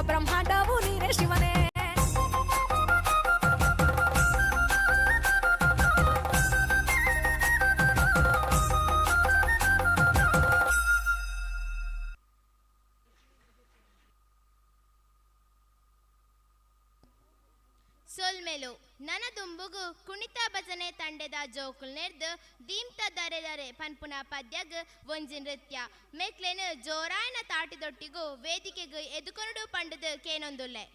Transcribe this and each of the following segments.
ಬ್ರಹ್ಮಾಂಡವು ನೀನೇ ಶಿವನೇ. ಸೊಲ್ಮೆಲು ನನ ದುಂಬುಗು ಕುಣಿತ ಭಜನೆ ತಂಡದ ಜೋಕುಲ್ ನೆರ್ದು ದೀಮ್ತ ದರೆ ದರೆ ಪನ್ಪುನ ಪದ್ಯಗ್ ಒಂಜಿ ನೃತ್ಯ ಮೆಕ್ಲೆನ್ ಜೋರಾಯನ ತಾಟಿದೊಟ್ಟಿಗೂ ವೇದಿಕೆಗ್ ಎದುಕೊನುಡು ಪಂಡದು ಕೇನೊಂದುಲ್ಲೆ.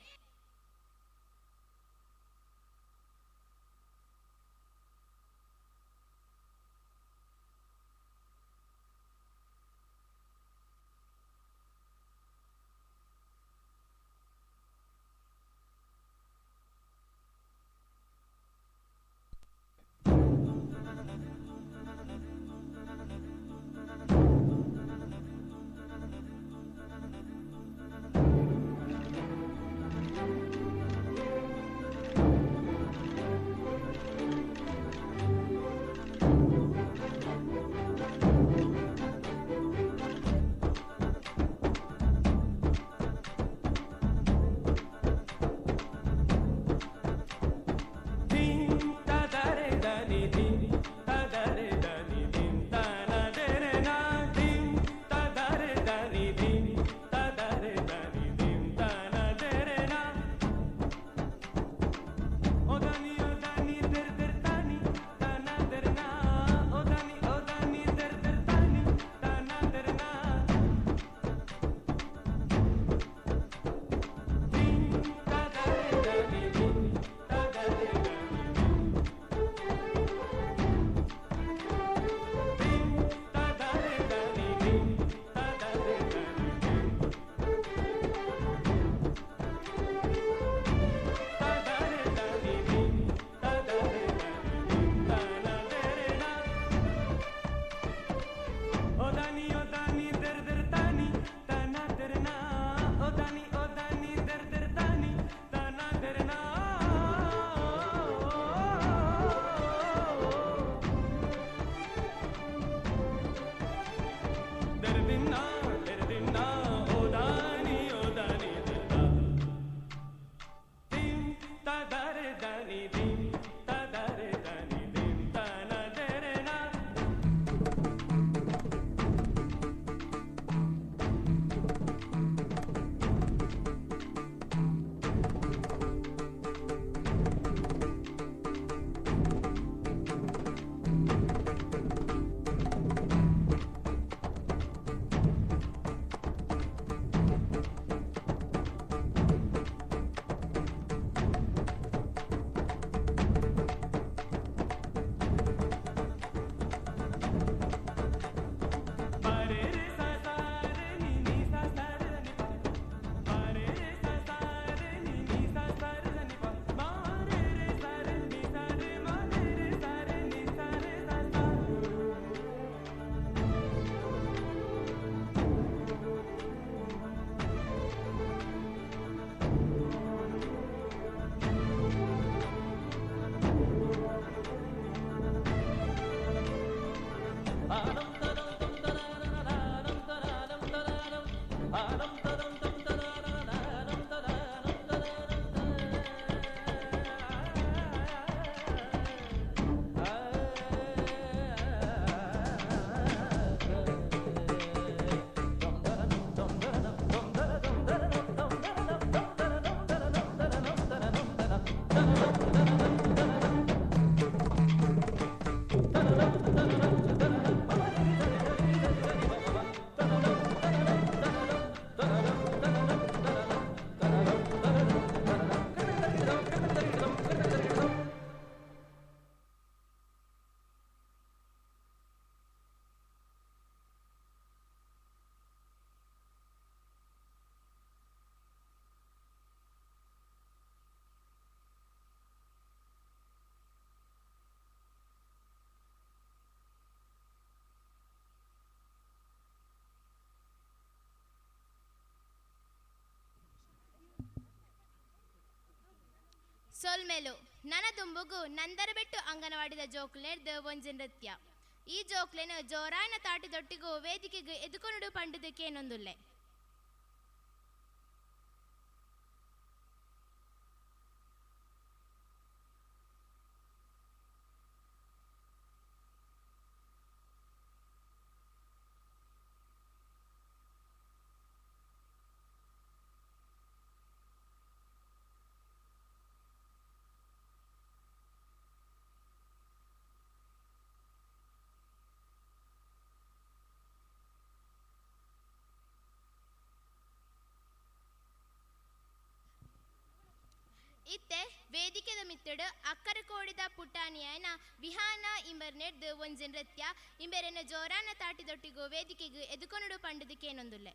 ಸೊಲ್ಮೆಲು ನನ ದುಂಬುಗು ನಂದರಬೆಟ್ಟು ಅಂಗನವಾಡಿದ ಜೋಕ್ಲೆರ್ದು ಒಂಜಿ ನೃತ್ಯ. ಈ ಜೋಕ್ಲೆನು ಜೋರಾಯನ ತಾಟಿದೊಟ್ಟಿಗೂ ವೇದಿಕೆಗೆ ಎದುಕೊನುಡು ಪಂಡುದು ಕೇನೊಂದುಲ್ಲೆ. ವೇದಿಕೆದ ಮಿತ್ತಡು ಅಕ್ಕರ ಕೋಡಿದ ಪುಟಾಣಿಯನ ವಿಹಾನ ಇಂಬರ್ ನೆಡ್ದು ಒಂಜಿ ನೃತ್ಯ ಇಂಬೆರೆನ ಜೋರಾನ ತಾಟಿದೊಟ್ಟಿಗೂ ವೇದಿಕೆಗೂ ಎದುಕೊನುಡು ಪಂಡದಕ್ಕೇನೊಂದುಲ್ಲೆ.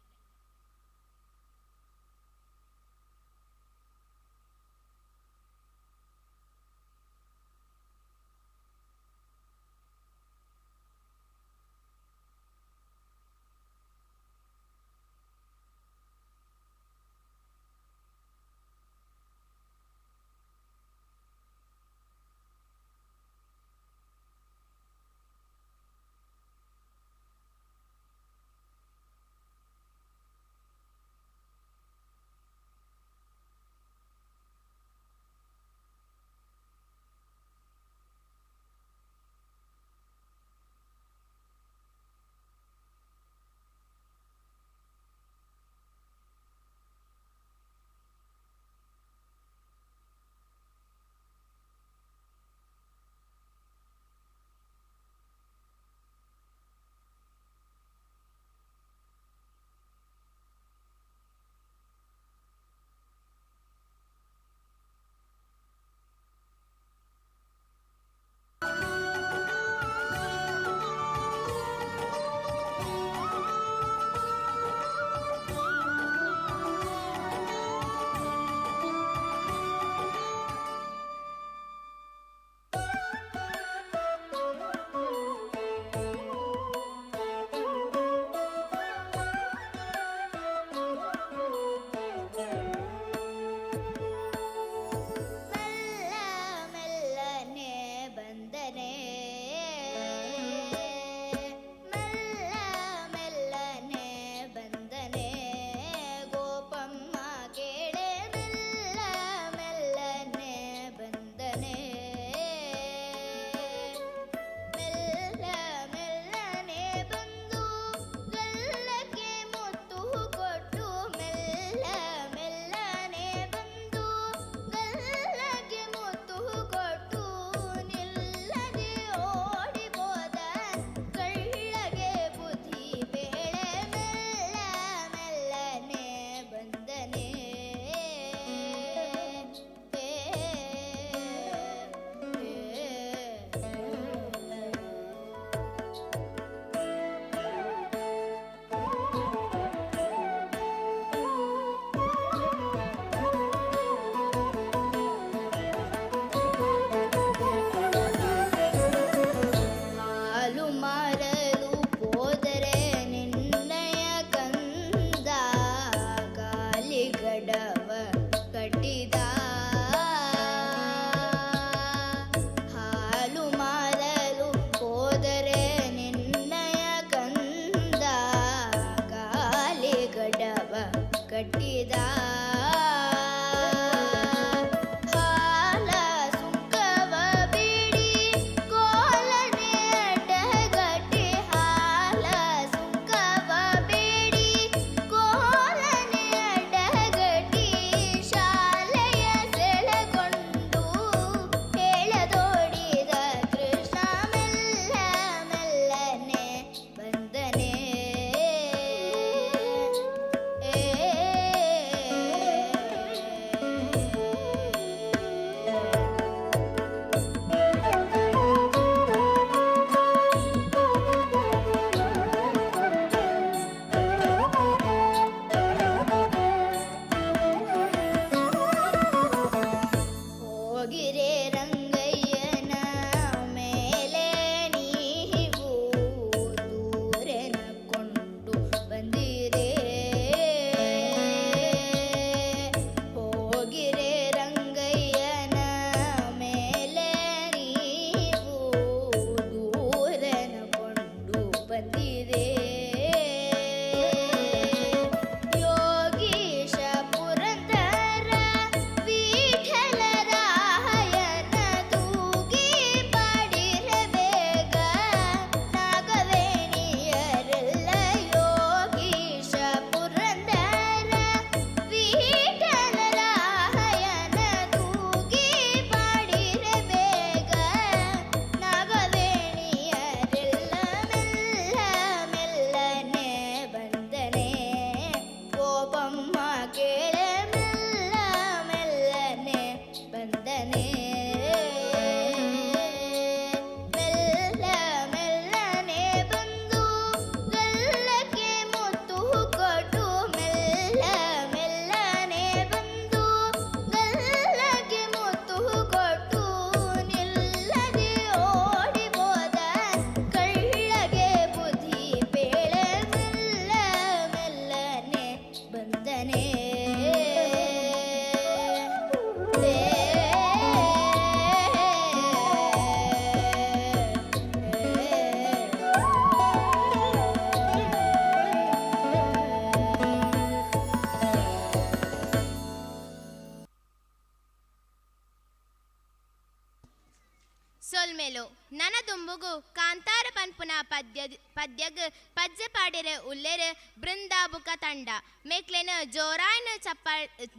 ಮೇಲು ನನ ದುಂಬುಗು ಕಾಂತಾರ ಪನ್ಪುನ ಪದ್ಯಗ್ ಪಜ್ಜೆ ಪಾಡಿರೆ ಉಲ್ಲೆರೆ ಬೃಂದಾಬುಕ ತಂಡ ಮೇಕ್ಲೆನ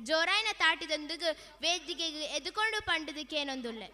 ಜೋರಾಯಿನ ತಾಟಿದೊಂದಿಗೆ ವೇದಿಕೆಗೆ ಎದುಕೊಂಡು ಪಂಡದಕ್ಕೇನೊಂದುಲ್ಲೆ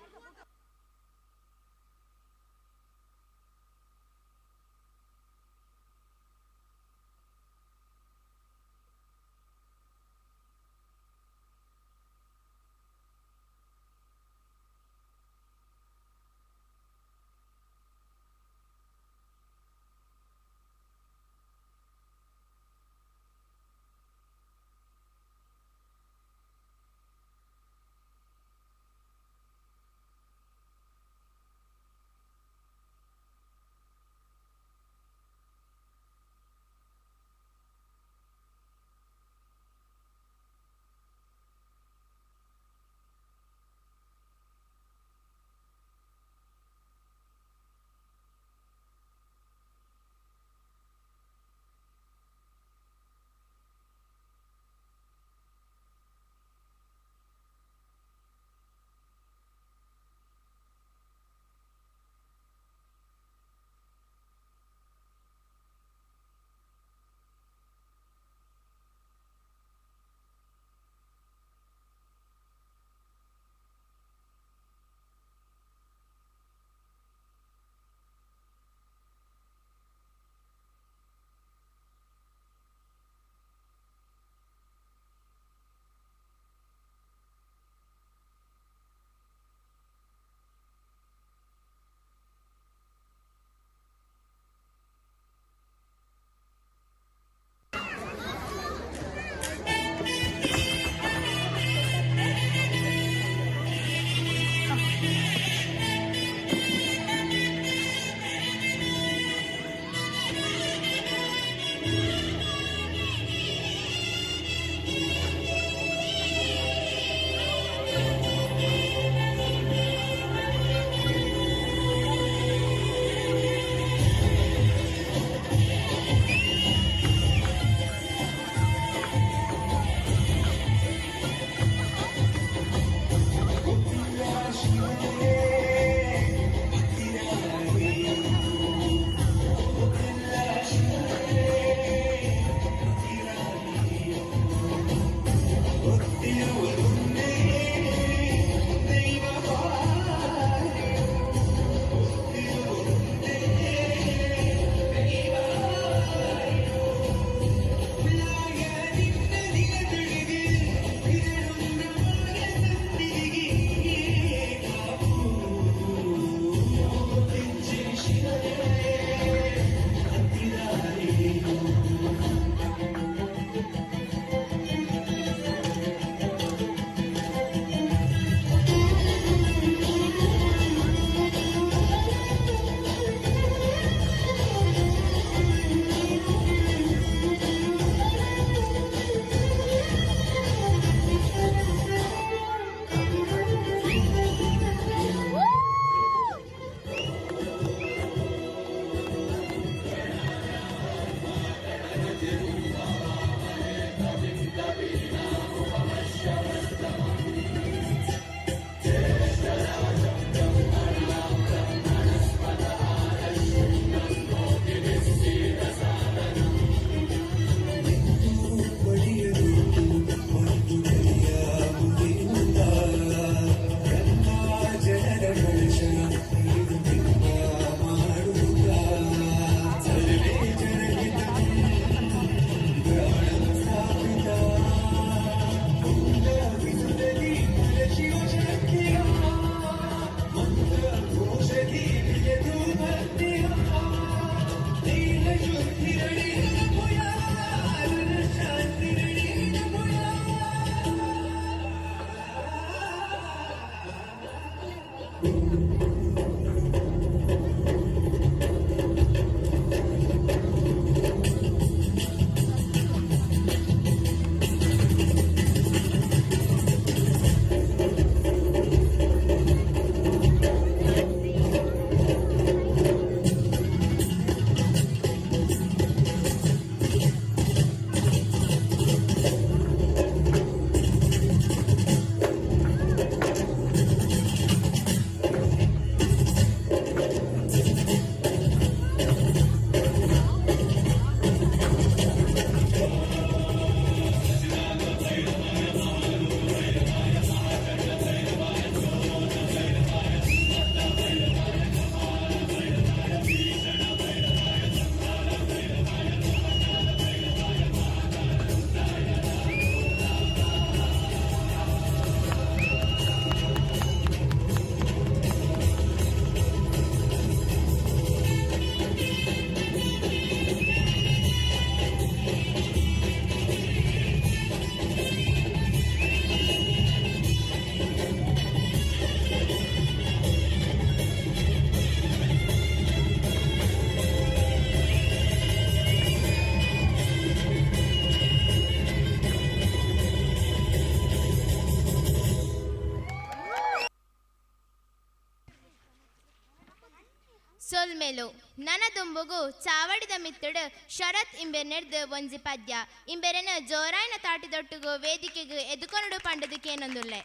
ಸೊಲ್ಮೆಲು ನನದುಂಬುಗು ಚಾವಡಿದ ಮಿತ್ತುಡು ಶರತ್ ಇಂಬೆರ್ನೆಡ್ದು ಒಂಜಿ ಪದ್ಯ ಇಂಬೆರೆನ ಜೋರಾಯಿನ ತಾಟಿದೊಟ್ಟುಗು ವೇದಿಕೆಗು ಎದುಕೊನುಡು ಪಂಡದಕ್ಕೇನೊಂದುಲ್ಲೆ.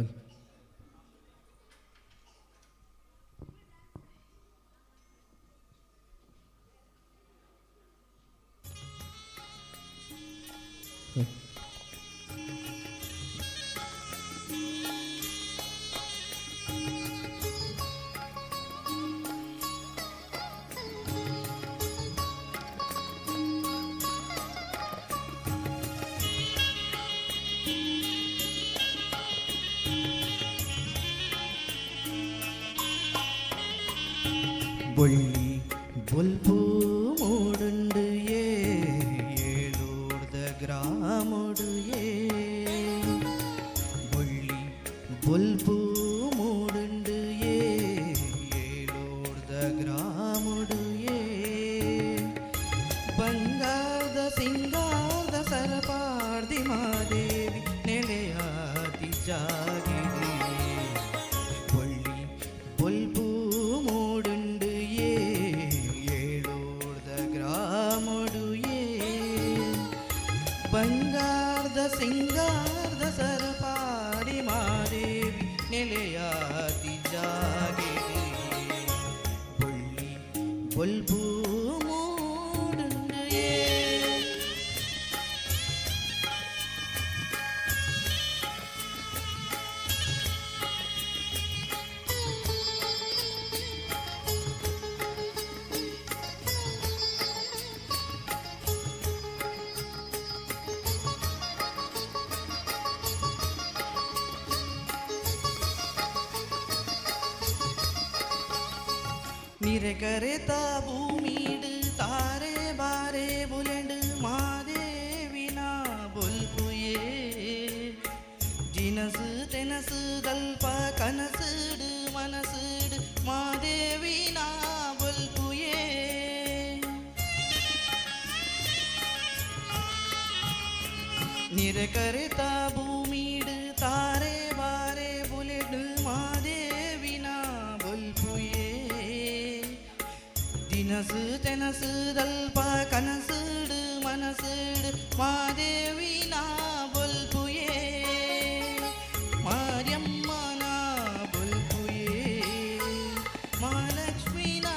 ಹಲ್ ಬೊಳ್ಳಿ ಬೊಲ್ಪು ಮೂಡುಂಡು ಏಳೂರ್ದ ಗ್ರಾಮುಡು ಬೊಳ್ಳಿ ಬೊಲ್ಪು ಮೂಡುಂಡು ಏಳೂರ್ದ ಗ್ರಾಮುಡು ಬಂಗಾರದ ಸಿಂಗಾರದ ಸರಪಾರ್ದಿ ಮಾದೇವಿ ನೆಲೆಯಾದಿ ಜಾಗಿರಿ ಬೊಳ್ಳಿ ಬೊಲ್ಪು ಬಂಗಾರದ ಸಿಂಗಾರದ ಸರಪಾಡಿ ಮಾದೇವಿ ನೆಲೆಯಾದಿ ಜಾಗಿರಿ ಬೊಳ್ಳಿ ಬೊಲ್ಪು ಮೂಡುಂಡು ನಿರೆಕರೆತ ಭೂಮಿಡು ತಾರೆ ಬಾರೆ ಬುಲೆಂಡು ಮಾದೇವಿನ ಬೊಲ್ಪುಯೇ ಜಿನಸು ತೆನಸು ದಲ್ಪ ಕನಸುಡು ಮನಸುಡು ಮಾದೇವಿನ ಬೊಲ್ಪುಯೇ ನಿರೆಕರೆತ ಭೂಮಿಡು ತಾರೆ ಬಾರೆ ಬುಲೆಂಡು ಮಾದೇವಿನ ಬೊಲ್ಪುಯೇ ದಿನಸು ತೆನಸು ದಲ್ಪ ಕನಸುಡು ಮನಸುಡು ಮಾದೇವಿನ ಬೊಲ್ಪುಯೇ ಮಾರ್ಯಮ್ಮನ ಬೊಲ್ಪುಯೇ ಮಹಾಲಕ್ಷ್ಮಿನ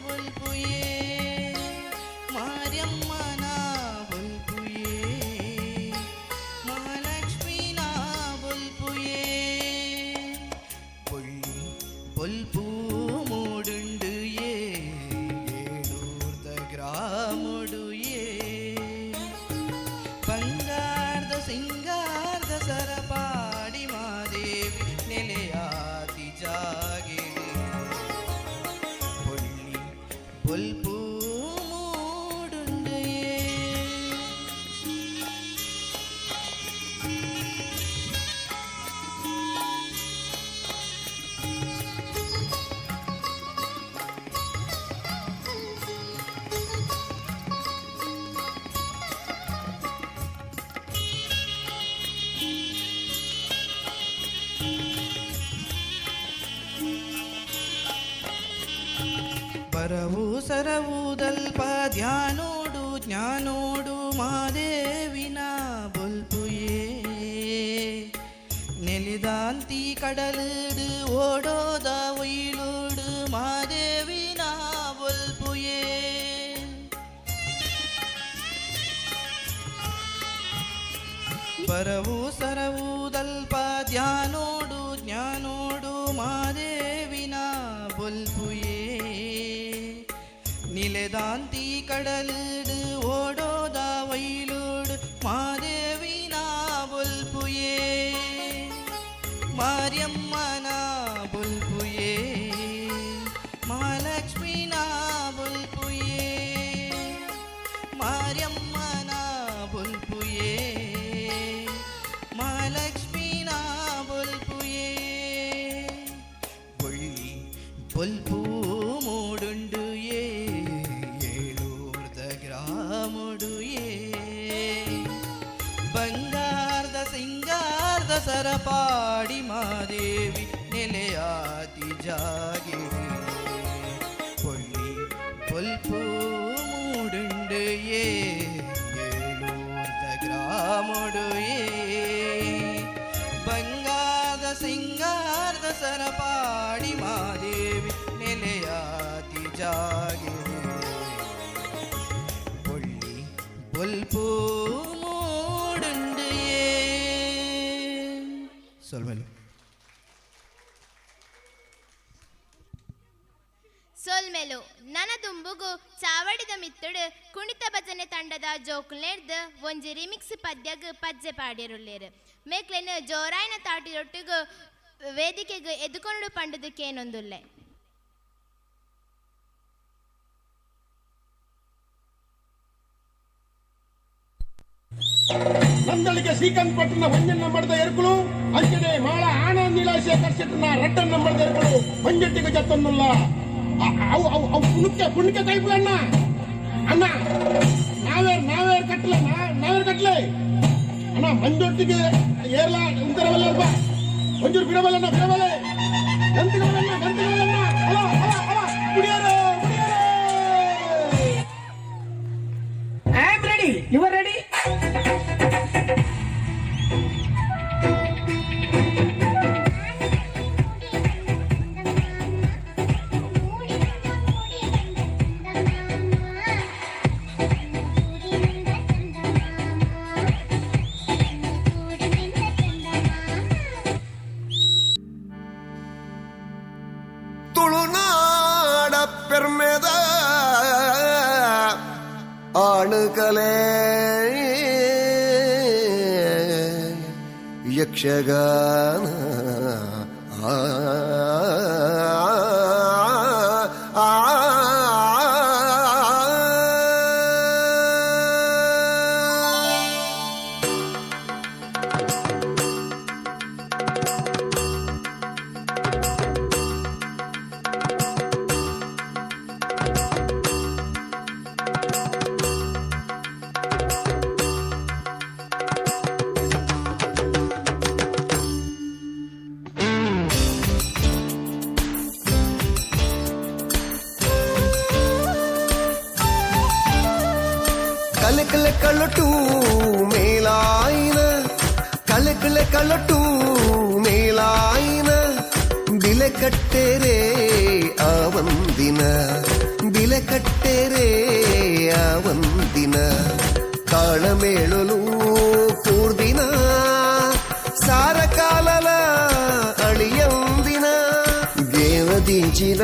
ಬೊಲ್ಪುಯೇ ಮಾರ್ಯಮ್ಮನ ಬೊಲ್ಪುಯೇ ಮಹಾಲಕ್ಷ್ಮಿನ ಬೊಲ್ಪುಯೇ ಬೊಳ್ಳಿ ಬೊಲ್ಪು ಮೂಡುಂಡು ಗ್ರಾಮುಡು ಬಂಗಾರದ ಸಿಂಗಾರದ ಸರಪಾಡಿ ಮಾದೇವಿ ನೆಲೆಯಾದಿ ಜಾಗಿರಿ ಬೊಳ್ಳಿ ಬೊಲ್ಪು ಮೂಡುಂಡು ಪರವು ಸರವು ದಲ್ಪ ಧ್ಯಾನೋಡು ಜ್ಞಾನೋಡು ಮಾದೇವಿನ ಬೊಲ್ಪುಯೇ ನೆಲಿದಾಂತಿ ಕಡಲುಡು ಓಡೋದ ಒಯ್ಲುಡು ಮಾದೇವಿನ ಬೊಲ್ಪುಯೇ ಪರವು ಸರವು ದಲ್ಪ ಧ್ಯಾನೋಡು ಜ್ಞಾನೋಡು ಮಾದೇವಿನ ಬೊಲ್ಪುಯೇ ನಿಲೆದಾಂತಿ ಕಡಲುಡು ಓಡೋದ ವೈಲುಡು ಮಾದೇವಿನ ಬೊಲ್ಪುಯೇ ಮಾರ್ಯಮ್ಮನ ಬೊಲ್ಪುಯೇ ಮಹಾಲಕ್ಷ್ಮಿನ ಬೊಲ್ಪುಯೇ ಮಾರ್ಯಮ್ಮನ ಬೊಲ್ಪುಯೇ ಮಹಾಲಕ್ಷ್ಮಿನ ಬೊಲ್ಪುಯೇ ಒಳ್ಳಿ ಬೊಲ್ಪು ಮೂಡುಂಡು ಏಳೂರ್ದ ಗ್ರಾಮುಡು ಬಂಗಾರದ ಸಿಂಗಾರದ ಸರಪಾಡಿ ಮಾದೇವಿ ನೆಲೆಯಾತಿ ಜಾಗಿರಿ ಪೊಳ್ಳಿ ಬೊಲ್ಪು ಮೂಡುಂಡು ಏಳೂರ್ದ ಗ್ರಾಮುಡು ಬಂಗಾರದ ಸಿಂಗಾರದ ಸರಪಾಡಿ ಮಾದೇವಿ ನೆಲೆಯಾತಿ ಜಾಗಿರಿ ಪೊಳ್ಳಿ ಬೊಲ್ಪು ಸೋಲ್ಮೆಲು ನನ ದುಂಬುಗು ಚಾವಡಿದ ಮಿತ್ತುಡು ಕುಣಿತ ಭಜನೆ ತಂಡದ ಜೋಕುಲ್ನೆರ್ದು ಒಂಜಿ ರಿಮಿಕ್ಸ್ ಪದ್ಯಗ್ ಪಜ್ಜೆ ಪಾಡಿರುಳ್ಳೇರು ಮೇಕ್ಲೆನ್ ಜೋರಾಯಿನ ತಾಟಿದೊಟ್ಟಿಗೂ ವೇದಿಕೆಗೆ ಎದುಕೊಂಡು ಪಂಡದಕ್ಕೇನೊಂದುಲ್ಲೆ ನಂದಳಿಗೆ ಶ್ರೀಕಾಂತ್ ಪಟ್ಟಣ ಹೊಂಜನ್ನ ಮಡದ ಎರ್ಕುಳು ಅಂಚನೆ ಮಾಳ ಆನಂದ್ ನೀಲಾಶೇಖರ್ ಶೆಟ್ಟನ ರಟ್ಟನ್ನ ಮಡದ ಎರ್ಕುಳು ಹೊಂಜಟ್ಟಿಗೆ ಜತ್ತನ್ನುಲ್ಲ ಅವು ಪುಣ್ಯಕ್ಕೆ ಕೈಪುಲಣ್ಣ ಅಣ್ಣ ನಾವೇರ್ ಕಟ್ಲೆ ಅಣ್ಣ ಮಂಜೊಟ್ಟಿಗೆ ಏರ್ಲ ಇಂತರವಲ್ಲ ಒಂಚೂರು ಬಿಡಬಲ್ಲಣ್ಣ ಗಂತಿಗಳನ್ನ ಕುಡಿಯಾರೋ I am ready. You are ready? ತುಳುನಾಡ ಪೆರ್ಮೆದ ಆಣುಕಲೆ ಯಕ್ಷಗಾನ ಕಲಟು ಮೇಲಾಯಿನ ಕಲಟು ಮೇಲಾಯಿನ ಬಿಲೆ ಕಟ್ಟೆರೆ ಆವಂದಿನ ಬಿಲೆ ಕಟ್ಟೆರೆ ಆವಂದಿನ ತಾಳಮೇಳಲು ಕೂರ್ದಿನ ಸಾರಕಾಲಲ ಅಳಿಯಂದಿನ ದೇವದಿಂಚಿನ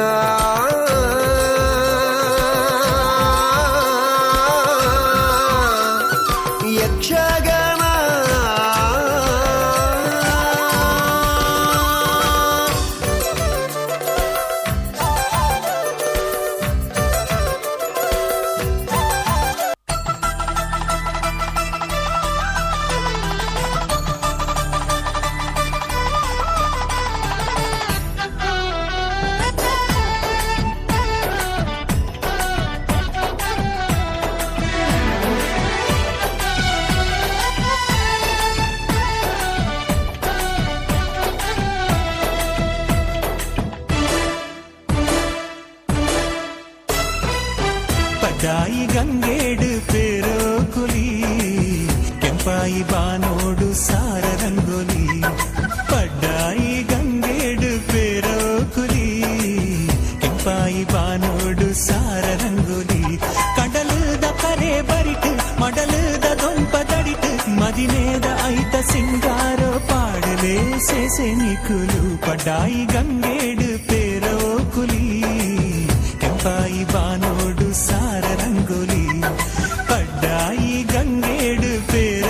ಪಡ್ಡಾಯಿ ಗಂಗೇಡು ಪೇರೋ ಕುಲಿ ಕೆಂಪಾಯಿ ಬಾನೋಡು ಸಾರ ರಂಗೋಲಿ ಪಡ್ಡಾಯಿ ಗಂಗೇಡು ಪೇರೋ ಕುಲಿ ಕೆಂಪಾಯಿ ಬಾನೋಡು ಸಾರ ರಂಗೋಲಿ ಕಡಲದ ಕರೆ ಬರಿಟ್ ಮಡಲದ ದೊಂಪ ದಡಿಟ್ ಮದಿನೇದ ಐತ ಸಿಂಗಾರೋ ಪಾಡಲೇ ಸೇಸೆ ನಿಕುಲು ಪಡ್ಡಾಯಿ ಗಂಗೇಡು ಪೇರೋ ಕುಲಿ ಕೆಂಪಾಯಿ ಬಾನೋಡು ಸಾರ ರಂಗೋಲಿ ಪಡ್ಡಾಯಿ ಗಂಗೇಡು ಪೇರ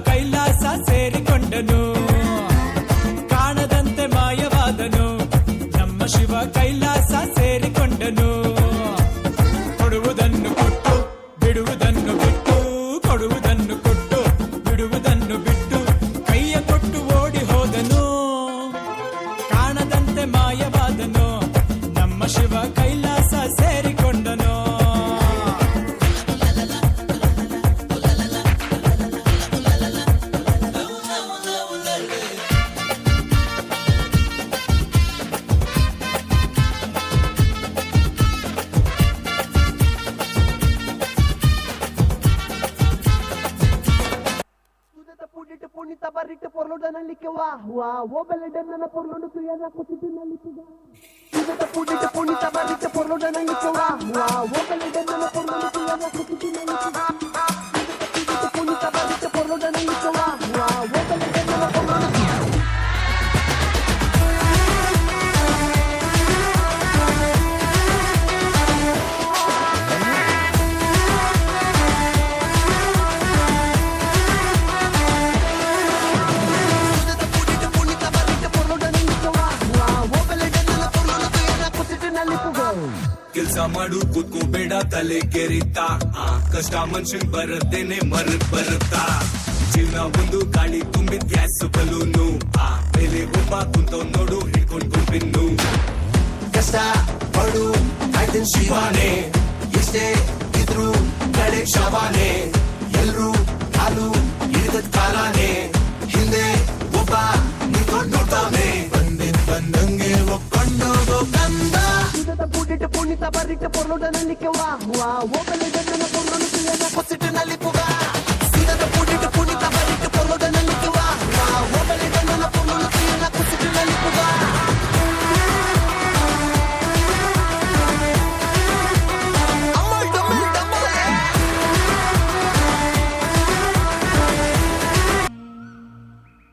ಕೈಲಾಸ ಸೇರಿಕೊಂಡನು ಕಾಣದಂತೆ ಮಾಯವಾದನು ನಮ್ಮ ಶಿವ ಕೈಲಾಸ ಸೇರಿಕೊಂಡನು ಕೊಡುವುದನ್ನು ಕೊಟ್ಟು ಬಿಡುವುದನ್ನು ಬಿಟ್ಟು ಕೊಡುವುದನ್ನು ಕೊಟ್ಟು ಬಿಡುವುದನ್ನು ಬಿಟ್ಟು ಕೈಯ ಕೊಟ್ಟು ಓಡಿ ಹೋದನು ಕಾಣದಂತೆ ಮಾಯವಾದನು ನಮ್ಮ Shiva Kailasa ಸೇರಿಕೊಂಡನು Pudite punita barrite por lo dan li que va wa wo bele den na por lo tu ya na kusitu na li tuga Pudite punita punita barrite por lo dan li que va wa wo bele den na por lo tu ya na kusitu na li tuga Pudite punita barrite por lo dan li que va wa wo bele den na por lo tu ಕೆಲ್ಸ ಮಾಡು ಕೂತ್ಕೋಬೇಡ ತಲೆ ಕೆರಿತಾ ಕಷ್ಟ ಮನುಷ್ಯನ್ ಬರದೇನೆ ಮರದ್ ಬರುತ್ತಾ ಜೀವನ ಒಂದು ಗಾಳಿ ತುಂಬಿದ ಗ್ಯಾಸ್ ಬಲೂನು ಮೇಲೆ ಒಬ್ಬ ಕುಂತವ್ ನೋಡು ಹಿಡ್ಕೊಂಡ್ ಕೊಂಡ್ಬಿನ್ನು ಕಷ್ಟ ಪಡು ಆಯ್ತನ್ ಶಿವಾನೆ ಎಷ್ಟೇ ಇದ್ರು ಕಡೆ ಶವಾನೆ ಎಲ್ರು ಹಾಲು ಇಳಿದ ಕಾಲಾನೆ ಹಿಂದೆ ಒಬ್ಬ ನಿಂತ್ಕೊಂಡ್ ನೋಡ್ತಾನೆ ಬಂದಂಗೆ ಒಪ್ಕೊಂಡೋಗೋ ಕಂದ Pudite punita barrite por lo dan li que va wa wo bele den na por lo tu ya na kusitu na li puga Sida da pudite punita barrite por lo dan li que va wa wo bele den na por lo tu ya na kusitu na li puga Amol damol damol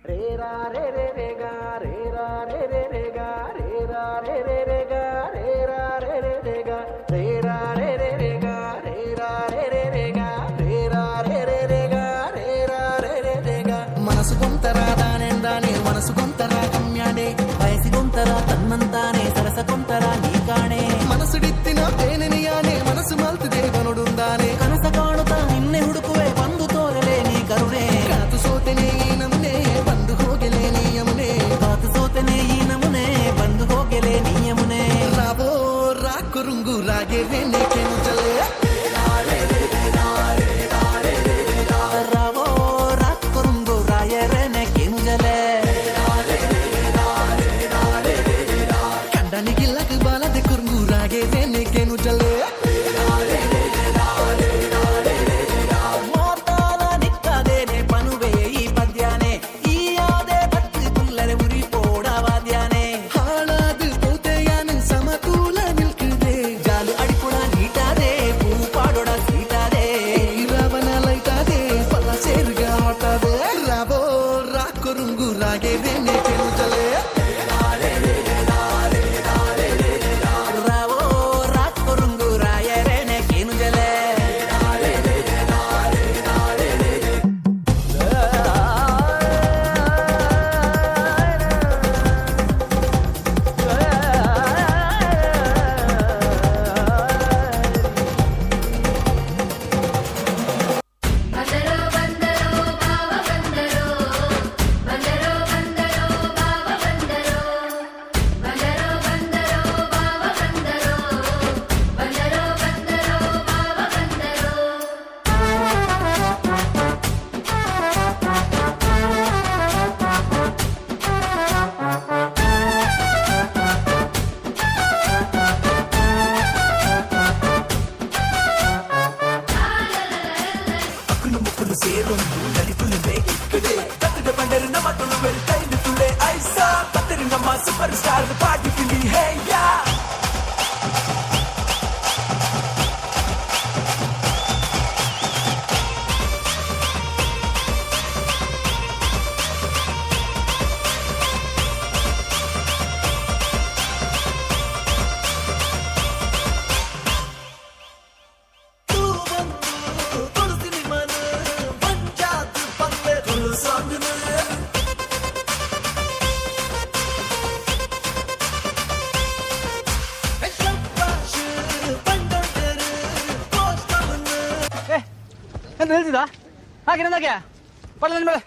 Re ra re re re ga re ra re re re ga re ra re re re ga re ra re re re ga re ra re re re ga re ra re re re ga re ra re re re ga re ra re re re ga మనసు కొంతర దానెందానే మనసు కొంతర గమ్యానే వయసి కొంతర తన్నంతానే సరస కొంతర నీ కాಣೆ మనసుడిತ್ತಿನ ತೇನೆನಿಯಾನೆ మనసు ಮಲ್ತಿದೆ ಬನುಡುಂದಾನೆ ಕನಸ ಕಾಣುತ್ತಾ ನಿನ್ನೆ ಹುಡುಕುವೆ ಬಂದು ತೋರಲೆ ನೀ ಕರುಣೆ ಕಾತು ಸೋತೆನೆ ಈ ನಮನೆ ಬಂದು ಹೋಗಲೆ ನೀ ಯಮುನೆ ಕಾತು ಸೋತೆನೆ ಈ ನಮನೆ ಬಂದು ಹೋಗಲೆ ನೀ ಯಮುನೆ ರಾವೋ ರಾಕುರುಂಗು ರಾಗೆ ವೆನೆ ಕೆನು ಚಲೆ ರಾವೋ ರಾಕುರುಂಗು ರಾಯರೆನೆ ಕೆನು ಜಲೆ ಕಂಡನಿಗಿಲ್ಲಕ ಬಾಲದೆ ಕುರುಂಗು ರಾಗೆ ವೆನೆ ಕೆನು ಜಲೆ ಮೋತಾಲ ನಿಕ್ಕದೇನೆ ಪನುವೆ ಈ ಪದ್ಯಾನೆ ಈ ಯಾದೆ ಭಕ್ತಿ ಪುಲ್ಲರೆ ಉರಿ ಪೋಡವಾದ್ಯಾನೆ ಹಾಳಾದು ಪೋತೆಯಾನು ಸಮತೂಲ ನಿಲ್ಕಿದೆ ಜಾಲು ಅಡಿಪುಡ ನೀಟಾದೆ ಪೂ ಪಾಡೋಡ ಸೀಟಾದೆ ರಾವಣ ಲೈಟಾದೆ ಪಲ ಸೇರ್ಗ ಆಟಾದೆ ರಾವೋ ರಾಕುರುಂಗು ರಾಗೆ ವೆನೆ ಕೆನು ಜಲೆ ರಾವೋ ರಾಕುರುಂಗು ರಾಯರೆನೆ ಕೆನು ಜಲೆ ಬಂದರೋ ಬಂದರೋ ಭಾವ ಬಂದರೋ ಬಂದರೋ ಬಂದರೋ ನಿಲ್ಸಿದ ಹಾಗೆ ನಂದಾಗೆ ಪಡ ನನ್ನ ಮೇಲೆ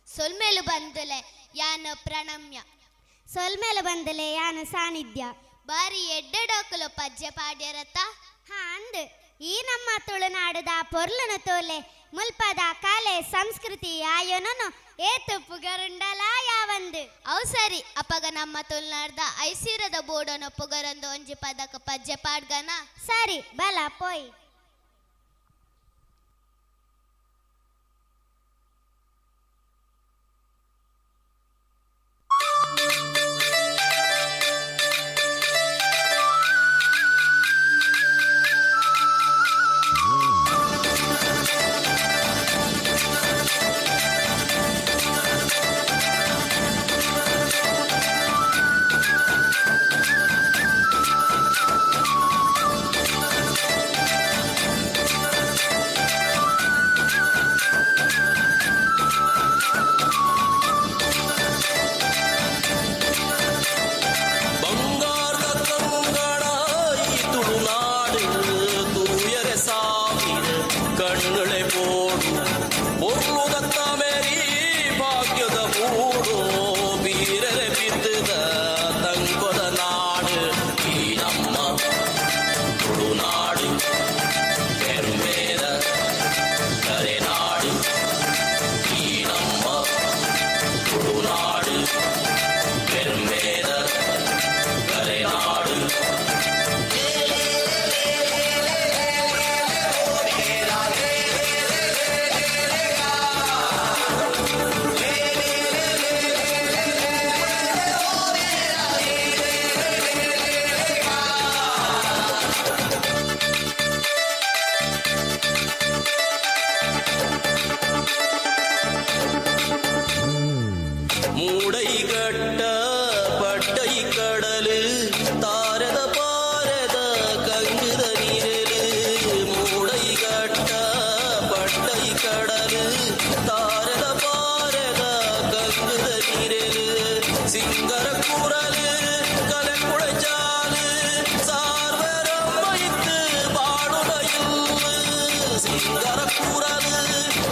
ಸೊಲ್ಮೇಲು ಬಂದಲೆ ಯಾನ ಪ್ರಣಮ್ಯ ಸೊಲ್ಮೇಲೆ ಬಂದಲೆ ಯಾನ ಸಾನ್ನಿಧ್ಯ ಬಾರಿ ಎಡ್ಡೆಡೋಕಲು ಪದ್ಯ ಪಾಡ್ಯರತ್ತ ಹಾ ಅಂದ್ ಈ ನಮ್ಮ ತುಳುನಾಡದ ಪೊರ್ಲನ ತೋಲೆ ಮುಲ್ಪದ ಕಲೆ ಸಂಸ್ಕೃತಿ ಆಯೋನನು ಏತು ಪುಗರುಂಡಲ ಯಾವಂದು ಅವು ಸರಿ ಅಪ್ಪಗ ನಮ್ಮ ತುಳುನಾಡ್ದ ಐಸಿರದ ಬೋಡನ ಪುಗರೊಂದು ಒಂಜಿ ಪದಕ ಪದ್ಯ ಪಾಡ್ಗನ ಸರಿ ಬಲ ಪೋಯ್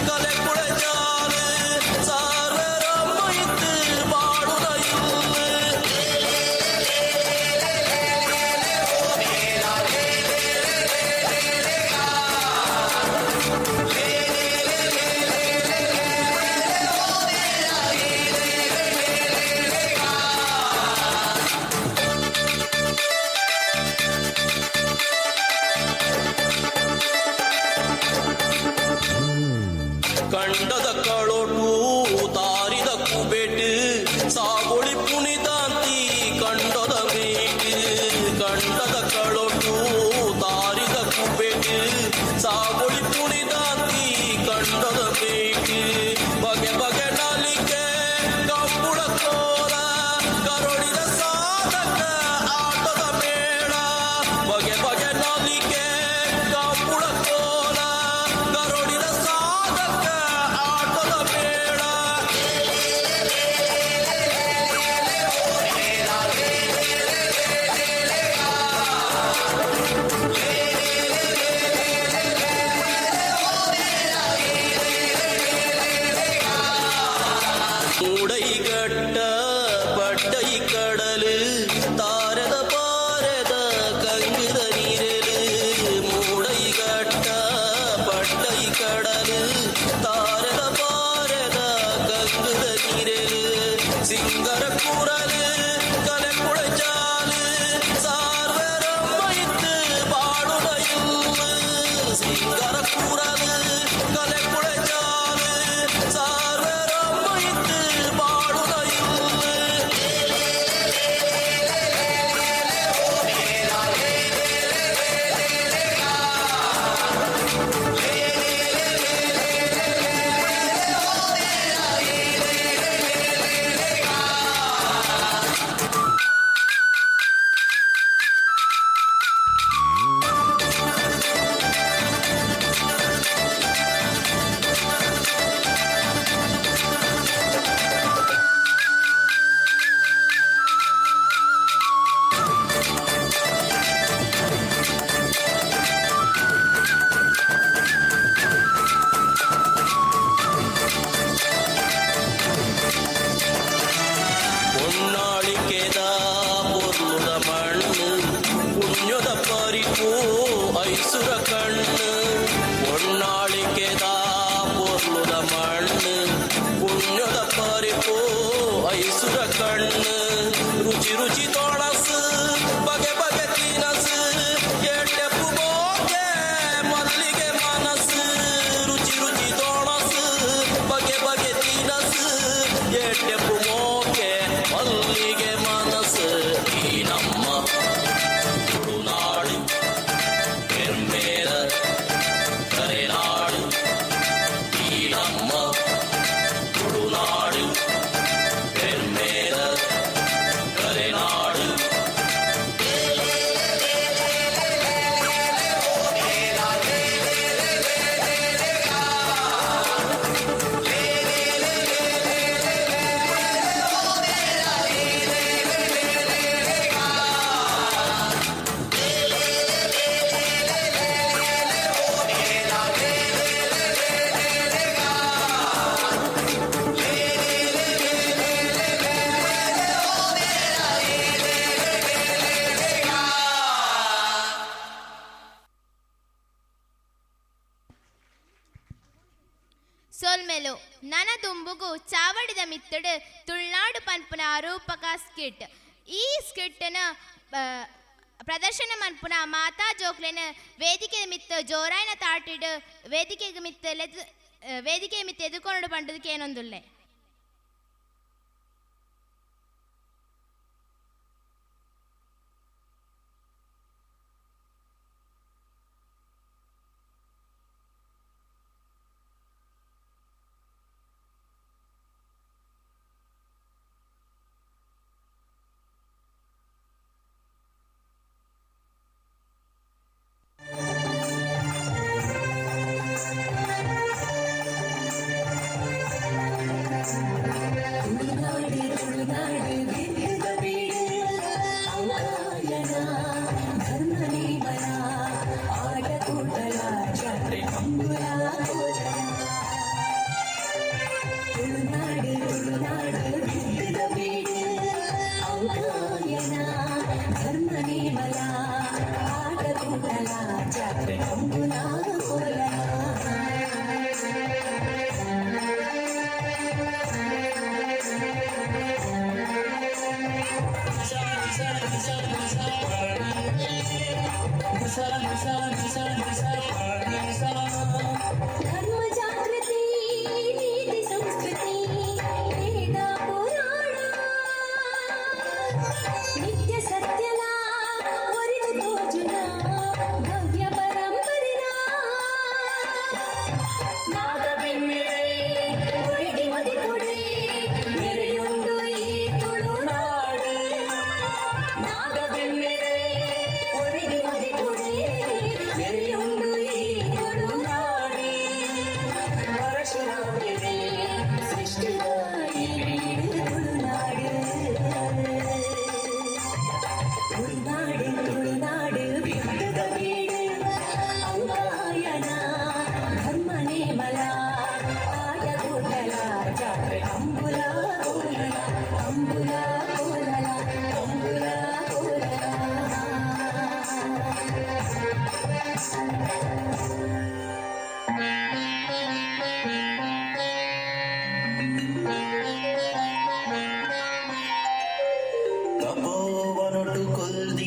ಕಲೆ ಕುಳೆ ಜಾಲೆ ಸಾರ್ವರ ಮೈತ್ ಬಾಡುನ സിംഗര കൂറല് കല കുഴച്ചാല് സാർവരമ്മയിത്ത് പാടുകയില്ല സിംഗര കൂറല് കല കുഴച്ചാല് സാർവരമ്മയിത്ത് പാടുകയില്ല ರುಚಿ ರುಚಿ ತೋಣಸ್ ಬಗೆ ಬಗೆ ತಿನಸ್ ಎಟ್ಟೆಪ್ಪು ಬೋಗೆ ಮಲ್ಲಿಗೆ ಮನಸ್ ರುಚಿ ರುಚಿ ತೋಣಸ್ ಬಗೆ ಬಗೆ ತಿನಸ್ ಎಟ್ಟೆಪ್ಪು ಮೋಗೆ ಮಲ್ಲಿಗೆ ಮನಸ್ ಈ ನಮ್ಮ ತುಳುನಾಡು ಹೆಮ್ಮೆಯ ಕರೆನಾಡು ಈ ನಮ್ಮ ತುಳುನಾಡು ಹೆಮ್ಮೆಯ ಕರೆನಾಡು ಸೋಲ್ಮೆಲು ನನ ದುಂಬುಗು ಚಾವಡಿದ ಮಿತ್ತಡು ತುಳುನಾಡು ಪನ್ಪುನ ರೂಪಕ ಸ್ಕಿಟ್ ಈ ಸ್ಕಿಟ್ನ ಪ್ರದರ್ಶನ ಮನ್ಪುನ ಮಾತಾ ಜೋಕ್ಲೆನ ವೇದಿಕೆ ಮಿತ್ತ ಜೋರಾಯಿನ ತಾಟಿಡು ವೇದಿಕೆಗೆ ಮಿತ್ತ ಎದುಕೊಂಡು ಪಂಡದಕ್ಕೆ ಏನೊಂದುಲ್ಲೆ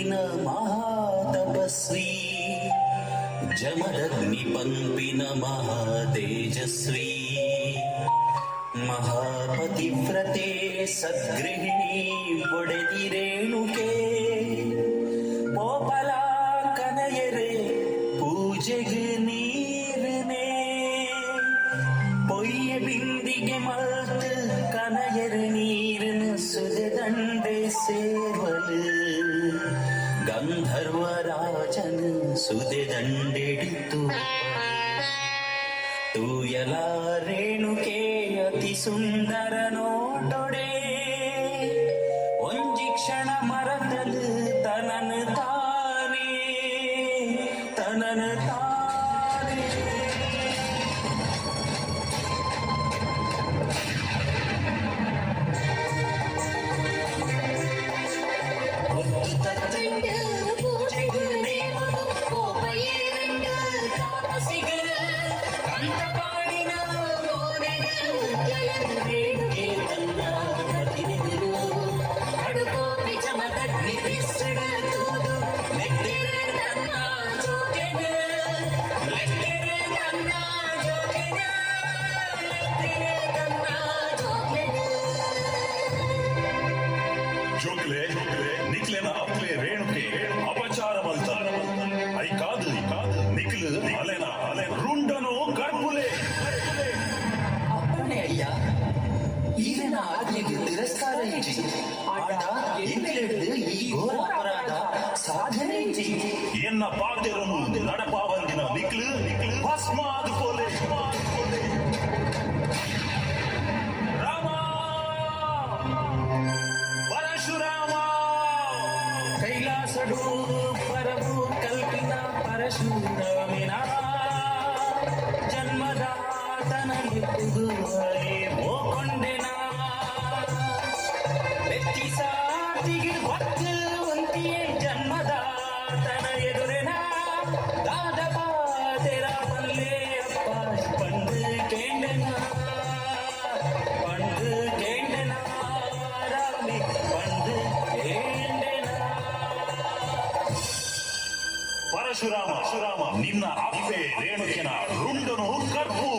ಪಂಪಿನ ಮಹಾತಪಸ್ವಿ ಜಮದಗ್ನಿ ಪಂಪಿನ ಮಹಾತೇಜಸ್ವಿ ಮಹಾಪತಿವ್ರತೆ ಸದ್ಗೃಹಿಣಿ ಒಡೆದಿರೇಣುಕೆ ಪೋಪಲ ಕನಯರೆ ಪೂಜೆಗೆ ನೀರನೆ பொய்ய பிந்திಗೆ மல்த்து கனயர் நீர்னு சுததண்டே சேவலு ಗಂಧರ್ವರಾಜನ ಸುದೆದಂಡೆಡಿತು ತೂಯಲ ರೇಣುಕೆ ಅತಿ ಸುಂದರ ನೋಟೊಡೆ ಒಂಜಿ ಕ್ಷಣ ಮರತಲು ತನನು ತಾನೇ జోకులే నిక్లెన అప్లే రేణుకే అపచారమంత అయి కాదు నిక్లు అలెనా రుండను గర్భులే ಅಪ್ಪಣೆ ಅಯ್ಯ ಈಗಿನ ಆಜ್ಞೆಗೆ ತಿರಸ್ಕಾರ ಇಚ್ಚಿ ಆಟ ಎಂದಿಳಿದು ಈ ಘೋರ ಅಪರಾಧ ಸಾಧನೆ ಇಚ್ಚಿ ಎನ್ನ ಪಾತೆರನು ನಡಪಾವಂದಿನ ನಿಕ್ಲು ಭಸ್ಮಾದುಕೋಲೆ ರಾಮ ಪರಶುರಾಮ ಕೈಲಾಸಡು ಪರಭು ಕಲ್ಪಿನ ಪರಶುರಾಮಿನ ಜನ್ಮದಾತನಲ್ಲಿ ಪುಗುವರೆ ಓಕೊಂಡೆನ ಬೆತ್ತಿ ಸಾತಿಗೆ ಹೊತ್ತು ಒಂತಿಯೇ ಜನ್ಮದಾತನ ಎದುರೆನ ದಾದ ಪಾತೆರ ಪಲ್ಲೆ ಅಪ್ಪ ಪಂಡು ಕೇಂಡೆನ ರಾಮಿ ಪಂಡು ಕೇಂಡೆನ ಪರಶುರಾಮ ನಿನ್ನ ಅಪ್ಪೆ ರೇಣುಕಿನ ರುಂಡನು ಕರ್ಪು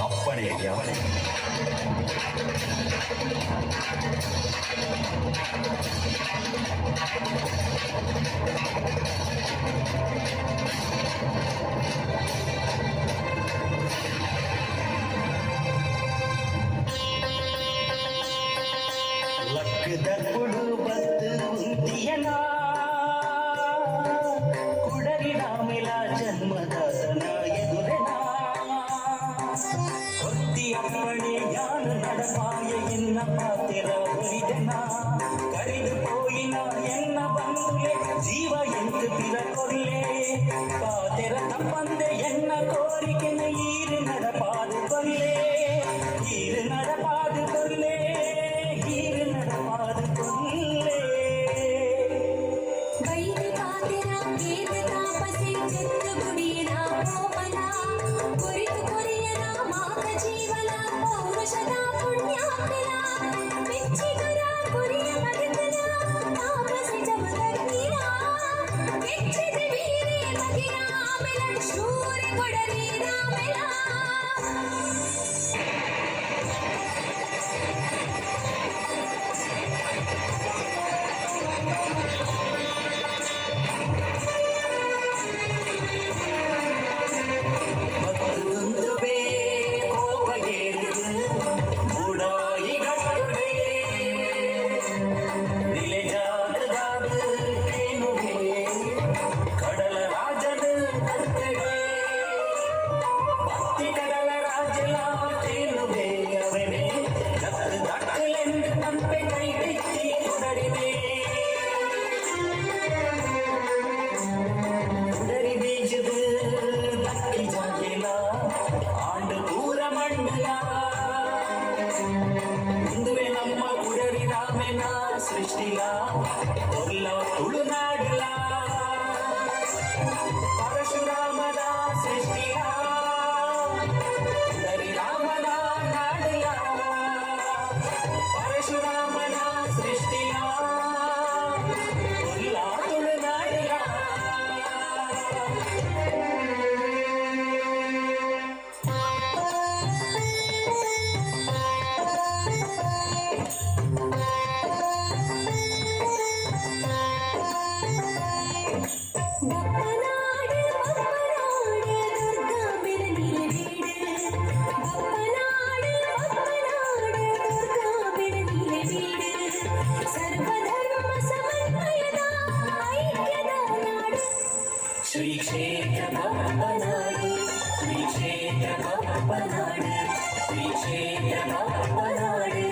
ಅಪ್ಪಣೆ ಅವನೇ ಲಕ್ಕದಪ್ಪುಡು ಬತ್ತು ಉಂತಿಯನ ಕುಡರಿನ ಮೇಲ ಜನ್ಮದಾತನ ಎದುರೆನ ಕೊತ್ತಿ ಅಪ್ಪಣೆ ಯಾನು ನಡಪಾಯ ಎನ್ನ ಪಾತೆರ ಒಲಿದೆನ ಕರೆದು ಪೋಯಿನ ಎನ್ನ ಬಂದುಲೆ ಜೀವ ಎಂತು ಪಿರ ಕೊರ್ಲೆ ಪಾತೆರ ತಪ್ಪಂದೆ ಎನ್ನ ಕೋರಿಕೆನ ಈರು ನಡಪಾದು ಕೊಲ್ಲೆ ಈರು ನಡಪಾದು ಕೊಲ್ಲೆ ಬೈದು ಕಾದಿರ ಗೇದ ತಾಪಸಿ ಚೆತ್ತು ಗುಡಿಯನ ಕೋಮಲ ಕುರಿತು ಕೊರಿಯನ ಮಾತ ಜೀವನ ಪೌರುಷದ ಪುಣ್ಯಾಕಲ ಮೆಚ್ಚಿಗರ ಕುರಿಯ ಮಗತನ ತಾಪಸಿ ಜಮದಗ್ನಿರ ಮೆಚ್ಚಿದ ವೀರೇ ಮಗಿನ ಆಮೆಲ ಶೂರ ಕೊಡರಿ ರಾಮೆಲ ಆಂಡು ಪೂರ ಮಂಡಲ ಮುಂದುವೆ ನಮ್ಮ ಕುಡರಿ ರಾಮೆನ ಸೃಷ್ಟಿಲ ಒಲ್ಲ ತುಳುನಾಡಿಲ ಪರಶುರಾಮನ ಸೃಷ್ಟಿಲ ಕುಡರಿ ರಾಮನ ನಾಡಿಲ ಪರಶುರಾಮನ ಸೃಷ್ಟಿಲ ಒಲ್ಲ ಸರ್ವಧರ್ಮ ಸಮನ್ವಯದ ಐಕ್ಯದ ನಾಡು ಶ್ರೀ ಕ್ಷೇತ್ರ ಬಪ್ಪನಾಡು ಶ್ರೀ ಕ್ಷೇತ್ರ ಬಪ್ಪನಾಡು ಶ್ರೀ ಕ್ಷೇತ್ರ ಬಪ್ಪನಾಡು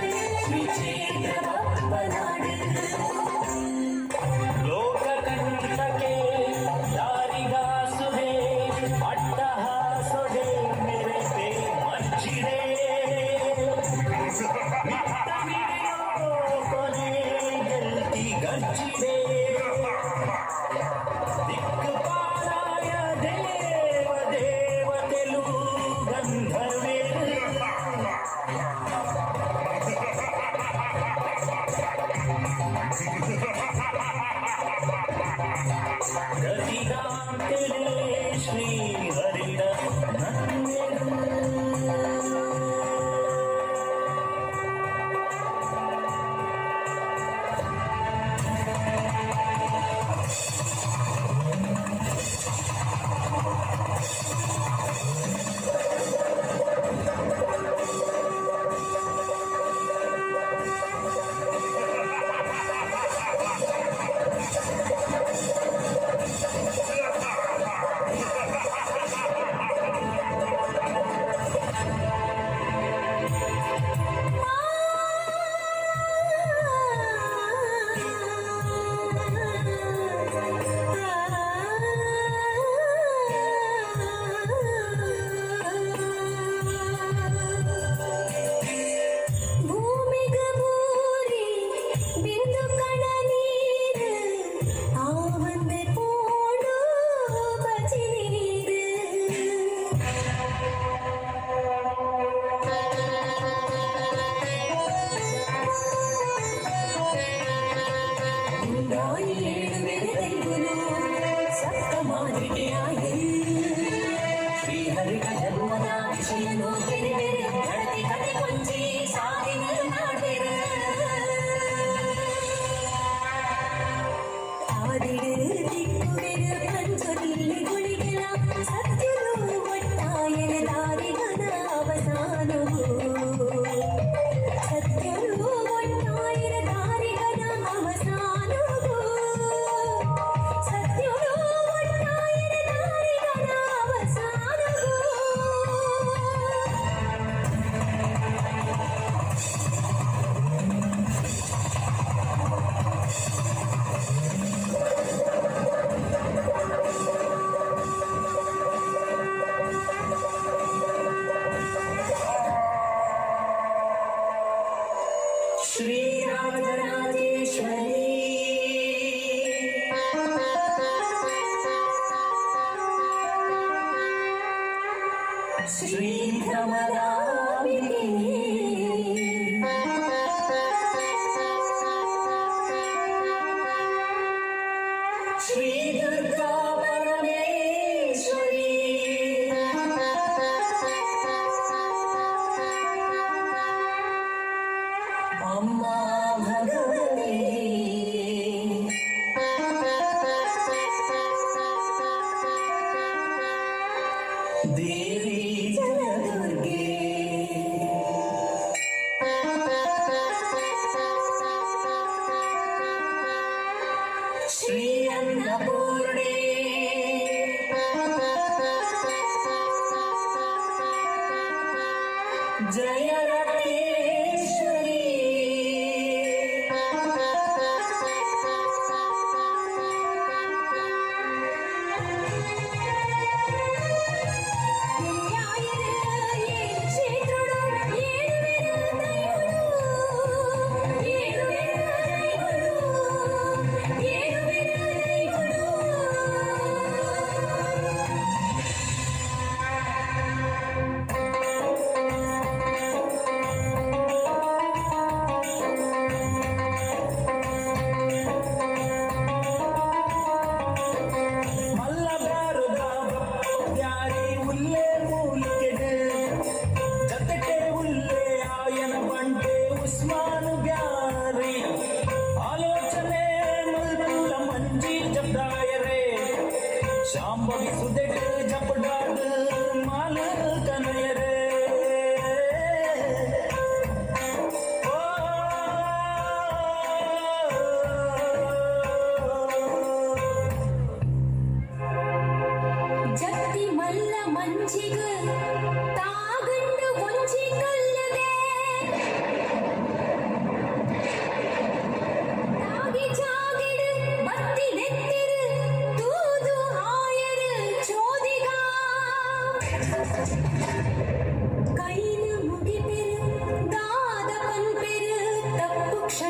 ಶ್ರೀ ಕ್ಷೇತ್ರ ಬಪ್ಪನಾಡು ಲೋಕಕಂಟಕೆ ಯಾರಿಗಾಸುವೆ ಅಟ್ಟಹಾಸೊಡೆ ಮೆರೆತೆ ಮಚ್ಚಿದೆ ಕೊನೆ ಗೆಲ್ತಿ ಗಚ್ಚಿದೆ ದಿಕ್ಕುಪಾಲಾಯ ದೇವ ದೇವತೆಲು ಗಂಧರ್ವೇ ಗತಿಗಾಂತಿರೇ ಶ್ರೀ ಹರಿಡ ನಂದೆನು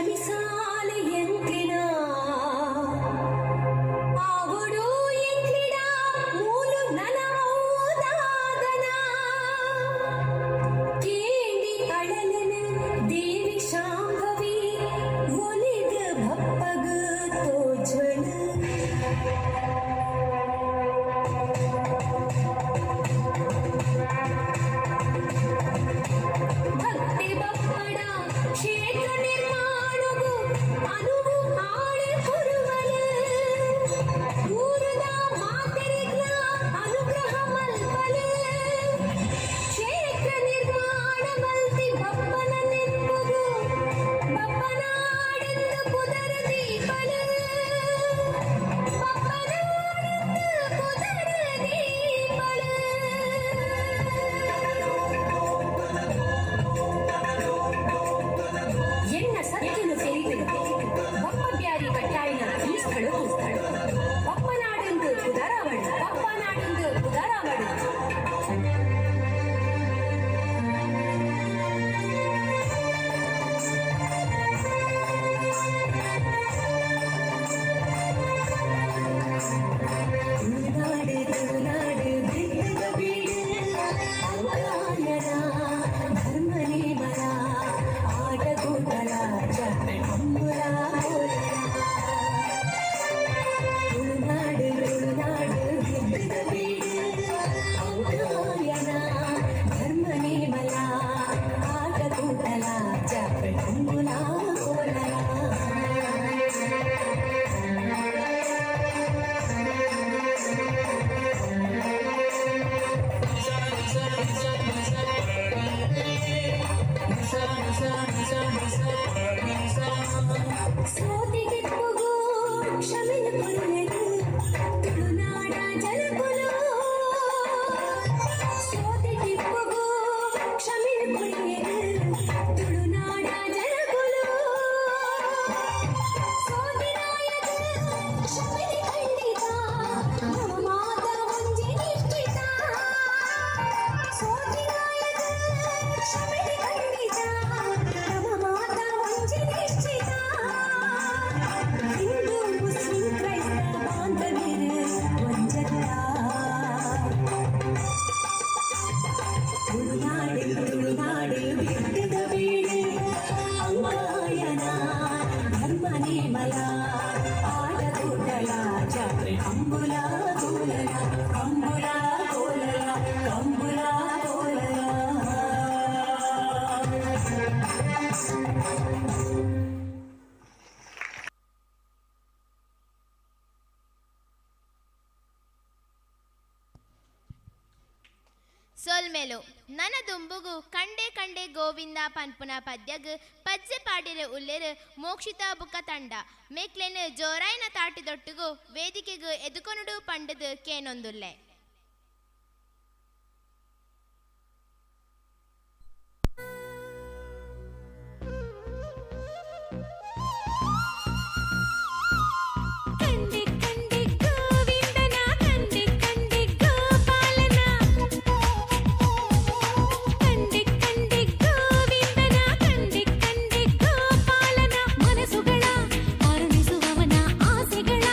ಕ್ಷಮಿಸಾಲೆ ಎಂಕ್ಲಿನ ಆವಡು ಎಂಕ್ಲಿನ ಮೂಲು ನನೌದಾದನ ಕೇಂಡಿ ಅಳಲನ ದೇವಿ ಶಾಂಭವಿ ಒಲಿದ ಭಪ್ಪಗ ತೋಜ್ವಳ ಭಕ್ತಿ ಬಪ್ಪಡ ಕ್ಷೇತ್ರ ನಿರ್ಮಾಣಗು ಅನುವು ಆಳೆ ಕೊರುವಲು ಊರದ ಮಾತೆರಿಗ್ಲ ಅನುಗ್ರಹ ಮಲ್ಪಲು ಕ್ಷೇತ್ರ ನಿರ್ಮಾಣ ಮಲ್ತಿ ಬಪ್ಪನ ನೆನ್ಪುಗು ಬಪ್ಪನಾಡೆಂದು ಪುದರ ದೀಪಲು ಬಪ್ಪನಾಡೆಂದು ಪುದರ ದೀಪಲು ಎನ್ನ ಸತ್ಯನು ಸೇರಿದಳು ಬಪ್ಪ ಬ್ಯಾರಿ ಕಟ್ಟಾಯಿನ ಈ ಸ್ಥಳವು ಬಪ್ಪನಾಡೆಂದು ಪುದರಾವಳು ಬಪ್ಪನಾಡೆಂದು ಪುದರಾವಳು ತುಳುನಾಡು ತುಳುನಾಡು ಬೆಟ್ಟದ ಬೀಡು ಅವರಾಯನ ಧರ್ಮನೇ ಮರ ಆಟಗೂಟಲ ಜಾತ್ರೆ ಅಂಬುಲ ತುಳುನಾಡು ತುಳುನಾಡು ಬೆಟ್ಟದ ಬೀಡು ಅವರಾಯನ ಧರ್ಮನೇ ಮರ ಆಟಗೂಟಲ ಜಾತ್ರೆ ಅಂಬುಲ ಸೋತಿಗೆಪ್ಪುಗು ಕ್ಷಮೆನ ಕೊರುವೆನು ತುಳುನಾಡ ಜಲಕುಲು ಸೋತಿಗೆಪ್ಪುಗು ಕ್ಷಮೆನ ಕೊರುವೆನು ತುಳುನಾಡ ಜಲಕುಲು ಸೋತಿರಾಯದ ಕ್ಷಮೆನ ಖಂಡಿತ ನಮ್ಮ ಮಾತ ಮುಂಜಿ ನಿಶ್ಚಿತ ಸೋತಿರಾಯದ ಕ್ಷಮೆನ ಖಂಡಿತ ನಮ್ಮ ಮಾತ ಮುಂಜಿ ನಿಶ್ಚಿತ ಹಿಂದೂ ಮುಸ್ಲಿಂ ಕ್ರೈಸ್ತ ಬಾಂಧವ್ಯರು ಒಂಜಲ್ಲ ತುಳುನಾಡು ತುಳುನಾಡು ಬೆಟ್ಟದ ಬೀಡು ಅಂಗಾಯನ ಧರ್ಮನೇ ಮಲ ಆಟಗೂಟಲ ಜಾತ್ರೆ ಅಂಬುಲ ಕೋಲಲ ಅಂಬುಲ ಕೋಲಲ ಕಂಬುಲ ಕೋಲಲ ಸೊಲ್ಮೆಲು ನನ್ನ ದುಂಬುಗು ಕಂಡೆ ಕಂಡೆ ಗೋವಿಂದ ಪನ್ಪುನ ಪದ್ಯಗ್ ಪಜ್ಜೆ ಪಾಡಿರೆ ಉಲ್ಲೆರು ಮೋಕ್ಷಿತ ಬುಕ್ಕ ತಂಡ ಮೇಕ್ಲೆನು ಜೋರಾಯಿನ ತಾಟಿದೊಟ್ಟಿಗೂ ವೇದಿಕೆಗೂ ಎದುಕೊನುಡು ಪಂಡದು ಕೇನೊಂದುಲ್ಲೆ ಕಂಡೆ ಕಂಡೆ ಗೋವಿಂದನ ಕಂಡೆ ಕಂಡೆ ಗೋಪಾಲನ ಕಂಡೆ ಕಂಡೆ ಗೋವಿಂದನ ಕಂಡೆ ಕಂಡೆ ಗೋಪಾಲನ ಮನಸ್ಸುಗಳ ಅರುಣಿಸುವವನ ಆಸೆಗಳ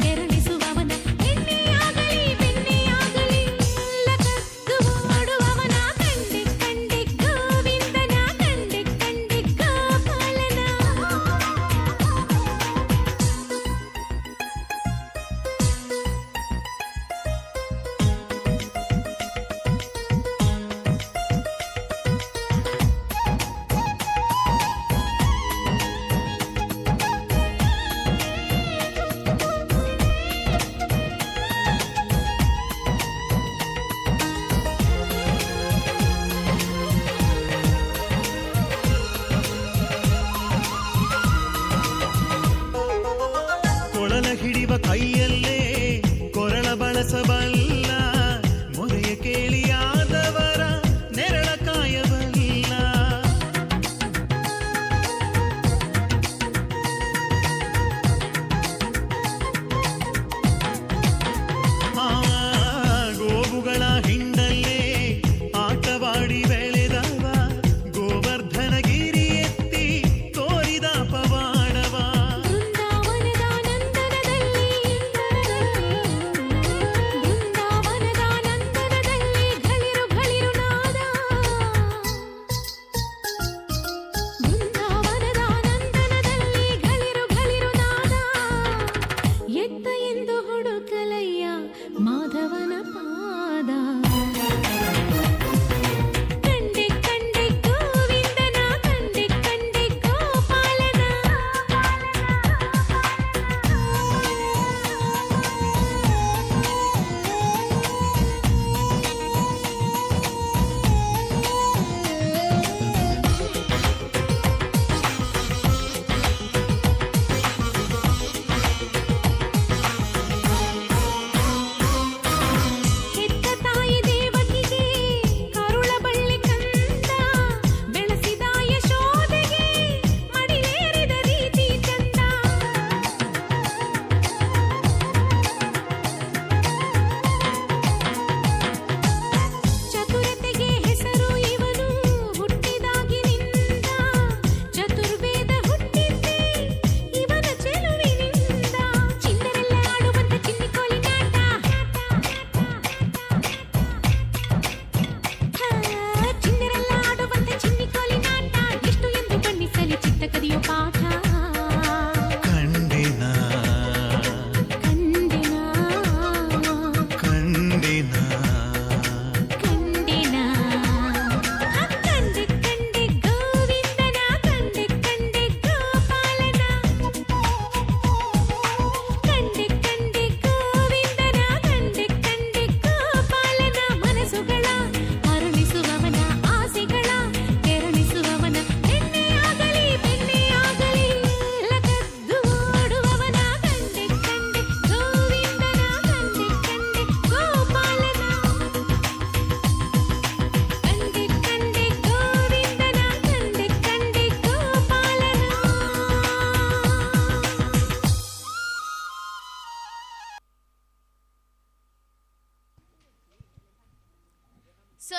ಕೆರಳಿಸುವವನ ಎಣ್ಣೆಯಾಗಲಿ ಬೆಣ್ಣೆಯ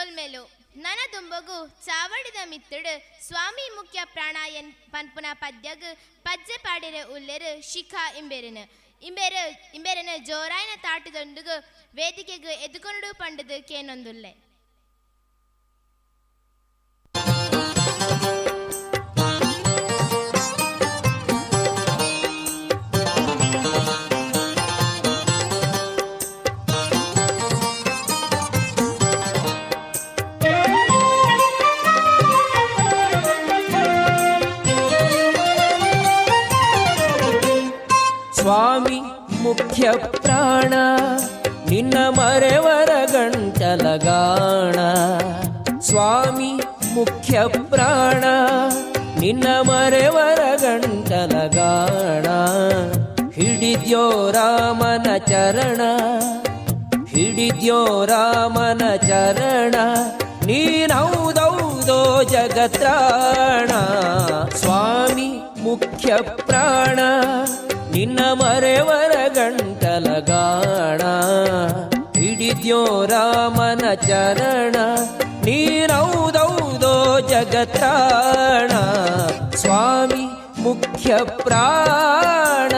ತೋಲ್ಮೆಲು ನನ ದುಂಬಗು ಚಾವಡಿದ ಮಿತ್ತುಡು ಸ್ವಾಮಿ ಮುಖ್ಯ ಪ್ರಾಣ ಎನ್ ಪನ್ಪುನ ಪದ್ಯಗ್ ಪಜ್ಜೆ ಪಾಡಿರೆ ಉಲ್ಲೆರು ಶಿಖಾ ಇಂಬೇರನ ಜೋರಾಯಿನ ತಾಟಿದೊಂದುಗು ವೇದಿಕೆಗೆ ಎದುಕೊಂಡು ಪಂಡದು ಕೇನೊಂದುಲ್ಲೆ. ಸ್ವಾಮಿ ಮುಖ್ಯ ಪ್ರಾಣ ನಿನ್ನ ಮರೆವರ ಗಂಟಲಗಾಣ. ಸ್ವಾಮಿ ಮುಖ್ಯ ಪ್ರಾಣ ನಿನ್ನ ಮರೆವರ ಗಂಟಲಗಾಣ. ಹಿಡಿದ್ಯೋ ರಾಮನ ಚರಣ, ಹಿಡಿದ್ಯೋ ರಾಮನ ಚರಣ, ನೀನೌದೌದೋ ಜಗತ್ರಾಣ. ಸ್ವಾಮಿ ಮುಖ್ಯ ಪ್ರಾಣ ನಿನ್ನ ಮರೆವರ ಗಂಟಲಗಾಣ. ಹಿಡಿದ್ಯೋ ರಾಮನ ಚರಣ, ನೀನೌದೌದೋ ಜಗತ್ರಾಣ. ಸ್ವಾಮಿ ಮುಖ್ಯ ಪ್ರಾಣ,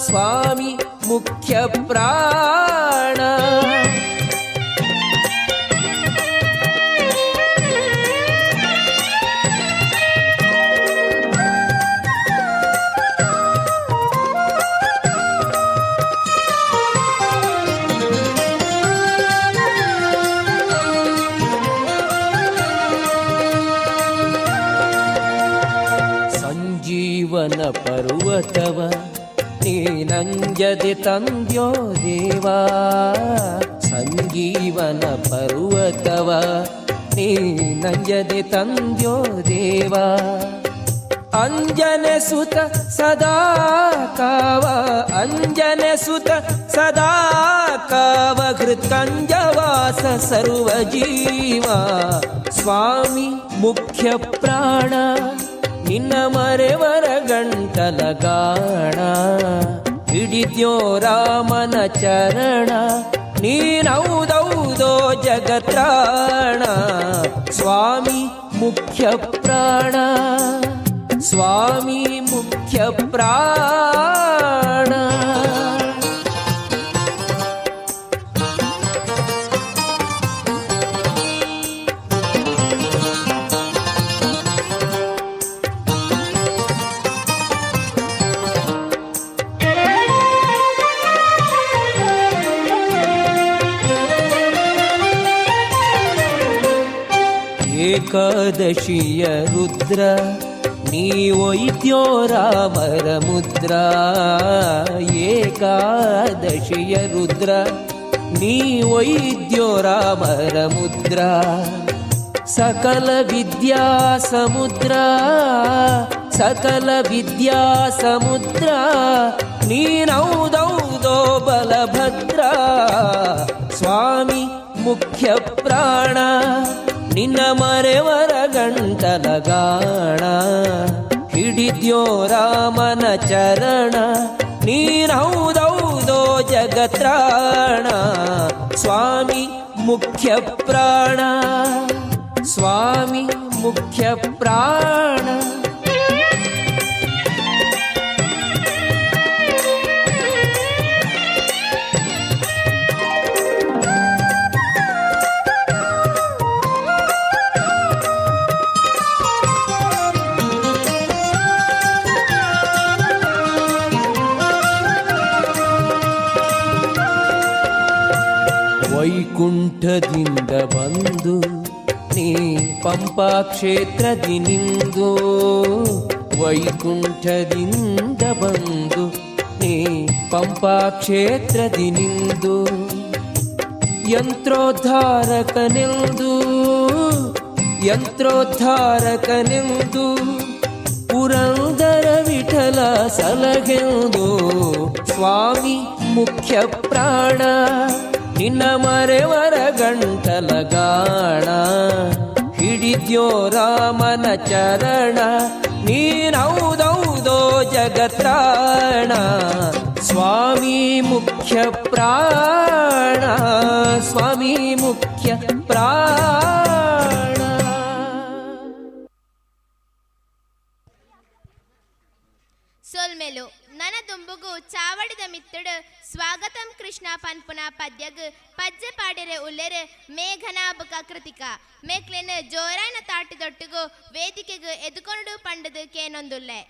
ಸ್ವಾಮಿ ಮುಖ್ಯ ಪ್ರಾಣ. ಸಂಜೀವನ ಪರ್ವತವ ನೀನಂಜದೆ ತಂದ್ಯೋ ದೇವಾ. ಸಂಜೀವನ ಪರ್ವತವ ನೀನಂಜದೆ ತಂದ್ಯೋ ದೇವಾ. ಅಂಜನೆ ಸುತ ಸದಾ ಕಾವ, ಅಂಜನೆ ಸುತ ಸದಾ ಕಾವ, ಹೃತ್ಕಂಜವಾಸ ಸರ್ವ ಜೀವ. ಸ್ವಾಮಿ ಮುಖ್ಯ ಪ್ರಾಣ ನಿನ್ನ ಮರೆವರ ಗಂಟಲಗಾಣ. ಹಿಡಿದ್ಯೋ ರಾಮನ ಚರಣ, ನೀನೌದೌದೋ ಜಗತ್ರಾಣ. ಸ್ವಾಮಿ ಮುಖ್ಯ ಪ್ರಾಣ, ಸ್ವಾಮಿ ಮುಖ್ಯ ಪ್ರಾಣ. ಏಕಾದಶಿಯ ರುದ್ರ ನೀ ಒಯ್ದ್ಯೋ ರಾಮರ ಮುದ್ರ. ಏಕಾದಶಿಯ ರುದ್ರ ನೀ ಒಯ್ದ್ಯೋ ರಾಮರ ಮುದ್ರ. ಸಕಲ ವಿದ್ಯಾ ಸಮುದ್ರ, ಸಕಲ ವಿದ್ಯಾ ಸಮುದ್ರ, ನೀನೌದೌದೋ ಬಲಭದ್ರ. ಸ್ವಾಮಿ ಮುಖ್ಯ ಪ್ರಾಣ ನಿನ್ನ ಮರೆವರ ಗಂಟಲಗಾಣ. ಹಿಡಿದ್ಯೋ ರಾಮನ ಚರಣ, ನೀನೌದೌದೋ ಜಗತ್ರಾಣ. ಸ್ವಾಮಿ ಮುಖ್ಯ ಪ್ರಾಣ, ಸ್ವಾಮಿ ಮುಖ್ಯ ಪ್ರಾಣ. ವೈಕುಂಠದಿಂದ ಬಂದು ನೀ ಪಂಪಾ ಕ್ಷೇತ್ರದಿ ನಿಂದು. ವೈಕುಂಠದಿಂದ ಬಂದು ನೀ ಪಂಪಾ ಕ್ಷೇತ್ರದಿ ನಿಂದು. ಯಂತ್ರೋದ್ಧಾರಕನೆಂದು, ಯಂತ್ರೋದ್ಧಾರಕನೆಂದು, ಪುರಂದರ ವಿಠಲ ಸಲಹೆಂದು. ಸ್ವಾಮಿ ಮುಖ್ಯ ಪ್ರಾಣ ನಿನ್ನ ಮರೆವರ ಗಂಟಲಗಾಣ. ಹಿಡಿದ್ಯೋ ರಾಮನ ಚರಣ, ನೀನೌದೌದೋ ಜಗತ್ರಾಣ. ಸ್ವಾಮಿ ಮುಖ್ಯ ಪ್ರಾಣ, ಸ್ವಾಮಿ ಮುಖ್ಯ ಪ್ರಾಣ. ಸೊಲ್ಮೆಲು ನನ ದುಂಬುಗು ಚಾವಡಿದ ಮಿತ್ತುಡು ಸ್ವಾಗತಂ ಕೃಷ್ಣ ಪನ್ಪುನ ಪದ್ಯಗ್ ಪಜ್ಜೆ ಪಾಡಿರೆ ಉಲ್ಲೆರೆ ಮೇಘನಾಬಕ ಕೃತಿಕ ಮೇಕ್ಲೆನ್ ಜೋರಾಯನ ತಾಟಿದೊಟ್ಟಿಗೂ ವೇದಿಕೆಗೆ ಎದುಕೊಂಡು ಪಂಡದು ಕೇನೊಂದುಲ್ಲೆ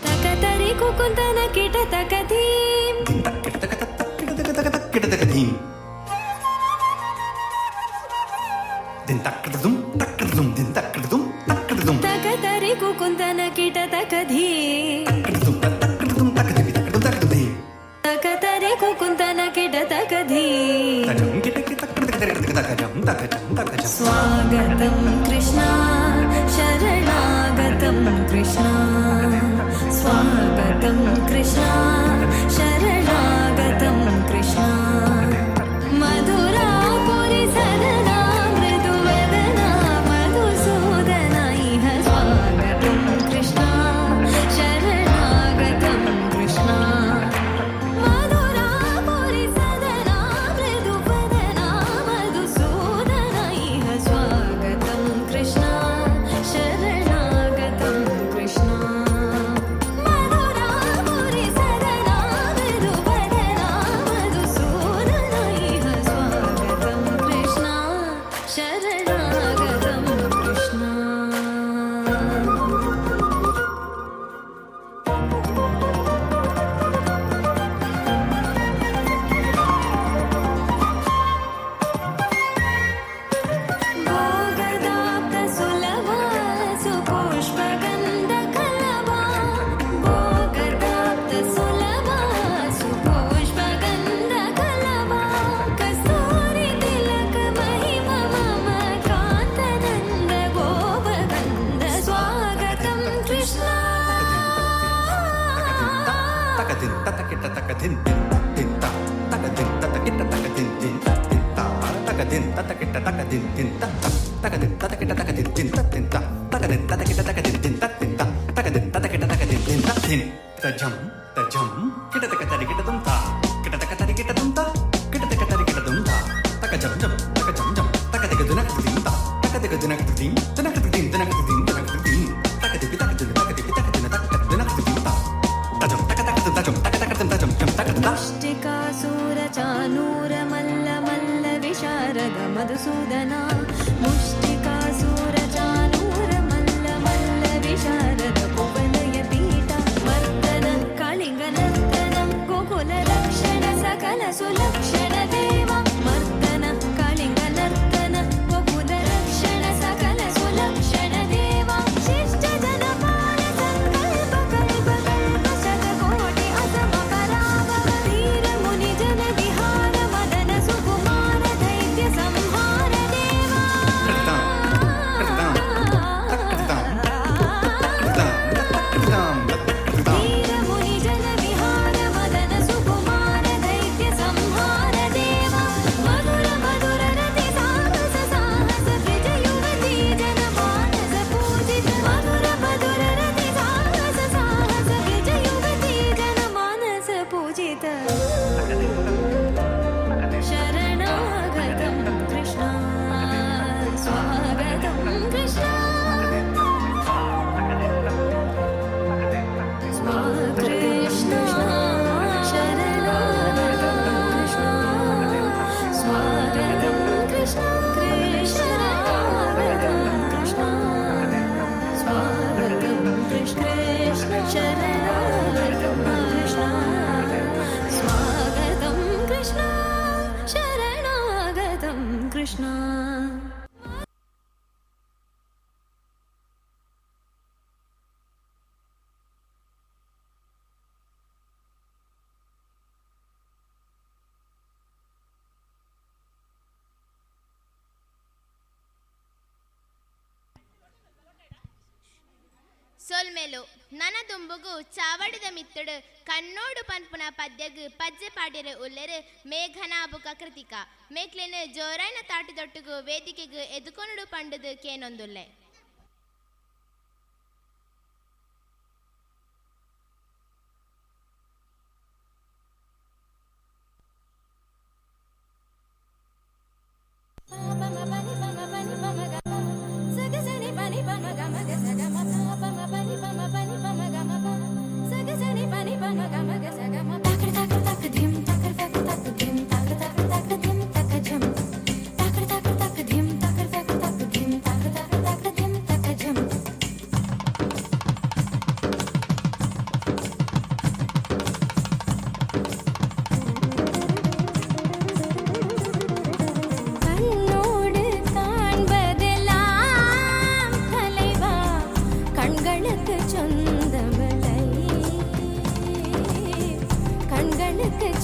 ತಕತರಿ ಕುಕುಂತನ ಕಿಟ ತಕಧೀಂ ತಕತರಿ ಕುಕುಂತನ ಕಿಟ ತಕಧೀಂ ತಕತರಿ ಕುಕುಂತನ ಕಿಟ ತಕಧೀಂ ಸ್ವಾಗತಂ ಕೃಷ್ಣ ಶರಣಾಗತಂ ಕೃಷ್ಣ ಸ್ವಾಗತಂ ಕೃಷ್ಣ ಶರಣಾಗತಂ ಕೃಷ್ಣ ಮಧುರಾಪುರಿ ಸದನ ಮೃದುವದನ ಮಧುಸೂದನ ಇಹ ಸ್ವಾಗತಂ ಕೃಷ್ಣ ಶರಣಾಗತಂ ಕೃಷ್ಣ ಮಧುರಾಪುರಿ ಸದನ ಮೃದುವದನ ಮಧುಸೂದನ ಇಹ ಸ್ವಾಗತಂ ಕೃಷ್ಣ ಶರಣಾಗತಂ ಕೃಷ್ಣ ಮಧುರಾಪುರಿ ಸದನ ಮೃದುವದನ ಮಧುಸೂದನ ಇಹ ಸ್ವಾಗತಂ ಕೃಷ್ಣ ಶರಣಾಗತಂ ಕೃಷ್ಣ ಭೋಗದಾಪ್ತ ಸುಲಭ ಸುಪುಷ್ಪಗಂಧ ಕಲಭ ಭೋಗದಾಪ್ತ ಸುಲಭ ಸುಪುಷ್ಪಗಂಧ ಕಲಭ ಕಸ್ತೂರಿ ತಿಲಕ ಮಹಿಮ ಮಮ ಕಾಂತನಂದ ಗೋಪಗಂಧ ಸ್ವಾಗತಂ ಕೃಷ್ಣ ಮುಷ್ಟಿಕಾಸೂರ ಚಾನೂರ ಮಲ್ಲ ಮಲ್ಲ ವಿಶಾರದ ಮಧುಸೂದನ ಮುಷ್ಟಿಕಾಸೂರ ಚಾನೂರ ಮಲ್ಲ ಮಲ್ಲ ವಿಶಾರದ ಕುವಲಯ ಪೀಠ ಮರ್ದನ ಕಾಳಿಂಗ ನರ್ತನ ಗೋಕುಲ ರಕ್ಷಣ ಸಕಲ ಸುಲಕ್ಷಣ ದೇವ ಮರ್ದನ ಕಾಳಿಂಗ ನರ್ತನ ಗೋಕುಲ ರಕ್ಷಣ ಸಕಲ ಸುಲಕ್ಷಣ ದೇವ ಶಿಷ್ಟ ಜನಪಾಲ ಸಂಕಲ್ಪ ಕಲ್ಪ ಕಲ್ಪ ಶತಕೋಟಿ ಅಸಮ ಪರಾವ ಧೀರ ಮುನಿ ಜನ ವಿಹಾರ ಮದನ ಸುಕುಮಾರ ದೈತ್ಯ ಸಂಹಾರ ದೇವ ಧೀರ ಮುನಿ ಜನ ವಿಹಾರ ಮದನ ಸುಕುಮಾರ ದೈತ್ಯ ಸಂಹಾರ ದೇವ ಮಧುರ ಮಧುರ ರತಿ ಸಾಹಸ ಸಾಹಸ ಬ್ರಜ ಯುವತಿ ಜನ ಮಾನಸ ಪೂಜಿತ ಮಧುರ ಮಧುರ ರತಿ ಸಾಹಸ ಸಾಹಸ ಬ್ರಜ ಯುವತಿ ಜನ ಮಾನಸ ಪೂಜಿತ ಶರಣಾಗತಂ ಕೃಷ್ಣ ಸ್ವಾಗತಂ ಕೃಷ್ಣ ಕೃಷ್ಣ ಶರಣಾಗತಂ ಕೃಷ್ಣ ಸ್ವಾಗತಂ ಕೃಷ್ಣ ಶರಣಾಗತಂ ಕೃಷ್ಣ ಸ್ವಾಗತಂ ಕೃಷ್ಣ ಶರಣಾಗತಂ ಕೃಷ್ಣ ಸ್ವಾಗತಂ ಕೃಷ್ಣ ಶರಣಾಗತಂ ಕೃಷ್ಣ ಸೊಲ್ಮೆಲು ನನ ದುಂಬುಗು ಚಾವಡಿದ ಮಿತ್ತುಡು ಕಣ್ಣೋಡು ಪನ್ಪುನ ಪದ್ಯಗ್ ಪಜ್ಜೆ ಪಾಡಿರೆ ಉಲ್ಲೆರೆ ಮೇಘನಾಬುಕ ಕೃತಿಕ ಮೇಕ್ಲೆನ್ ಜೋರಾಯನ ತಾಟಿದೊಟ್ಟಿಗೂ ವೇದಿಕೆಗೆ ಎದುಕೊಂಡು ಪಂಡದು ಕೇನೊಂದುಲ್ಲೆ Sega seni pani pa ma ga ma ga sa ga ma pa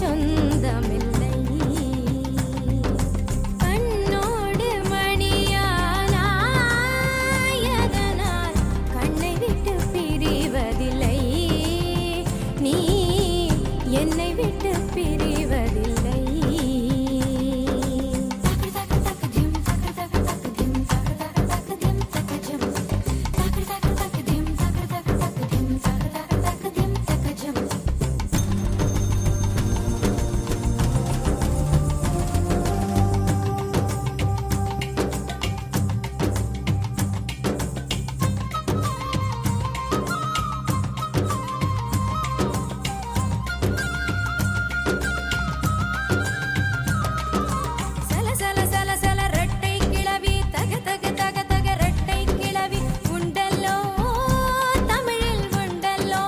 சொந்தமில்லை கண்ணோடு மணியானாயதனால் கண்ணை விட்டு பிரிவதில்லை நீ என்னை விட்டு பிரிவதில்லை சல சல சல சல ரெட்டை கிளவி தக தக தக தக ரெட்டை கிளவி உண்டல்லோ தமிழில் உண்டல்லோ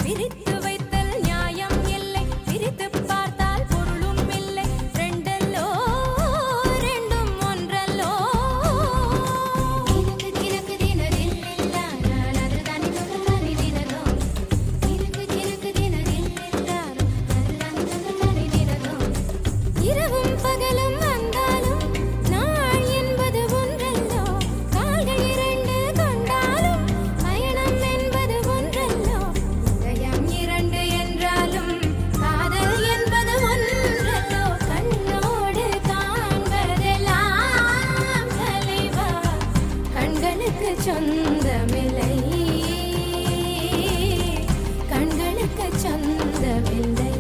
பிரித்து வைத்தல் நியாயம் இல்லை பிரித்து பார்த்தால் பொருளும் இல்லை ரெண்டல்லோ ரெண்டும் ஒன்றல்லோ கிழக்கு கிழக்கு தினதில்லில்லா நான் அதுதானி தொகுதானி தினதோ கிழக்கு கிழக்கு தினதில்லில்லா அதுதானி தொகுதானி தினதோ இரவும் பகலும் வந்தாலும் நாள் என்பது ஒன்றல்லோ கால்கள் இரண்டு கொண்டாலும் பயணம் என்பது ஒன்றல்லோ இதயம் இரண்டு என்றாலும் காதல் என்பது ஒன்றல்லோ கண்ணோடு காண்பதெல்லாம் தலைவா கண்களுக்கு சொந்தமில்லை கண்களுக்கு சொந்தமில்லை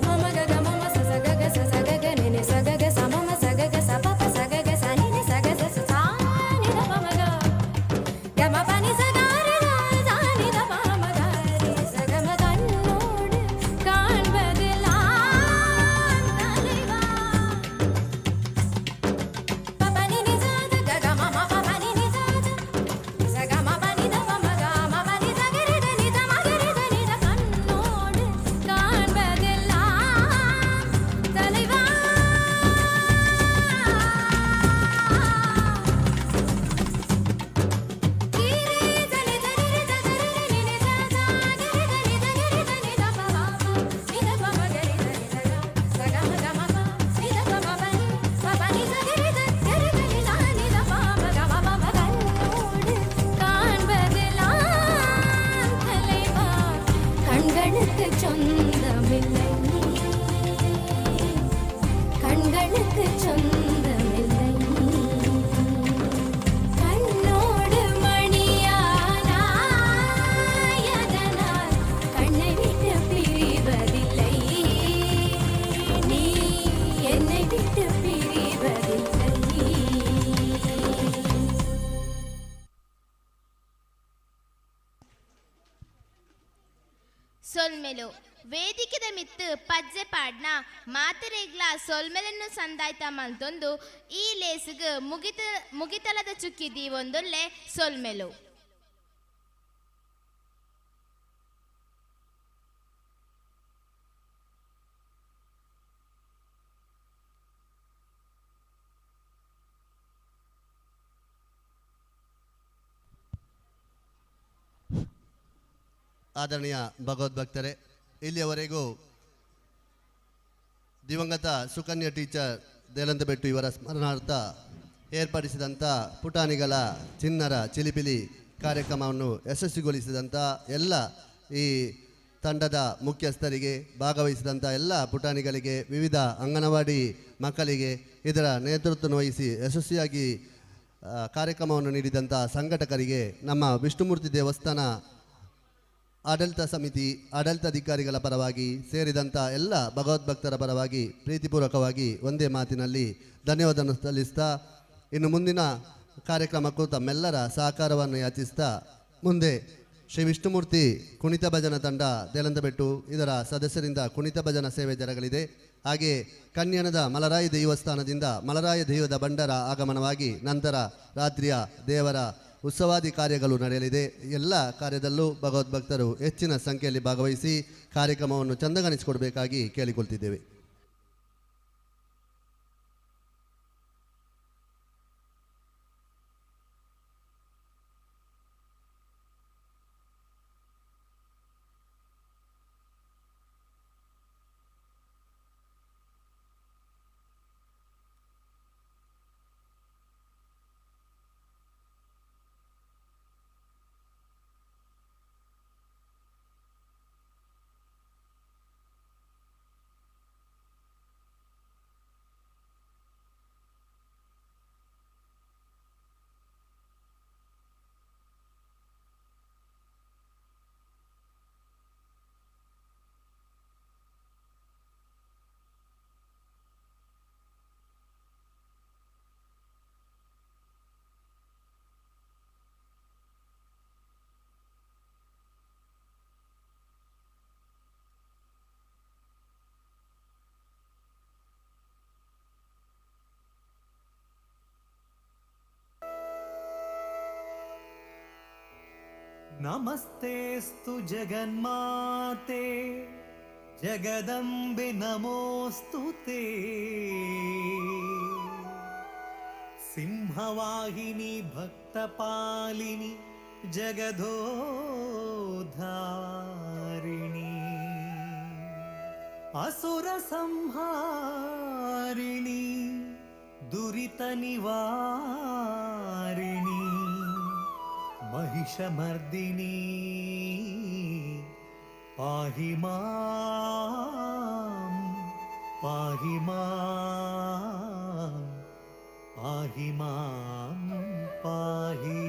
மமகக மம சசகக சசகக நினி சகக சமம சகக சபப சகக சனினி சகக சானித மமக கம பனி சகாரித சானித மமகாரி சகம கண்ணோடு காண்பதெல்லாம் தலைவா பபனி நிசாத ககம மபனி நிசாத சகம பனித மமக மபனி சகரித நித மகரித நித கண்ணோடு காண்பதெல்லாம் தலைவா கண்களுக்கு சொந்தமில்லை கண்களுக்கு சொந்தமில்லை கண்ணோடு மணியானாயதனால் கண்ணை விட்டு பிரிவதில்லை நீ என்னை விட்டு பிரிவதில்லை ಸೊಲ್ಮೆಲು ವೇದಿಕೆದ ಮಿತ್ತು ಪಜ್ಜೆ ಪಾಡ್ನ ಮಾತರೆಗ್ಲ ಸೊಲ್ಮೆಲನ್ನು ಸಂದಾಯ್ತ ಮಂತೊಂದು ಈ ಲೇಸಿಗೆ ಮುಗಿತಲದ ಚುಕ್ಕಿದಿ ಒಂದೊಳ್ಳೆ ಸೊಲ್ಮೆಲು ಆದರಣೀಯ ಭಗವದ್ಭಕ್ತರೇ, ಇಲ್ಲಿಯವರೆಗೂ ದಿವಂಗತ ಸುಕನ್ಯಾ ಟೀಚರ್ ದೇಲಂತಬೆಟ್ಟು ಇವರ ಸ್ಮರಣಾರ್ಥ ಏರ್ಪಡಿಸಿದಂಥ ಪುಟಾಣಿಗಳ ಚಿನ್ನರ ಚಿಲಿಪಿಲಿ ಕಾರ್ಯಕ್ರಮವನ್ನು ಯಶಸ್ವಿಗೊಳಿಸಿದಂಥ ಎಲ್ಲ ಈ ತಂಡದ ಮುಖ್ಯಸ್ಥರಿಗೆ, ಭಾಗವಹಿಸಿದಂಥ ಎಲ್ಲ ಪುಟಾಣಿಗಳಿಗೆ, ವಿವಿಧ ಅಂಗನವಾಡಿ ಮಕ್ಕಳಿಗೆ, ಇದರ ನೇತೃತ್ವ ವಹಿಸಿ ಯಶಸ್ವಿಯಾಗಿ ಕಾರ್ಯಕ್ರಮವನ್ನು ನೀಡಿದಂಥ ಸಂಘಟಕರಿಗೆ, ನಮ್ಮ ವಿಷ್ಣುಮೂರ್ತಿ ದೇವಸ್ಥಾನ ಆಡಳಿತ ಸಮಿತಿ ಆಡಳಿತಾಧಿಕಾರಿಗಳ ಪರವಾಗಿ ಸೇರಿದಂಥ ಎಲ್ಲ ಭಗವದ್ಭಕ್ತರ ಪರವಾಗಿ ಪ್ರೀತಿಪೂರ್ವಕವಾಗಿ ಒಂದೇ ಮಾತಿನಲ್ಲಿ ಧನ್ಯವಾದವನ್ನು ಸಲ್ಲಿಸ್ತಾ, ಇನ್ನು ಮುಂದಿನ ಕಾರ್ಯಕ್ರಮಕ್ಕೂ ತಮ್ಮೆಲ್ಲರ ಸಹಕಾರವನ್ನು ಯಾಚಿಸ್ತಾ, ಮುಂದೆ ಶ್ರೀ ವಿಷ್ಣುಮೂರ್ತಿ ಕುಣಿತ ಭಜನ ತಂಡ ದೇಲಂತಬೆಟ್ಟು ಇದರ ಸದಸ್ಯರಿಂದ ಕುಣಿತ ಭಜನ ಸೇವೆ ಜರಗಲಿದೆ. ಹಾಗೆ ಕನ್ಯಾಣದ ಮಲರಾಯ ದೇವಸ್ಥಾನದಿಂದ ಮಲರಾಯ ದೈವದ ಬಂಡರ ಆಗಮನವಾಗಿ ನಂತರ ರಾತ್ರಿಯ ದೇವರ ಉತ್ಸವಾದಿ ಕಾರ್ಯಗಳು ನಡೆಯಲಿದೆ. ಎಲ್ಲ ಕಾರ್ಯದಲ್ಲೂ ಭಗವದ್ಭಕ್ತರು ಹೆಚ್ಚಿನ ಸಂಖ್ಯೆಯಲ್ಲಿ ಭಾಗವಹಿಸಿ ಕಾರ್ಯಕ್ರಮವನ್ನು ಚಂದಗಾಣಿಸಿಕೊಡಬೇಕಾಗಿ ಕೇಳಿಕೊಳ್ತಿದ್ದೇವೆ. ನಮಸ್ತೆಸ್ತು ಜಗನ್ಮಾತೆ ಜಗದಂಬೆ ನಮೋಸ್ತುತೆ ಸಿಂಹವಾಹಿನಿ ಭಕ್ತಪಾಲಿನಿ ಜಗದೋದ್ಧಾರಿಣಿ ಅಸುರ ಸಂಹಾರಿಣಿ ದುರಿತ ನಿವಾರಿಣಿ महिषमर्दिनी पाहि मां पाहि मां पाहि मां पाहि।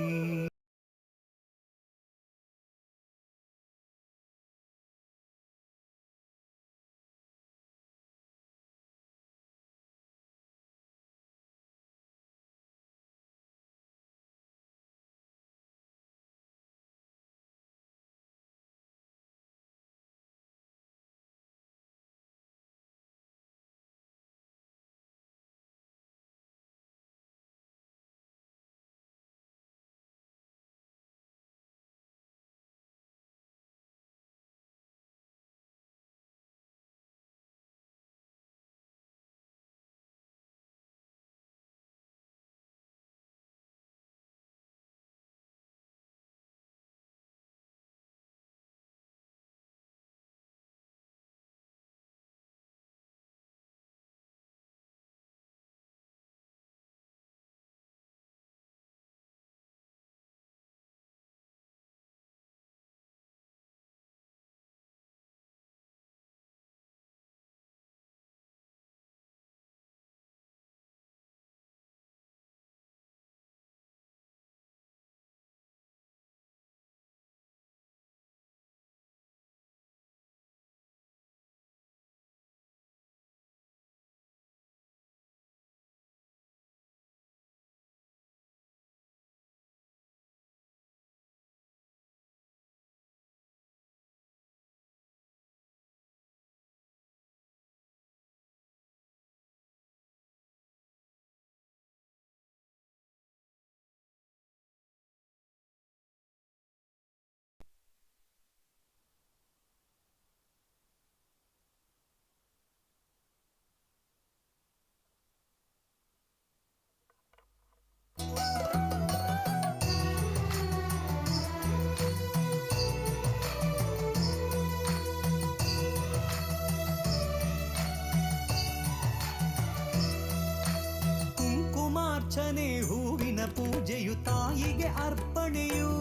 ಕುಂಕುಮಾರ್ಚನೆ ಹೂವಿನ ಪೂಜೆಯು ತಾಯಿಗೆ ಅರ್ಪಣೆಯು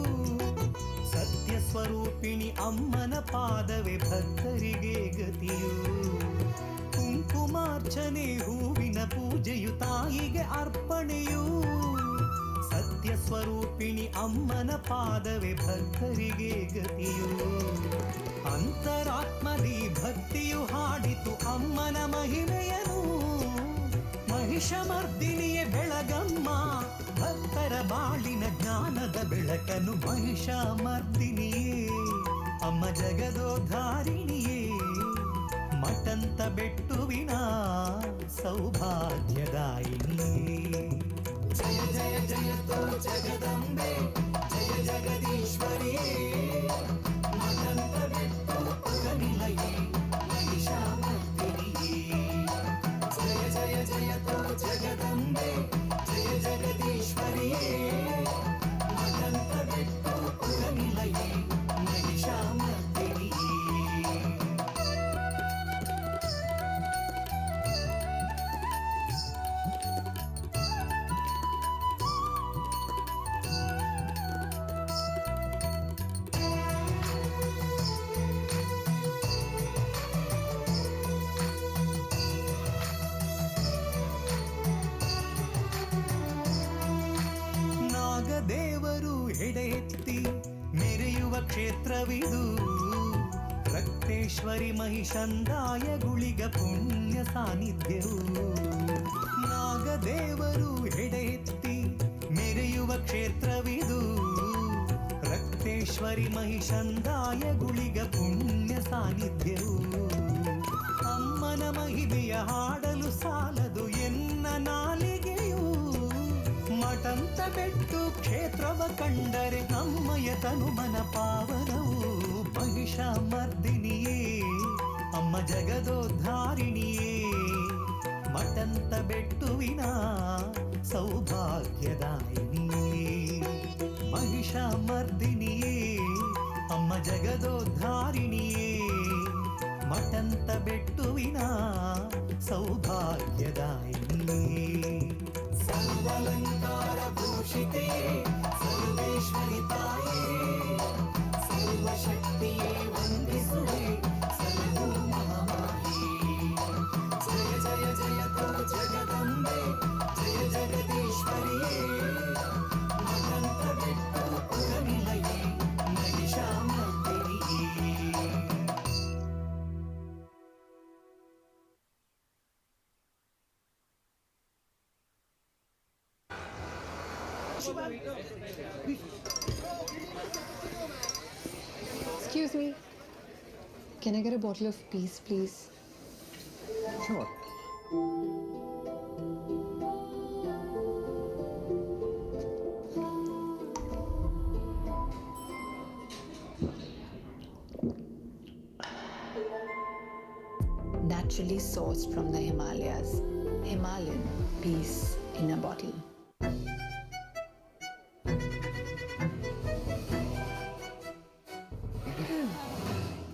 ಸತ್ಯ ಸ್ವರೂಪಿಣಿ ಅಮ್ಮನ ಪಾದವೇ ಭಕ್ತರಿಗೆ ಗತಿಯು ಕುಂಕುಮಾರ್ಚನೆ ಹೂವಿನ ಪೂಜೆಯು ತಾಯಿಗೆ ಅರ್ಪಣೆಯು ಸತ್ಯ ಸ್ವರೂಪಿಣಿ ಅಮ್ಮನ ಪಾದವೇ ಭಕ್ತರಿಗೆ ಗತಿಯು ಅಂತರಾತ್ಮದಿ ಭಕ್ತಿಯು ಹಾಡಿತು ಅಮ್ಮನ ಮಹಿಮೆಯನು ಮಹಿಷಮರ್ದಿನಿಯೇ ಬೆಳಗಮ್ಮ ಭಕ್ತರ ಬಾಳಿನ ಜ್ಞಾನದ ಬೆಳಕನು ಮಹಿಷಮರ್ದಿನಿಯೇ ಅಮ್ಮ ಜಗದೋದ್ಧಾರಿಣಿಯೇ ಮಠಂತ ಬೆಟ್ಟುವಿನ ಸೌಭಾಗ್ಯದಾಯಿನಿಯೇ ಜಯ ಜಯ ಜಯತೋ ಜಗದಂಬೆ ಜಯ ಜಗದೀಶ್ವರಿಯೇ ಮಠಂತ ಬೆಟ್ಟು ಪುರನಿಲಯೇ ಮಹಿಷಮರ್ದಿನಿಯೇ ಜಯ ಜಯ ಜಯತೋ ಜಗದಂಬೆ ಜಯ ಜಗದೀಶ್ವರಿಯೇ ಮಠಂತ ಬೆಟ್ಟು ಪುರನಿಲಯೇ ಮಹಿಷಮರ್ದಿನಿಯೇ ನಾಗದೇವರು ಹೆಡೆ ಎತ್ತಿ ಮೆರೆಯುವ ಕ್ಷೇತ್ರವಿದು ರಕ್ತೇಶ್ವರಿ ಮಹಿಷಂದಾಯ ಗುಳಿಗ ಪುಣ್ಯ ಸಾನ್ನಿಧ್ಯವು ನಾಗದೇವರು ಹೆಡೆ ಎತ್ತಿ ಮೆರೆಯುವ ಕ್ಷೇತ್ರವಿದು ರಕ್ತೇಶ್ವರಿ ಮಹಿಷಂದಾಯ ಗುಳಿಗ ಪುಣ್ಯ ಸಾನ್ನಿಧ್ಯವು ಅಮ್ಮನ ಮಹಿಮೆಯ ಹಾಡಲು ಸಾಲದು ಎನ್ನ ನಾಲಿಗೆಯು ಮಠ ಮಟಂತ ಬೆಟ್ಟು ಕ್ಷೇತ್ರವ ಕಂಡರೆ ನಮ್ಮಯ ತನು ಮನ ಪಾವನವು. ಮಹಿಷಾಮರ್ದಿನಿಯೇ ಅಮ್ಮ ಜಗದೋದ್ಧಾರಿಣಿಯೇ, ಮಟಂತ ಬೆಟ್ಟುವಿನ ಸೌಭಾಗ್ಯದಾಯಿನಿಯೇ. ಮಹಿಷಾಮರ್ದಿನಿಯೇ ಅಮ್ಮ ಜಗದೋದ್ಧಾರಿಣಿಯೇ, ಮಟಂತ ಬೆಟ್ಟುವಿನ ಸೌಭಾಗ್ಯದಾಯಿನಿಯೇ. ಸರ್ವಲಂಕಾರ ಭೂಷಿತೆ ಸರ್ವೇಶ್ವರಿ ತಾಯೇ, ಸರ್ವಶಕ್ತಿಯೇ ವಂದಿಸುವೆ ಸಲಹು ಮಹಾಮಾಯೇ. ಜಯ ಜಯ ಜಯ ತೋ ಜಗದಂಬೆ, ಜಯ ಜಗದೀಶ್ವರಿಯೇ. ಮಟಂತ ಬೆಟ್ಟು ಪುರನಿಲಯೇ, ಮಹಿಷಾಮರ್ದಿನಿಯೇ. Excuse me. Can I get a bottle of peace, please? Sure. Naturally sourced from the Himalayas. Himalayan peace in a bottle.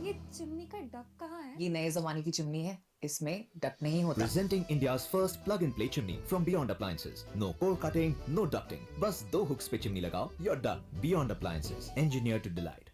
ये चिमनी का डक कहाँ है? ये नए जमाने की चिमनी है, इसमें डक नहीं होता. Presenting India's first plug-and-play chimney from Beyond Appliances. No core cutting, no ducting. बस 2 hooks पे चिमनी लगाओ, you're done. Beyond Appliances, engineered to delight.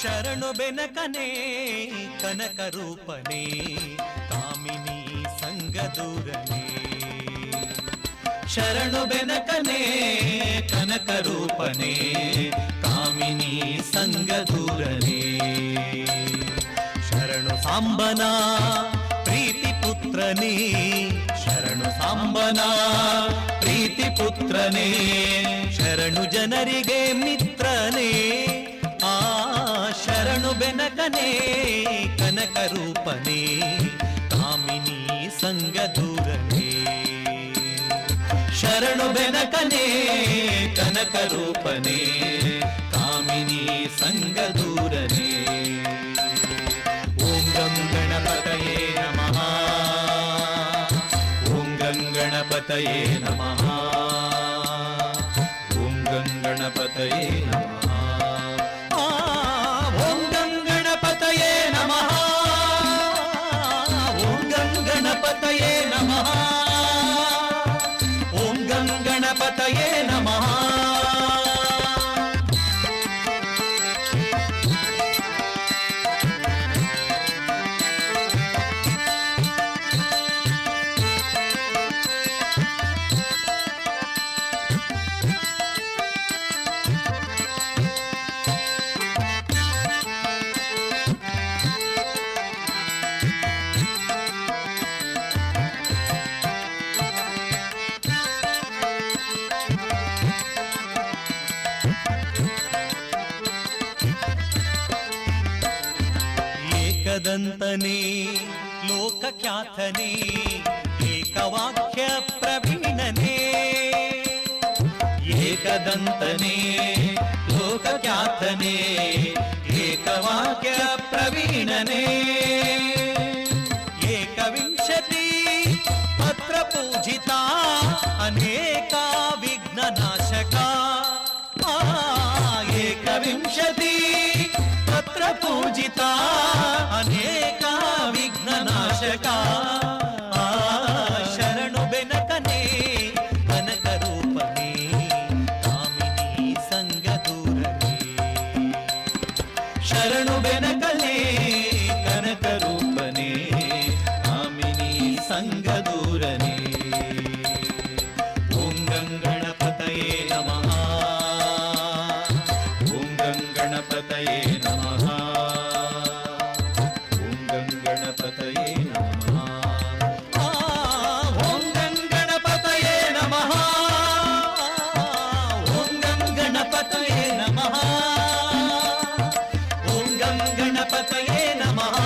ಶರಣು ಬೆನಕನೇ ಕನಕ ರೂಪನೇ ಕಾಮಿನಿ ಸಂಗದೂರನೇ ಶರಣು ಬೆನಕನೇ ಕನಕ ರೂಪನೇ ಕಾಮಿನಿ ಸಂಗದೂರನೇ ಶರಣು ಸಾಂಬನ ಪ್ರೀತಿ ಪುತ್ರನೇ ಶರಣು ಸಾಂಬನ ಪ್ರೀತಿ ಪುತ್ರನೇ ಶರಣು ಜನರಿಗೆ ಮಿತ್ರನೇ ಆ ಶರಣು ಬೆನಕನೇ ಕನಕ ರೂಪನೇ ಕಾಮಿನಿ ಸಂಗದೂರನೇ ಶರಣು ಬೆನಕನೇ ಕನಕ ರೂಪನೇ ಕಾಮಿನಿ ಸಂಗದೂರನೇ ಓಂ ಗಂ ಗಣಪತಯೇ ನಮಃ ಓಂ ಗಂ ಗಣಪತಯೇ ನಮಃ ಓಂ ಗಂ ಗಣಪತಯೇ ನಮಃ ಓಂ ಗಂ ಗಣಪತಯೇ ನಮಃ ಓಂ ಗಂ ಗಣಪತಯೇ ನಮಃ ಓಂ ಗಂ ಗಣಪತಯೇ ನಮಃ ಏಕದಂತನೇ ಲೋಕಖ್ಯಾತನೇ ಏಕವಾಕ್ಯ ಪ್ರವೀಣನೇ ಏಕದಂತನೇ ಲೋಕಖ್ಯಾತನೇ ಏಕವಾಕ್ಯ ಪ್ರವೀಣನೇ ಏಕವಿಂಶತಿ ಪತ್ರ ಪೂಜಿತ ಅನೇಕ ವಿಘ್ನನಾಶಕ ಏಕವಿಂಶತಿ ಪತ್ರ ಪೂಜಿತ ಅನೇಕ ವಿಘ್ನನಾಶಕ ಶರಣು ಬೆನಕನೇ ಕನಕ ರೂಪನೇ ಕಾಮಿನಿ ಸಂಗದೂರನೇ ಶರಣು ಬೆನಕನೇ ಕನಕ ರೂಪನೇ ಕಾಮಿನಿ ಸಂಗದೂರನೇ ಓಂ ಗಂ ಗಣಪತಯೇ ನಮಃ ಓಂ ಗಂ ಗಣಪತಯೇ ನಮಃ ಓಂ ಗಂ ಗಣಪತಯೇ ನಮಃ ಓಂ ಗಂ ಗಣಪತಯೇ ನಮಃ ಓಂ ಗಂ ಗಣಪತಯೇ ನಮಃ ಓಂ ಗಂ ಗಣಪತಯೇ ನಮಃ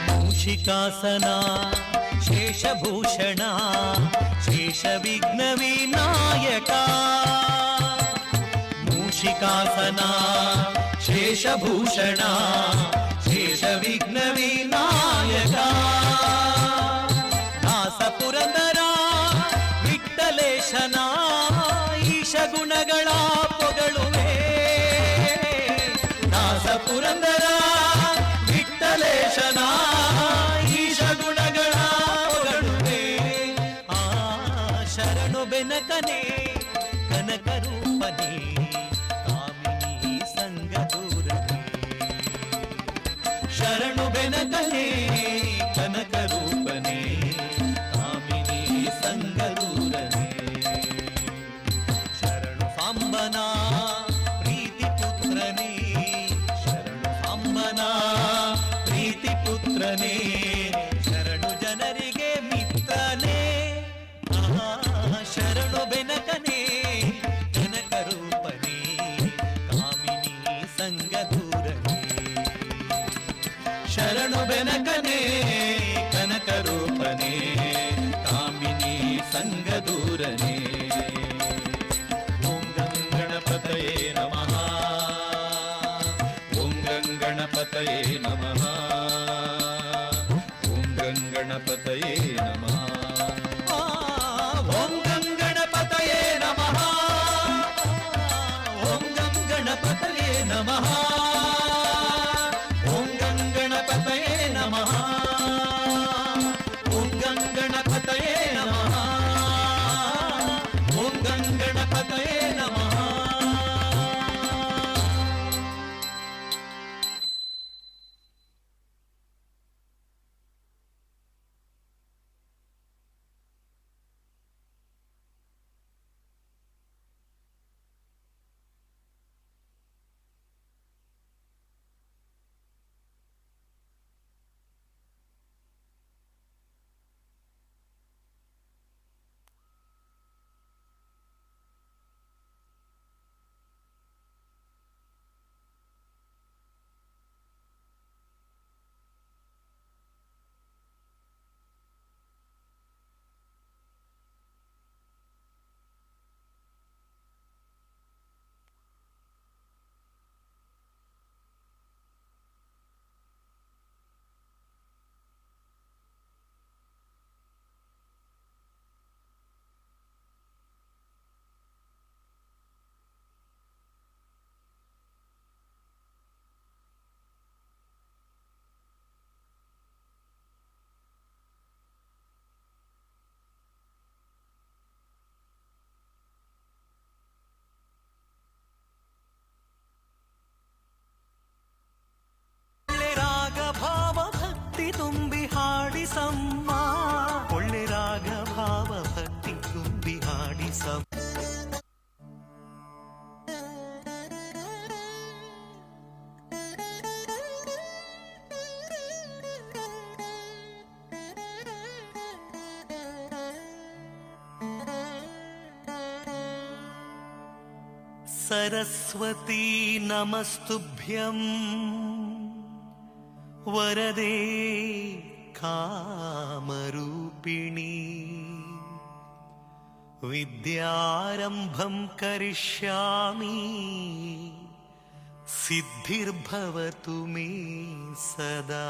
ಮೂಷಿಕಾಸನ ಶೇಷಭೂಷಣ ಶೇಷವಿಘ್ನ ವಿನಾಯಕ ಮೂಷಿಕಾಸನ ಶೇಷಭೂಷಣ ಶೇಷವಿಘ್ನ ವಿನಾಯಕ ದಾಸ ಪುರಂದರ ವಿಠ್ಠಲೇಶನ ಈಶ ಗುಣಗಳ ಪೊಗಳುವೆ ದಾಸ ಪುರಂದರ ವಿಠ್ಠಲೇಶನ ಈಶ ಗುಣಗಳ ಪೊಗಳುವೆ ಶರಣು ಬೆನಕನೇ ಕನಕ ರೂಪನೇ ಕಾಮಿನಿ ಸಂಗದೂರನೇ ಶರಣು ಬೆನಕನೇ ಕನಕ ರೂಪನೇ ಕಾಮಿನಿ ಸಂಗದೂರನೇ ಶರಣು ಸಾಂಬನ ಪ್ರೀತಿ ಪುತ್ರನೇ ಶರಣು ಸಾಂಬನ ಪ್ರೀತಿ ಪುತ್ರನೇ ಶರಣು ಜನರಿಗೆ ಮಿತ್ರನೇ ಶರಣು ಬೆನಕನೇ ಕನಕ ರೂಪನೇ ಕಾಮಿನಿ ಸಂಗದೂರನೇ ಶರಣು ಬೆನಕನೇ ಕನಕ ರೂಪನೇ ಕಾಮಿನಿ ಸಂಗದೂರನೇ ತುಂಬಿ ಹಾಡಿಸಮ್ಮ, ಒಳ್ಳೆ ರಾಗ ಭಾವ ಭಕ್ತಿ ತುಂಬಿ ಹಾಡಿಸಮ್ಮ. सरस्वती नमस्तुभ्यं वरदे कामरूपिणी, विद्यारम्भं करिष्यामि सिद्धिर्भवतु मे सदा.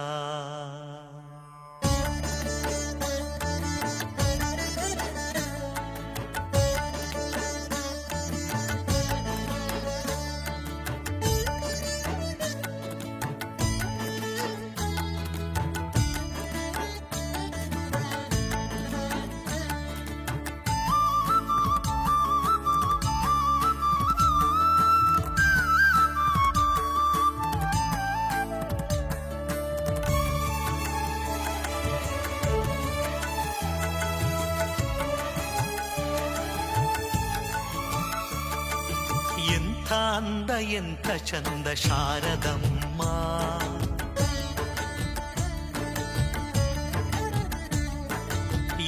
ಅಂದ ಎಂಥ ಚಂದ ಶಾರದಮ್ಮ,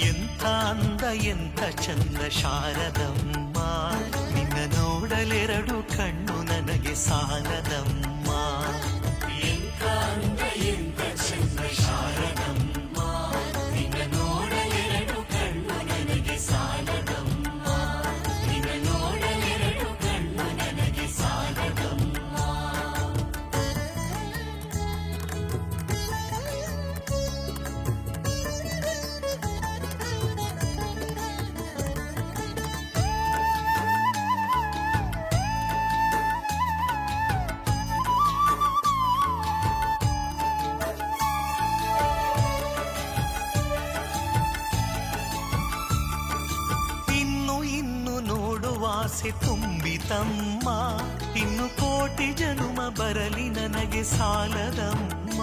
ಎಂಥ ಅಂದ ಎಂಥ ಚಂದ ಶಾರದಮ್ಮ, ನಿನ್ನ ನೋಡಲೆರಡು ಕಣ್ಣು ನನಗೆ ಸಾಲದಮ್ಮ. ಎಂಥ ಅಂದ ಎಂಥ ಚಂದ ಶಾರದಮ್ಮ, ನಿನ್ನ ನೋಡಲೆರಡು ಕಣ್ಣು ನನಗೆ ಸಾಲದಮ್ಮ, ನಿನ್ನ ನೋಡಲೆರಡು ಕಣ್ಣು ನನಗೆ ಸಾಲದಮ್ಮ. ಆಸೆ ತುಂಬಿತಮ್ಮ, ಇನ್ನು ಕೋಟಿ ಜನುಮ ಬರಲಿ ನನಗೆ ಸಾಲದಮ್ಮ.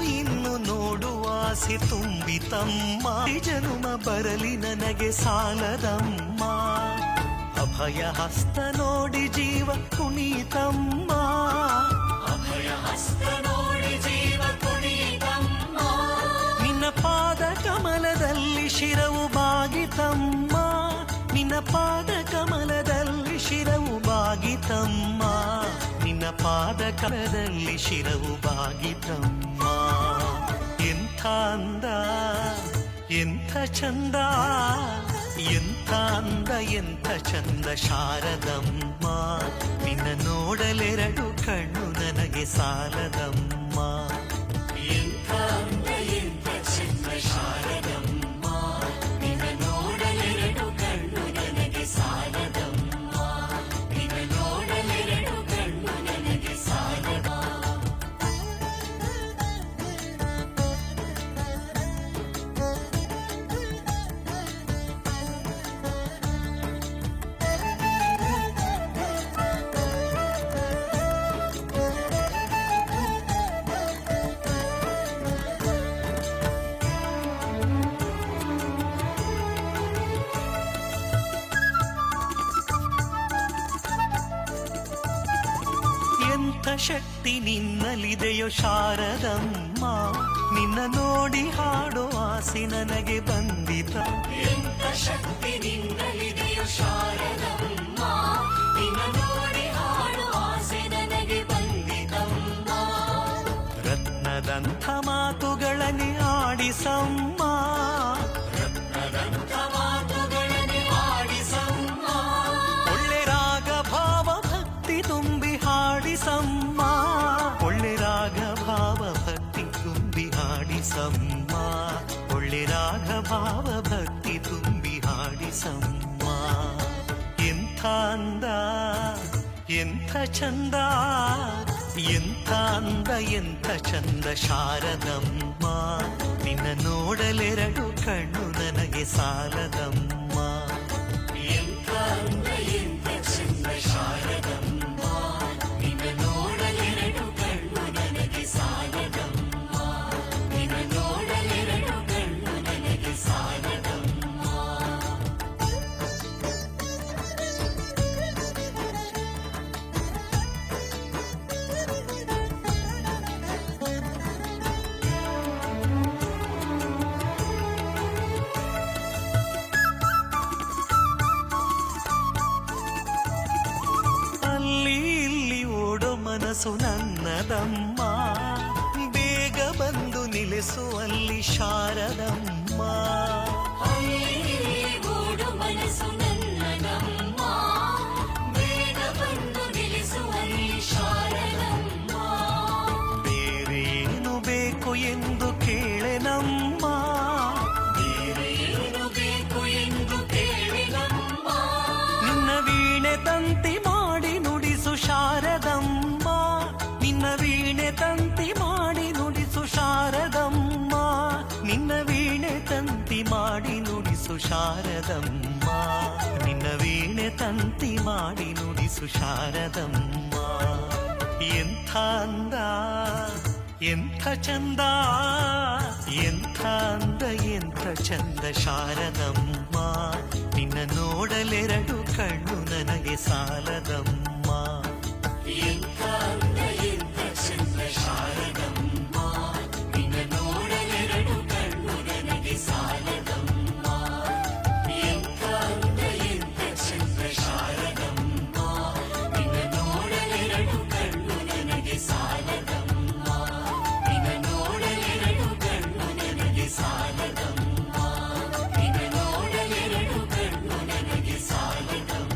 ಇನ್ನು ನೋಡುವ ಆಸೆ ತುಂಬಿತಮ್ಮ, ಜನುಮ ಬರಲಿ ನನಗೆ ಸಾಲದಮ್ಮ. ಅಭಯ ಹಸ್ತ ನೋಡಿ ಜೀವ ಕುಣಿತಮ್ಮ, ಅಭಯ ಹಸ್ತ ನೋಡಿ ಜೀವ ಕುಣಿತಮ್ಮ. ನಿನ್ನ ಪಾದ ಕಮಲದಲ್ಲಿ ಶಿರವು ಬಾಗಿತಮ್ಮ, ನಿನ್ನ ಪಾದ ಕಮಲದಲ್ಲಿ ಶಿರವು ಬಾಗಿತಮ್ಮ, ನಿನ್ನ ಪಾದ ಕಮಲದಲ್ಲಿ ಶಿರವು ಬಾಗಿತಮ್ಮ. ಎಂಥ ಅಂದ ಎಂಥ ಚಂದ, ಎಂಥ ಅಂದ ಎಂಥ ಚಂದ ಶಾರದಮ್ಮ, ನಿನ್ನ ನೋಡಲೆರಡು ಕಣ್ಣು ನನಗೆ ಸಾಲದಮ್ಮ. ಎಂಥ ಅಂದ ಎಂಥ ಚಂದ ಶಾರದಮ್ಮ, ನಿನ್ನ ನೋಡಲೆರಡು ಕಣ್ಣು ನನಗೆ ಸಾಲದಮ್ಮ, ನಿನ್ನ ನೋಡಲೆರಡು ಕಣ್ಣು ನನಗೆ ಸಾಲದಮ್ಮ. ಶಕ್ತಿ ನಿನ್ನಲ್ಲಿದೆಯೋ ಶಾರದಮ್ಮ, ನಿನ್ನ ನೋಡಿ ಹಾಡೋ ಆಸೆ ನನಗೆ ಬಂದಿತ. ಎಂಥ ಶಕ್ತಿ ನಿನ್ನಲ್ಲಿದೆಯೋ ಶಾರದಮ್ಮ, ನಿನ್ನ ನೋಡಿ ಹಾಡೋ ಆಸೆ ನನಗೆ ಬಂದಿತಮ್ಮ. ರತ್ನದಂಥ ಮಾತುಗಳನ್ನೇ ಆಡಿಸಮ್ಮ, ರತ್ನದಂಥ ಮಾತುಗಳನ್ನೇ ಆಡಿಸಮ್ಮ. ಒಳ್ಳೆ ರಾಗ ಭಾವ ಭಕ್ತಿ ತುಂಬಿ ಹಾಡಿಸಮ್ಮ, ಒಳ್ಳೆ ರಾಗ ಭಾವ ಭಕ್ತಿ ತುಂಬಿ ಹಾಡಿಸಮ್ಮ, ಒಳ್ಳೆ ರಾಗ ಭಾವ ಭಕ್ತಿ ತುಂಬಿ ಹಾಡಿಸಮ್ಮ. ಎಂಥ ಅಂದ ಎಂಥ ಚಂದ, ಎಂಥ ಅಂದ ಎಂಥ ಚಂದ ಶಾರದಮ್ಮ, ನಿನ್ನ ನೋಡಲೆರಡು ಕಣ್ಣು ನನಗೆ ಸಾಲದಮ್ಮ. ಮನಸ್ಸು ನನ್ನದಮ್ಮ, ಬೇಗ ಬಂದು ನಿಲ್ಲಿಸುವಲ್ಲಿ ಶಾರದಮ್ಮ. ಗೂಡು ಮನಸ್ಸು ನನ್ನದಮ್ಮ, ಬೇಗ ಬಂದು ನಿಲ್ಲಿಸುವಲ್ಲಿ ಶಾರದಮ್ಮ. ಬೇರೇನು ಬೇಕು ಎಂದು ಕೇಳೆನಮ್ಮ, ಬೇರೇನು ಬೇಕು ಎಂದು ಕೇಳಿನಮ್ಮ. ನಿನ್ನ ವೀಣೆ ತಂತಿ ಮಾಡಿ ನುಡಿಸು ಶಾರದಮ್ಮ, ನಿನ್ನ ವೀಣೆ ತಂತಿ ಮಾಡಿ ನುಡಿಸು ಶಾರದಮ್ಮ, ನಿನ್ನ ವೀಣೆ ತಂತಿ ಮಾಡಿ ನುಡಿಸು ಶಾರದಮ್ಮ, ನಿನ್ನ ವೀಣೆ ತಂತಿ ಮಾಡಿ ನುಡಿಸು ಶಾರದಮ್ಮ. ಎಂಥ ಅಂದ ಎಂಥ ಚಂದ, ಎಂಥ ಅಂದ ಎಂಥ ಚಂದ ಶಾರದಮ್ಮ, ನಿನ್ನ ನೋಡಲೆರಡು ಕಣ್ಣು ನನಗೆ ಸಾಲದಮ್ಮ. ಎಂಥ ಅಂದ ಎಂಥ ಚಂದ ಶಾರದಮ್ಮ, ನಿನ್ನ ನೋಡಲೆರಡು ಕಣ್ಣು ನನಗೆ ಸಾಲದಮ್ಮ. ಎಂಥ ಅಂದ ಎಂಥ ಚಂದ ಶಾರದಮ್ಮ, ನಿನ್ನ ನೋಡಲೆರಡು ಕಣ್ಣು ನನಗೆ ಸಾಲದಮ್ಮ. ನಿನ್ನ ನೋಡಲೆರಡು ಕಣ್ಣು ನನಗೆ ಸಾಲದಮ್ಮ. ನಿನ್ನ ನೋಡಲೆರಡು ಕಣ್ಣು ನನಗೆ ಸಾಲದಮ್ಮ.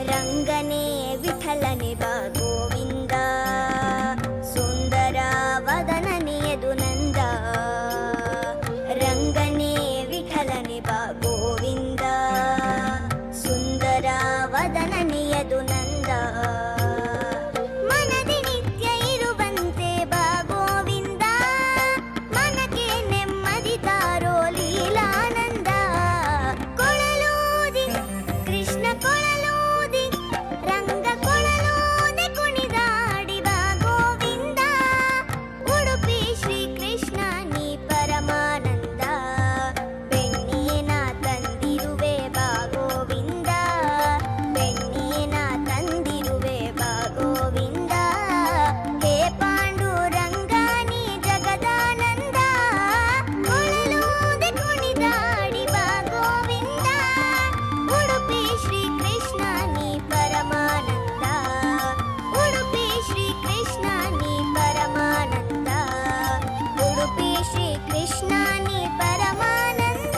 ರಂಗನೇ ವಿಠಲನೆ ಬಾ ಗೋವಿಂದ, ಸುಂದರ ವದನನೆ ಯದು ನಂದ. ರಂಗನೇ ಅದನನೆಯದು ನಂದ ಮನದಿ ನಿತ್ಯ ಇರುವಂತೆ ಬಾ ಗೋವಿಂದ ಮನಕ್ಕೆ ನೆಮ್ಮದಿ ತಾರೋ ಲೀಲಾನಂದ ಕೊಳಲೂದಿ ಕೃಷ್ಣ ಕೊಳಲೂದಿ ರಂಗ ಕೊಳಲೂದಿ ಕುಣಿದಾಡಿ ಬಾ ಗೋವಿಂದ ಉಡುಪಿ ಶ್ರೀ ಕೃಷ್ಣ ನೀ ಪರಮಾನಂದ ಬೆಣ್ಣೇನ ತಂದಿರುವೆ ಬಾ ಗೋವಿಂದ ಬೆಣ್ಣೇನ ತಂದಿರುವೆ ಬಾ ಗೋವಿಂದ ಹೇ ಪಾಂಡುರಂಗ ನೀ ಜಗದಾನಂದ ಕೊಳಲೂದಿ ಕುಣಿದಾಡಿ ಬಾ ಗೋವಿಂದ ಉಡುಪಿ ಶ್ರೀ ಕೃಷ್ಣ ನೀ ಪರಮಾನಂದ ಉಡುಪಿ ಶ್ರೀ ಕೃಷ್ಣ ನೀ ಪರಮಾನಂದ ಉಡುಪಿ ಶ್ರೀ ಕೃಷ್ಣ ನೀ ಪರಮಾನಂದ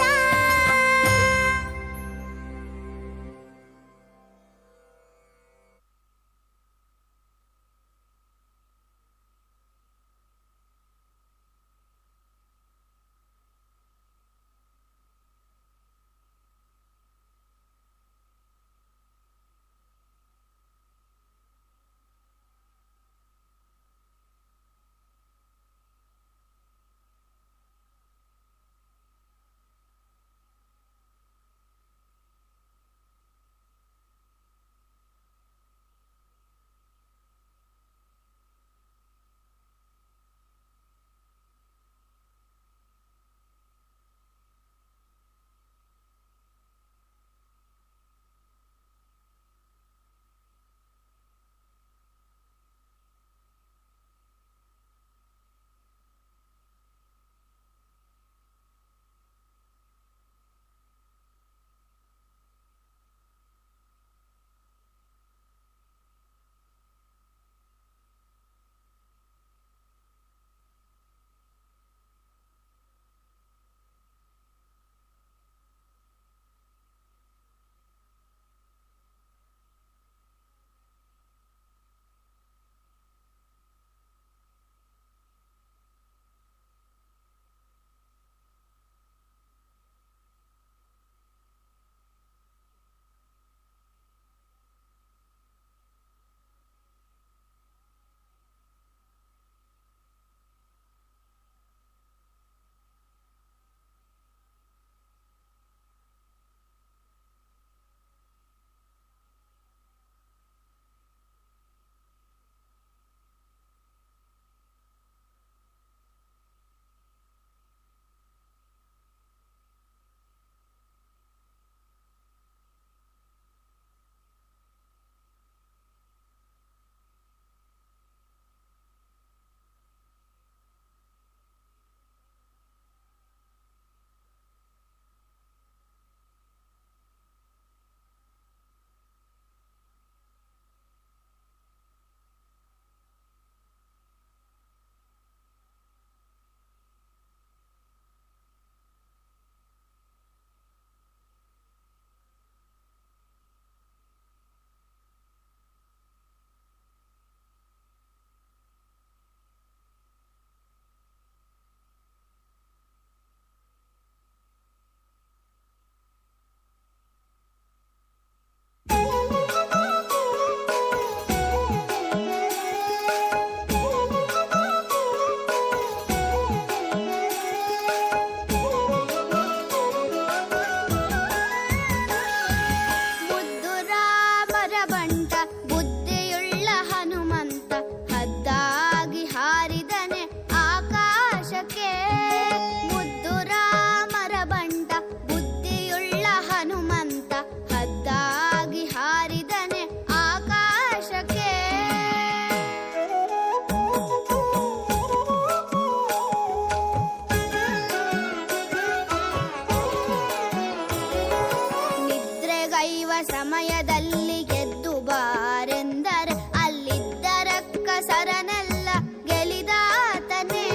ಸಮಯದಲ್ಲಿ ಎದ್ದು ಬಾರೆಂದರೆ ಅಲ್ಲಿದ್ದ ರಕ್ಕಸರನೆಲ್ಲ ಗೆಲಿದಾತನೇ.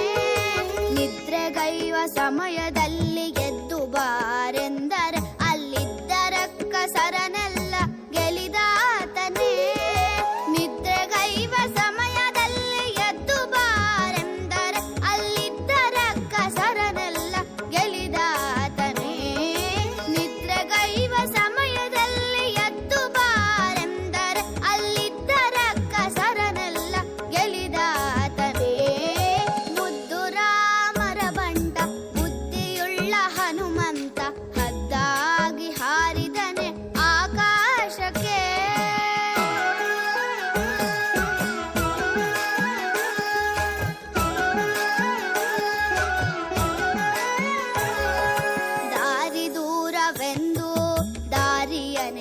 ನಿದ್ರೆಗೈವ ಸಮಯದಲ್ಲಿ ಎದ್ದು ಬಾರೆಂದರೆ ಅಲ್ಲಿದ್ದ ರಕ್ಕಸರನೆಲ್ಲ ಗೆಲಿದಾತನೇ. ನಿದ್ರೆಗೈವ ಸಮಯದಲ್ಲಿ ಎದ್ದು ಬಾರೆಂದರೆ ಅಲ್ಲಿದ್ದ ರಕ್ಕಸರನೆಲ್ಲ ಗೆಲಿದಾತನೇ. ನಿದ್ರೆಗೈವ ಸಮಯದಲ್ಲಿ ಎದ್ದು ಬಾರೆಂದರೆ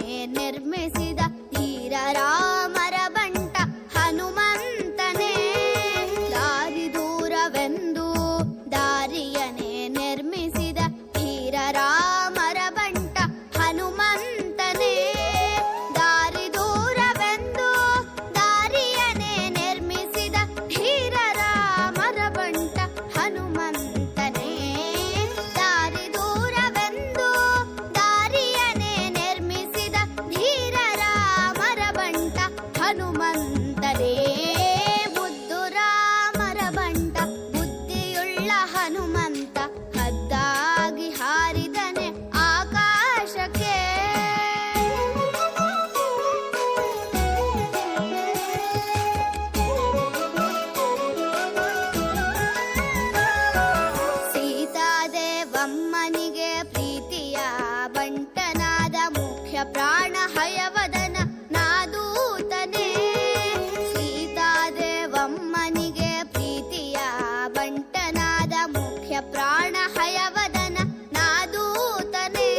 ದಾರಿಯನೇ ನಿರ್ಮಿಸಿದ ಧೀರ ರಾಮರ ಬಂಟ ಹನುಮಂತನೇ. ದಾರಿ ದೂರವೆಂದು ದಾರಿಯನೇ ನಿರ್ಮಿಸಿದ ಧೀರ ರಾಮರ ಬಂಟ ಹನುಮಂತನೇ. ದಾರಿ ದೂರವೆಂದು ದಾರಿಯನೇ ನಿರ್ಮಿಸಿದ ಧೀರ ರಾಮರ ಬಂಟ ಹನುಮಂತನೇ. ದಾರಿ ದೂರವೆಂದು ದಾರಿಯನೇ ನಿರ್ಮಿಸಿದ ಧೀರ ರಾಮರ ಬಂಟ ಹನುಮಂತನೇ. ಬುದ್ಧು ರಾಮರ ಬಂಟ ಬುದ್ಧಿಯುಳ್ಳ ಹನುಮಂತ ಹದ್ದಾಗಿ ಹಾರಿದನೆ ಆಕಾಶಕ್ಕೆ. ಸೀತಾದೇವಮ್ಮನಿಗೆ ಪ್ರೀತಿಯ ಬಂಟನಾದ ಮುಖ್ಯ ಪ್ರಾಣ ಹಯವದನ ನಾದೂತನೇ. ಸೀತಾದೇವಮ್ಮನಿಗೆ ಪ್ರೀತಿಯ ಬಂಟನಾದ ಮುಖ್ಯ ಪ್ರಾಣ ಹಯವದನ ನಾದೂತನೇ.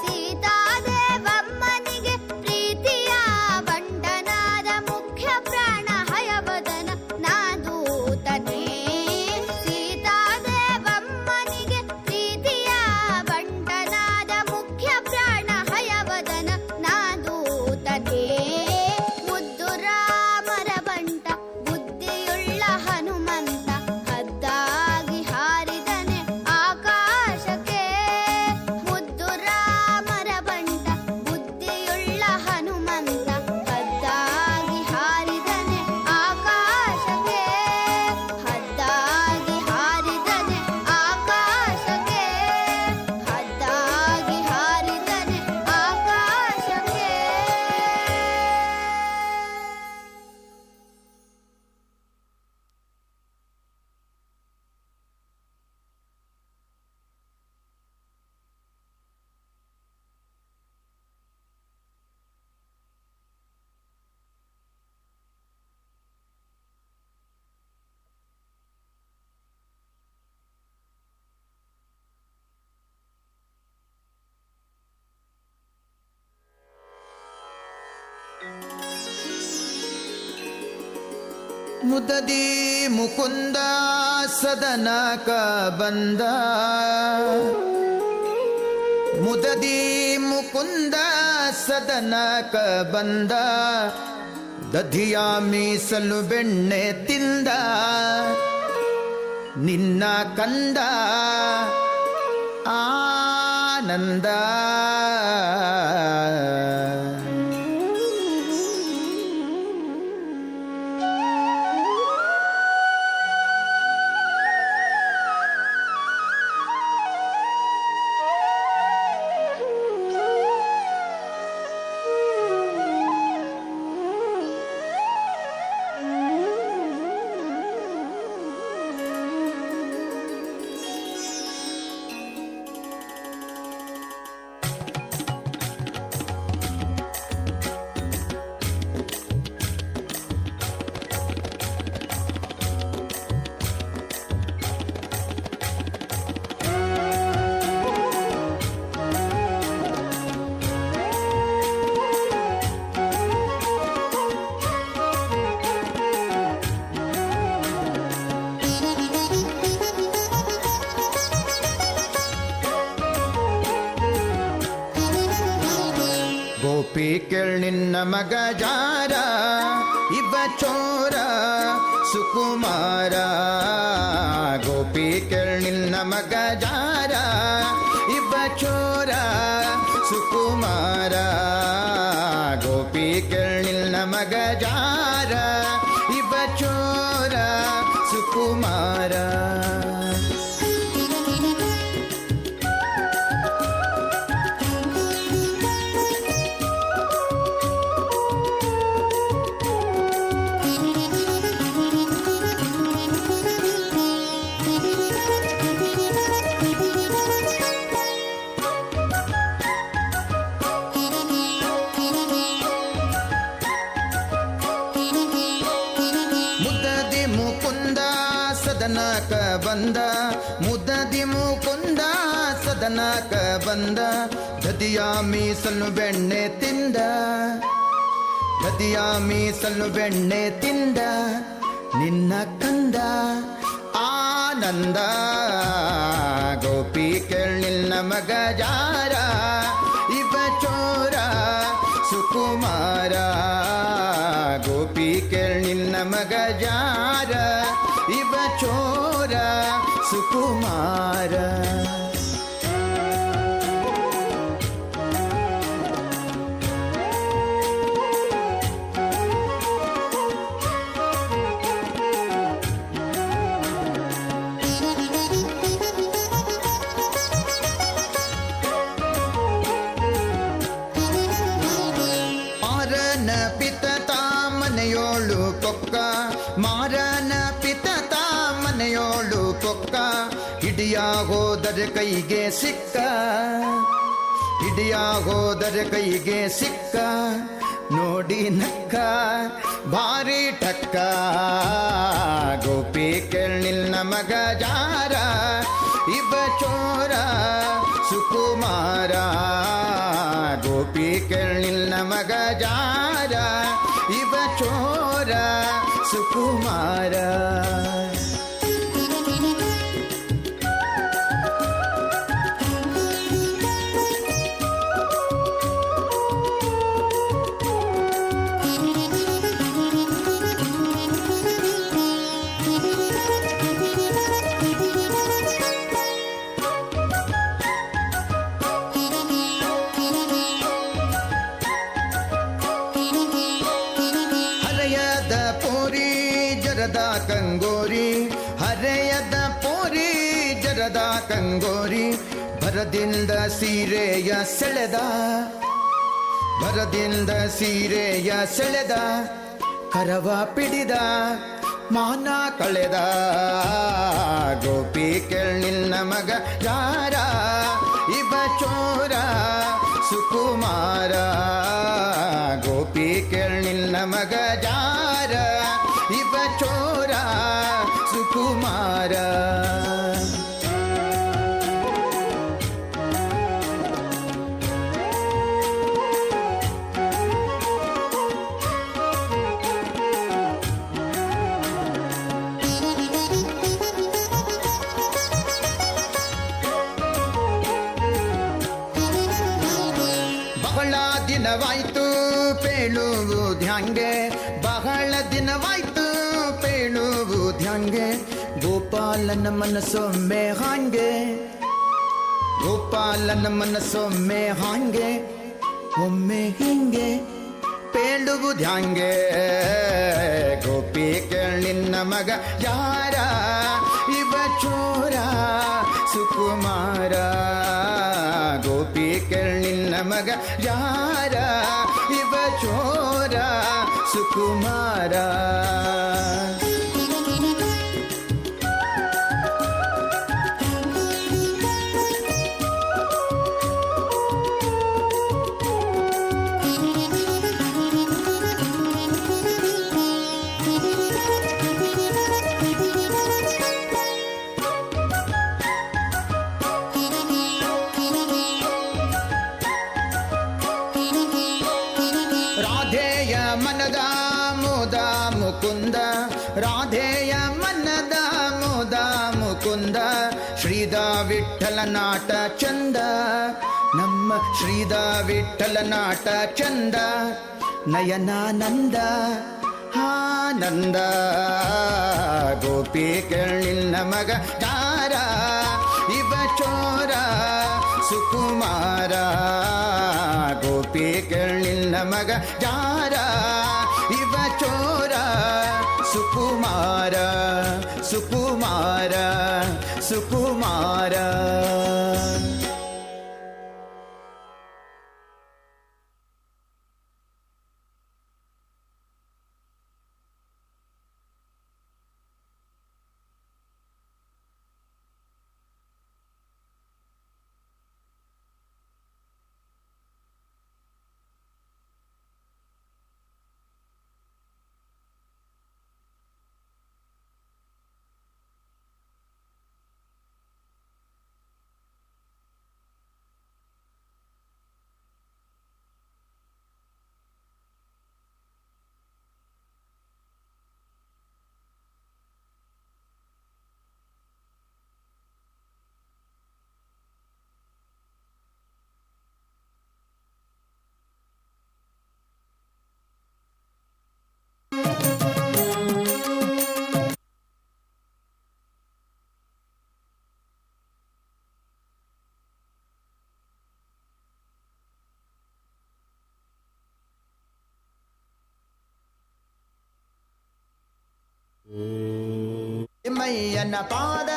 ಸೀತಾದೇವಮ್ಮನಿಗೆ ಪ್ರೀತಿಯ ಬಂಟನಾದ ಮುಖ್ಯ ಪ್ರಾಣ ಹಯವದನ ನಾದೂತನೇ. ಸೀತಾದೇವಮ್ಮನಿಗೆ ಪ್ರೀತಿಯ ಬಂಟನಾದ ಮುಖ್ಯ ಪ್ರಾಣ ಹಯವದನ ನಾದೂತನೇ. ಮುದ್ದು ರಾಮರ ಬಂಟ ಬುದ್ಧಿಯುಳ್ಳ ಹನುಮಂತ ಹದ್ದಾಗಿ ಹಾರಿದನೆ ಆಕಾಶಕ್ಕೆ. ಮುದ್ದು ರಾಮರ ಬಂಟ ಬುದ್ಧಿಯುಳ್ಳ ಹನುಮಂತ ಹದ್ದಾಗಿ ಹಾರಿದನೆ ಆಕಾಶಕ್ಕೆ. ಹದ್ದಾಗಿ ಹಾರಿದನೆ ಆಕಾಶಕ್ಕೆ. ಹದ್ದಾಗಿ ಹಾರಿದನೆ ಆಕಾಶಕ್ಕೆ. ಮುದದಿ ಮುಕುಂದ ಸದನಕ ಬಂದ. ಮುದದಿ ಮುಕುಂದ ಸದನಕ ಬಂದ. ದಧಿಯ ಮೀಸಲು ಬೆಣ್ಣೆ ತಿಂದ. ನಿನ್ನ ಕಂದ ಆನಂದ. ಗೋಪಿ ಕೇಳ್ ನಿನ್ನ ಮಗ ಜಾರ ಇವ ಚೋರ ಸುಕುಮಾರ. ಗೋಪಿ ಕೇಳ್ ನಿನ್ನ ಮಗ ಜಾರ ಇವ ಚೋರ ಸುಕುಮಾರ. ಗೋಪಿ ಕೇಳ್ ನಿನ್ನ ಮಗ ಜಾರ ಇವ ಚೋರ ಸುಕುಮಾರ. ಸದನಕ ಬಂದ. ಮುದದಿ ಮುಕುಂದ ಸದನಕ ಬಂದ ದದಿಯ ಮೀಸಲು ಬೆಣ್ಣೆ ತಿಂದ ದದಿಯ ಮೀಸಲು ಬೆಣ್ಣೆ ತಿಂದ ನಿನ್ನ ಕಂದ ಆನಂದ ಗೋಪಿ ಕೇಳಿಲ್ಲ ಮಗ ಜಾರ ಇವ ಚೋರ ಸುಕುಮಾರ ಗೋಪಿ ಕೇಳಿಲ್ಲ ಮಗ ಜಾರ ಇವ ಚೋರ ಸುಕುಮಾರ ಮಾರನ ಪಿತ ಮನೆಯೋಳು ಕೊಕ್ಕ ಹಿಡಿಯಾಗೋದರೆ ಕೈಗೆ ಸಿಕ್ಕ ಹಿಡಿಯಾಗೋದರೆ ಕೈಗೆ ಸಿಕ್ಕ ನೋಡಿ ನಕ್ಕ ಭಾರಿ ಟಕ್ಕ ಗೋಪಿ ಕೇಳಿಲ್ಲ ಮಗ ಜಾರ ಇವ ಚೋರ ಸುಕುಮಾರ ಗೋಪಿ ಕೇಳಿಲ್ಲ ಮಗ ಜಾರ ಇವ ಚೋರ ಸುಕುಮಾರ ಕಂಗೋರಿ ಹರೆಯದ ಪೋರಿ ಜರದ ಕಂಗೋರಿ ಭರದಿಂದ ಸೀರೆಯ ಸೆಳೆದ ಭರದಿಂದ ಸೀರೆಯ ಸೆಳೆದ ಕರವ ಪಿಡಿದ ಮಾನ ಕಳೆದ ಗೋಪಿ ಕೇಳಿಲ್ಲ ಮಗ ಯಾರ ಇವ ಚೋರ ಸುಕುಮಾರ ಗೋಪಿ ಕೇಳಿಲ್ಲ ಮಗ ಜಾರ ಇವ ಚೋರ ಸುಕುಮಾರ ಬಹಳ ದಿನವಾಯ್ತು ಪೇಳುವುದ್ಯಾಂಗೆ ಬಹಳ ದಿನವಾಯ್ತು ಪೇಳುವುದ್ಯಾಂಗೆ ಗೋಪಾಲನ ಮನಸ್ಸೊಮ್ಮೆ ಹಾಂಗೆ ಗೋಪಾಲನ ಮನಸ್ಸೊಮ್ಮೆ ಹಾಂಗೆ ಒಮ್ಮೆ ಹಿಂಗೆ ಪೇಳುವುದ್ಯಾಂಗೆ ಗೋಪಿ ಕೇಳಿಲ್ಲ ಮಗ ಯಾರ ಇವ ಚೋರ ಸುಕುಮಾರ ಗೋಪಿ ಕೇಳಿಲ್ಲ ಮಗ ಯಾರ ಇವ ಚೋರ ಸುಕುಮಾರ ರಾಧೆಯ ಮನದ ಮೋದ ಮುಕುಂದ ರಾಧೆಯ ಮನದ ಮೋದ ಮುಕುಂದ ಶ್ರೀದ ವಿಠಲ ನಾಟ ಚಂದ ನಮ್ಮ ಶ್ರೀದ ವಿಠಲ ನಾಟ ಚಂದ ನಯನಾನಂದ ಆನಂದ ಗೋಪಿ ಕೇಳಿಲ್ಲ ಮಗ ಯಾರ ಇವ ಚೋರ ಸುಕುಮಾರ ಗೋಪಿ ಕೇಳಿಲ್ಲ ಮಗ ಯಾರ ಇವ ಚೋರ ಸುಕುಮಾರ ಸುಕುಮಾರ ಸುಕುಮಾರ ಅಯ್ಯನ ಪಾದ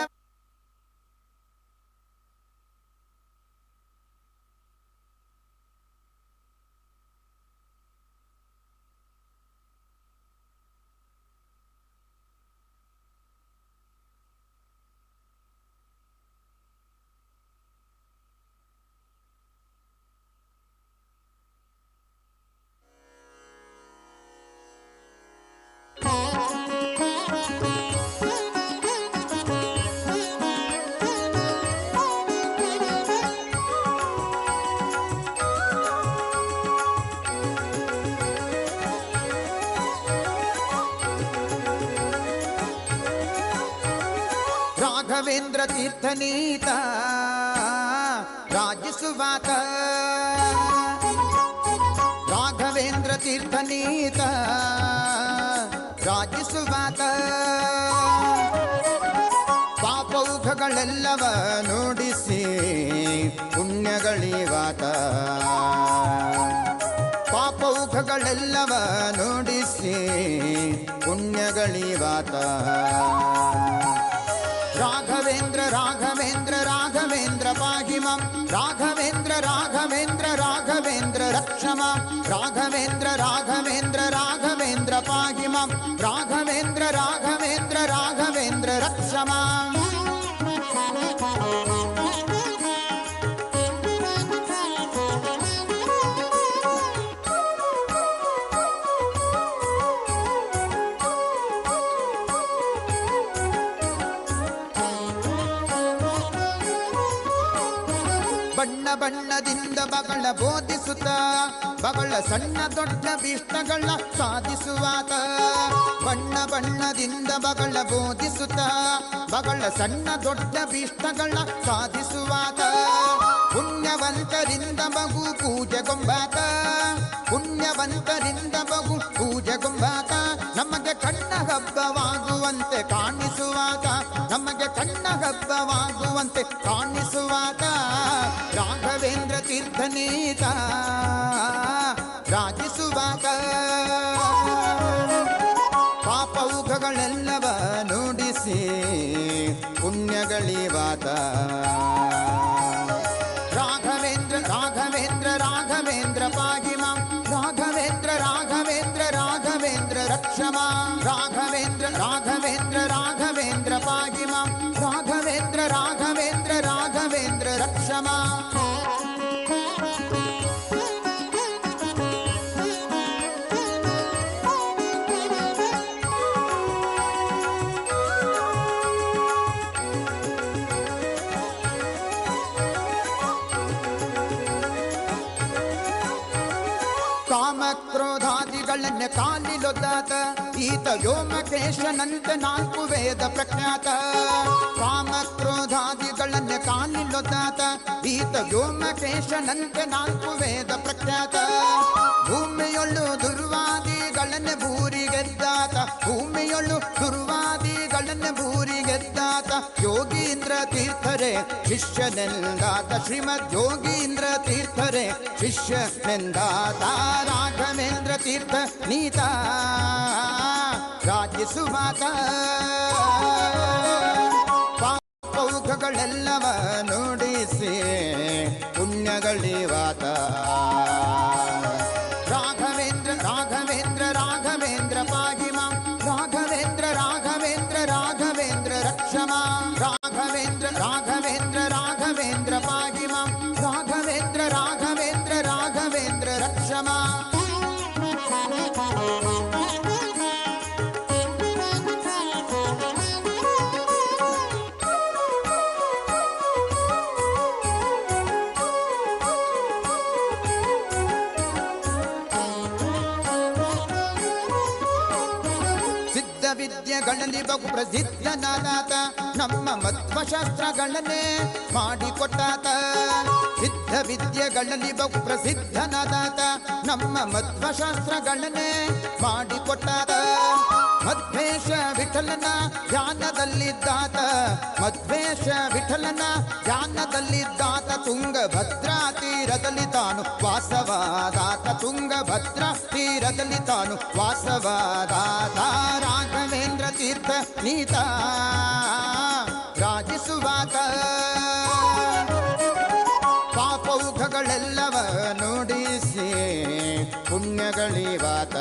ರಾಘವೇಂದ್ರ ತೀರ್ಥನೀತ ರಾಜಿಸುವಾತ ರಾಘವೇಂದ್ರ ತೀರ್ಥನೀತ ರಾಜಿಸುವಾತ ಪಾಪೌಘಗಳೆಲ್ಲವ ನುಡಿಸಿ ಪುಣ್ಯಗಳಿವಾತ ಪಾಪೌಘಗಳೆಲ್ಲವ ನುಡಿಸಿ ಪುಣ್ಯಗಳಿವಾತ ರಾಘವೇಂದ್ರ ರಾಘವೇಂದ್ರ ರಾಘವೇಂದ್ರ ಪಾಹಿ ಮಾಂ ರಾಘವೇಂದ್ರ ರಾಘವೇಂದ್ರ ರಾಘವೇಂದ್ರ ರಕ್ಷ ಮಾಂ ರಾಘವೇಂದ್ರ ರಾಘವೇಂದ್ರ ರಾಘವೇಂದ್ರ ಪಾಹಿ ಮಾಂ ರಾಘವೇಂದ್ರ ರಾಘವೇಂದ್ರ ರಾಘವೇಂದ್ರ ರಕ್ಷ ಮಾಂ ಬಣ್ಣ ಬಣ್ಣದಿಂದ ಬಗಳ ಬೋಧಿಸುತ್ತ ಬಗಳ ಸಣ್ಣ ದೊಡ್ಡ ಭೀಷ್ಟಗಳ ಸಾಧಿಸುವಾತ ಬಣ್ಣ ಬಣ್ಣದಿಂದ ಬಗಳ ಬೋಧಿಸುತ್ತ ಬಗಳ ಸಣ್ಣ ದೊಡ್ಡ ಭೀಷ್ಟಗಳ ಸಾಧಿಸುವಾತ ಪುಣ್ಯವಂತರಿಂದ ಮಗು ಪೂಜೆಗೊಂಬಾತ ಪುಣ್ಯವಂತರಿಂದ ಮಗು ಪೂಜೆಗೊಂಬಾತ ನಮಗೆ ಕಣ್ಣ ಹಬ್ಬವಾಗುವಂತೆ ಕಾಣಿಸುವಾತ ನಮಗೆ ಕಣ್ಣ ಹಬ್ಬವಾಗುವಂತೆ ಕಾಣಿಸುವಾತ ರಾಘವೇಂದ್ರ ತೀರ್ಥನೀತ ರಾಜಿಸುವಾತ ಪಾಪೌಘಗಳೆಲ್ಲವ ನುಡಿಸಿ ಪುಣ್ಯಗಳಿವಾತ ರಾಘವೇಂದ್ರ ರಾಘವೇಂದ್ರ ರಾಘವೇಂದ್ರ ಪಾಹಿ ಮಾಂ ರಾಘವೇಂದ್ರ ರಾಘವೇಂದ್ರ ರಾಘವೇಂದ್ರ ರಕ್ಷ ಮಾಂ ರಾಘವೇಂದ್ರ ರಾಘವೇಂದ್ರ ರಾಘವೇಂದ್ರ ಪಾಹಿ ಮಾಂ ರಾಘವೇಂದ್ರ ರಾಘವೇಂದ್ರ ರಾಘವೇಂದ್ರ ರಕ್ಷ ಮಾಂ ಕಾಮಕ್ರೋಧಾದಿಗಳನ್ನ ಕಾಲಿಲೊದ್ದಾತ ಈತ ವ್ಯೋಮಕೇಶನಂತೆ ನಾಲ್ಕು ವೇದ ಪ್ರಖ್ಯಾತ ಕಾಮಕ್ರೋಧಾದಿಗಳನ್ನ ಕಾಲಿಲೊದ್ದಾತ ಈತ ವ್ಯೋಮಕೇಶನಂತೆ ನಾಲ್ಕು ವೇದ ಪ್ರಖ್ಯಾತ ಭೂಮಿಯೊಳ್ಳು ದುರ್ವಾದಿಗಳನ್ನ ಭೂರಿಗೆದ್ದಾತ ಭೂಮಿಯೊಳ್ಳು ದುರ್ವಾದಿಗಳನ್ನ ಭೂರಿಗೆದ್ದಾತ ಯೋಗೀಂದ್ರ ತೀರ್ಥರೇ ಶಿಷ್ಯನೆಂದಾತ ಶ್ರೀಮದ್ ಯೋಗೀಂದ್ರ ತೀರ್ಥರೇ ಶಿಷ್ಯನೆಂದಾತ ರಾಘವೇಂದ್ರ ತೀರ್ಥ ನೀತ ರಾಜಿಸುವಾತ ಪಾಪೌಘಗಳೆಲ್ಲವ ನುಡಿಸಿ ಪುಣ್ಯಗಳಿವಾತ ರಾಘವೇಂದ್ರ ರಾಘವೇಂದ್ರ ರಾಘವೇಂದ್ರ ಪಾಹಿ ಮಾಂ ರಾಘವೇಂದ್ರ ರಾಘವೇಂದ್ರ ರಾಘವೇಂದ್ರ ರಕ್ಷ ಮಾಂ ರಾಘವೇಂದ್ರ ರಾಘವೇಂದ್ರ ರಾಘವೇಂದ್ರ ಪಾಹಿ ಮಾಂ ರಾಘವೇಂದ್ರ ರಾಘವೇಂದ್ರ ರಾಘವೇಂದ್ರ ರಕ್ಷ ಮಾಂ ವಿದ್ಯೆಗಳಲ್ಲಿ ಬಹು ಪ್ರಸಿದ್ಧನಾದಾತ ನಮ್ಮ ಮಧ್ವಶಾಸ್ತ್ರಗಳನ್ನೇ ಮಾಡಿಕೊಟ್ಟಾತ ಸಿದ್ಧ ವಿದ್ಯೆಗಳಲ್ಲಿ ಬಹು ಪ್ರಸಿದ್ಧನಾದಾತ ನಮ್ಮ ಮಧ್ವಶಾಸ್ತ್ರಗಳನ್ನೇ ಮಾಡಿಕೊಟ್ಟಾತ ಮಧ್ವೇಶ ವಿಠಲನ ಧ್ಯಾನದಲ್ಲಿದ್ದಾತ ಮಧ್ವೇಶ ವಿಠಲನ ಧ್ಯಾನದಲ್ಲಿದ್ದಾತ ತುಂಗಭದ್ರಾ ತೀರದಲ್ಲಿ ತಾನು ವಾಸವಾದಾತ ತುಂಗಭದ್ರಾ ತೀರದಲ್ಲಿ ತಾನು ವಾಸವಾದಾತ ರಾಘವೇಂದ್ರ ತೀರ್ಥ ನೀತ ರಾಜಿಸುವಾತ ಪಾಪೌಘಗಳೆಲ್ಲವ ನುಡಿಸಿ ಪುಣ್ಯಗಳಿವಾತ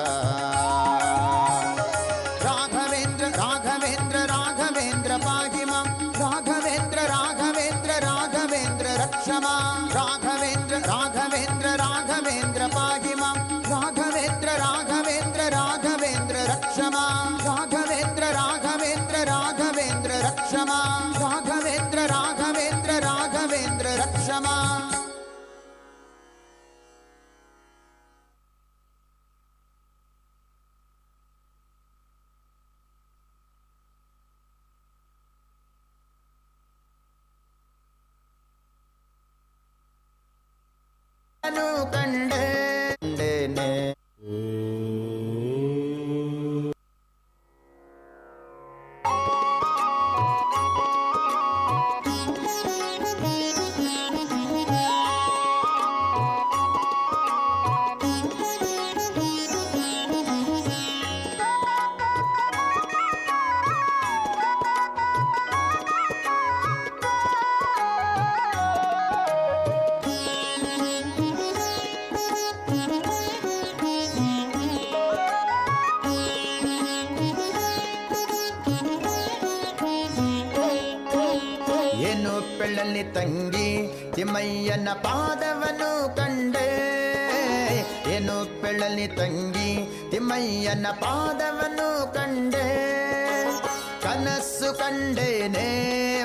ರಾಘವೇಂದ್ರ ರಾಘವೇಂದ್ರ ರಾಘವೇಂದ್ರ ಪಾಹಿ ಮಾಂ ರಾಘವೇಂದ್ರ ರಾಘವೇಂದ್ರ ರಾಘವೇಂದ್ರ ರಕ್ಷಮಾ ರಾಘವೇಂದ್ರ ರಾಘವೇಂದ್ರ ರಾಘವೇಂದ್ರ ಪಾಹಿ ಮಾಂ ರಾಘವೇಂದ್ರ ರಾಘವೇಂದ್ರ ರಾಘವೇಂದ್ರ ರಕ್ಷಮಾ ರಾಘವೇಂದ್ರ ರಾಘವೇಂದ್ರ ರಾಘವೇಂದ್ರ ರಕ್ಷಮಾ ರಾಘವೇಂದ್ರ ರಾಘವೇಂದ್ರ ರಾಘವೇಂದ್ರ ರಕ್ಷಮಾ. ಕಂಡೇನೆ ಬೆಳ್ಳಲ್ಲಿ ತಂಗಿ ತಿಮ್ಮಯ್ಯನ ಪಾದವನು ಕಂಡೆ ಏನು ಬೆಳ್ಳಲ್ಲಿ ತಂಗಿ ತಿಮ್ಮಯ್ಯನ ಪಾದವನು ಕಂಡೆ ಕನಸು ಕಂಡೇನೆ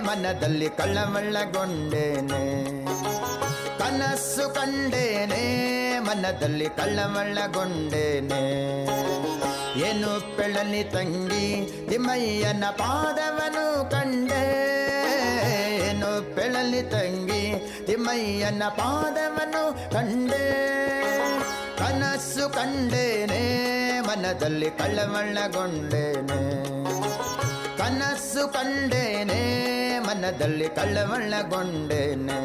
ಮನದಲ್ಲಿ ಕಳ್ಳವಳ್ಳಗೊಂಡೇನೆ ಕನಸು ಕಂಡೇನೆ ಮನದಲ್ಲಿ ಕಳ್ಳವಳ್ಳಗೊಂಡೇನೆ ಏನು ಬೆಳ್ಳಲ್ಲಿ ತಂಗಿ ತಿಮ್ಮಯ್ಯನ ಪಾದವನು ಕಂಡೆ ಏನು ಬೆಳಲಿ ತಂಗಿ ತಿಮ್ಮಯ್ಯನ ಪಾದವನು ಕಂಡೆ ಕನಸು ಕಂಡೇನೆ ಮನದಲ್ಲಿ ಕಳ್ಳವಳ್ಳಗೊಂಡೇನೆ ಕನಸು ಕಂಡೇನೆ ಮನದಲ್ಲಿ ಕಳ್ಳವಳ್ಳಗೊಂಡೇನೆ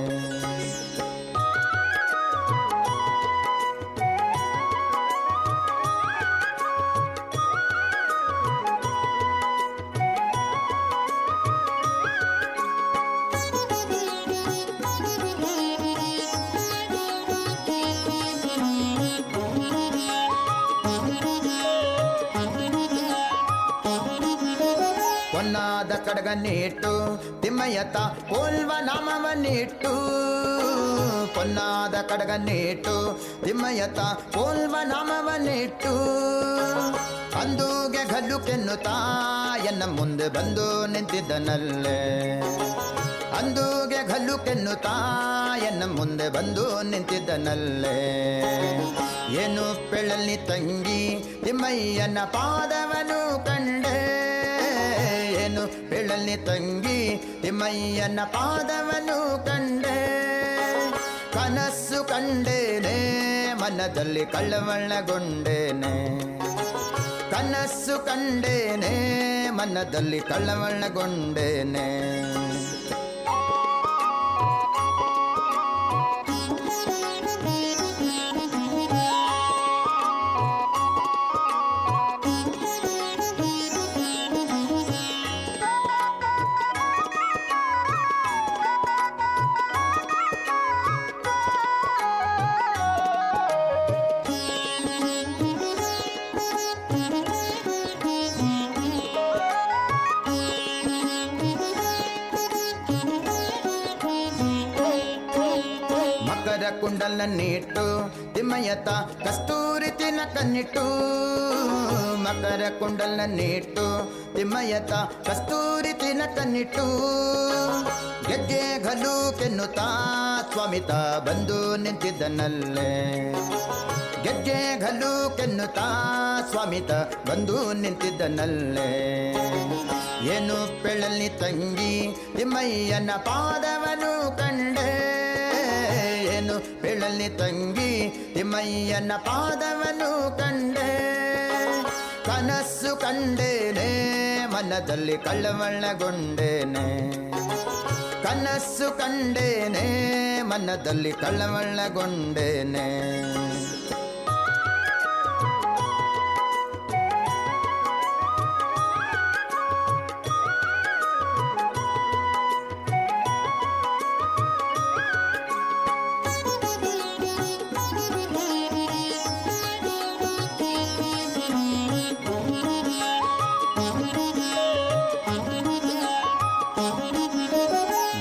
ಪೊನ್ನಾದ ಕಡಗನ್ನಿಟ್ಟು ತಿಮ್ಮಯ್ಯತ ಪೋಲ್ವ ನಾಮವನ್ನಿಟ್ಟು ಪೊನ್ನಾದ ಕಡಗನ್ನಿಟ್ಟು ತಿಮ್ಮಯ್ಯತ ಪೋಲ್ವ ನಾಮವನ್ನಿಟ್ಟು ಅಂದೂಗೆ ಗಲ್ಲು ಕೆನ್ನುತ್ತಾ ಎನ್ನ ಮುಂದೆ ಬಂದು ನಿಂತಿದ್ದನಲ್ಲೇ ಅಂದೂಗೆ ಗಲ್ಲು ಕೆನ್ನುತ್ತಾ ಎನ್ನ ಮುಂದೆ ಬಂದು ನಿಂತಿದ್ದನಲ್ಲೇ ಏನು ಬೆಳ್ಳಲ್ಲಿ ತಂಗಿ ತಿಮ್ಮಯ್ಯನ ಪಾದವನು ಕಂಡೆ ಏನು ಬೆಳ್ಳಲ್ಲಿ ತಂಗಿ ತಿಮ್ಮಯ್ಯನ ಪಾದವನು ಕಂಡೆ ಕನಸು ಕಂಡೇನೆ ಮನದಲ್ಲಿ ಕಳ್ಳವಳ್ಳಗೊಂಡೇನೆ ಕನಸು ಕಂಡೇನೆ ಮನದಲ್ಲಿ ಕಳ್ಳವಳ್ಳಗೊಂಡೇನೆ ಕುಂಡಲನ್ನಿಟ್ಟು ತಿಮ್ಮಯ್ಯತ ಕಸ್ತೂರಿ ತಿನಕನ್ನಿಟ್ಟು ಮಕರ ಕುಂಡಲನ್ನಿಟ್ಟು ತಿಮ್ಮಯ್ಯತ ಕಸ್ತೂರಿ ತಿನಕನ್ನಿಟ್ಟು ಗೆಜ್ಜೆ ಗಲು ಕೆನ್ನುತ್ತಾ ಸ್ವಾಮಿತ ಬಂದು ನಿಂತಿದ್ದನಲ್ಲೇ ಗೆಜ್ಜೆ ಗಲು ಕೆನ್ನುತ್ತಾ ಸ್ವಾಮಿತ ಬಂದು ನಿಂತಿದ್ದನಲ್ಲೇ ಏನು ಬೆಳ್ಳಲ್ಲಿ ತಂಗಿ ತಿಮ್ಮಯ್ಯನ ಪಾದವನು ಕಂಡೆ ಏನು ಬೆಳ್ಳಲ್ಲಿ ತಂಗಿ ತಿಮ್ಮಯ್ಯನ ಪಾದವನು ಕಂಡೆ ಕನಸು ಕಂಡೇನೆ ಮನದಲ್ಲಿ ಕಳ್ಳವಳ್ಳಗೊಂಡೇನೆ ಕನಸು ಕಂಡೇನೆ ಮನದಲ್ಲಿ ಕಳ್ಳವಳ್ಳಗೊಂಡೇನೆ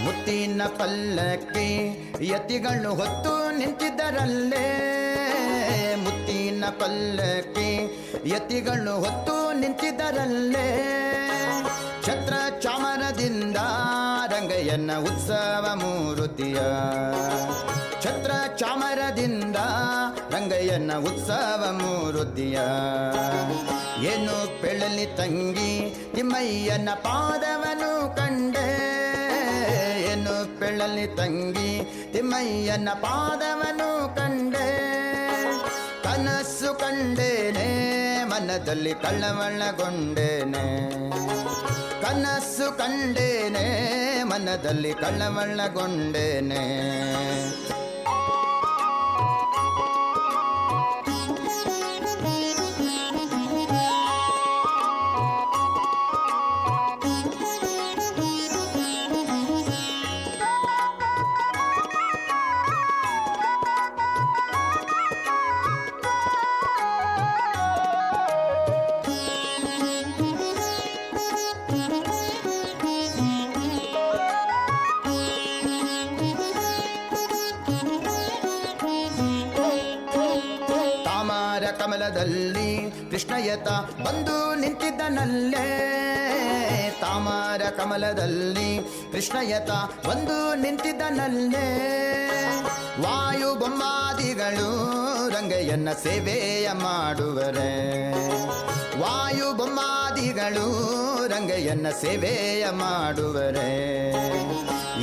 ಮುತ್ತಿನ ಪಲ್ಲಕ್ಕಿ ಯತಿಗಳು ಹೊತ್ತು ನಿಂತಿದ್ದರಲ್ಲೇ ಮುತ್ತಿನ ಪಲ್ಲಕ್ಕಿ ಯತಿಗಳು ಹೊತ್ತು ನಿಂತಿದ್ದರಲ್ಲೇ ಛತ್ರ ಚಾಮರದಿಂದ ರಂಗಯ್ಯನ ಉತ್ಸವ ಮೂರುತಿಯ ಛತ್ರ ಚಾಮರದಿಂದ ರಂಗಯ್ಯನ ಉತ್ಸವ ಮೂರುತಿಯ ಏನು ಪೆಳಲಿ ತಂಗಿ ತಿಮ್ಮಯ್ಯನ ಪಾದವನು ಕಂಡೆ ಏನು ಪೆಳಲಿ ತಂಗಿ ತಿಮ್ಮಯ್ಯನ ಪಾದವನು ಕಂಡೆ ಕನಸು ಕಂಡೇನೆ ಮನದಲ್ಲಿ ಕಳ್ಳವಳ್ಳಗೊಂಡೇನೆ ಕನಸು ಕಂಡೇನೆ ಮನದಲ್ಲಿ ಕಳ್ಳವಳ್ಳಗೊಂಡೇನೆ ತಾಮರ ಕಮಲದಲ್ಲಿ ಕೃಷ್ಣಯತ ಬಂದು ನಿಂತಿದ್ದನಲ್ಲೇ ತಾಮರ ಕಮಲದಲ್ಲಿ ಕೃಷ್ಣಯತ ಬಂದು ನಿಂತಿದ್ದನಲ್ಲೇ ವಾಯು ಬೊಮ್ಮಾದಿಗಳು ರಂಗಯ್ಯನ ಸೇವೆಯ ಮಾಡುವರೆ ವಾಯು ಬೊಮ್ಮಾದಿಗಳು ರಂಗಯ್ಯನ ಸೇವೆಯ ಮಾಡುವರೆ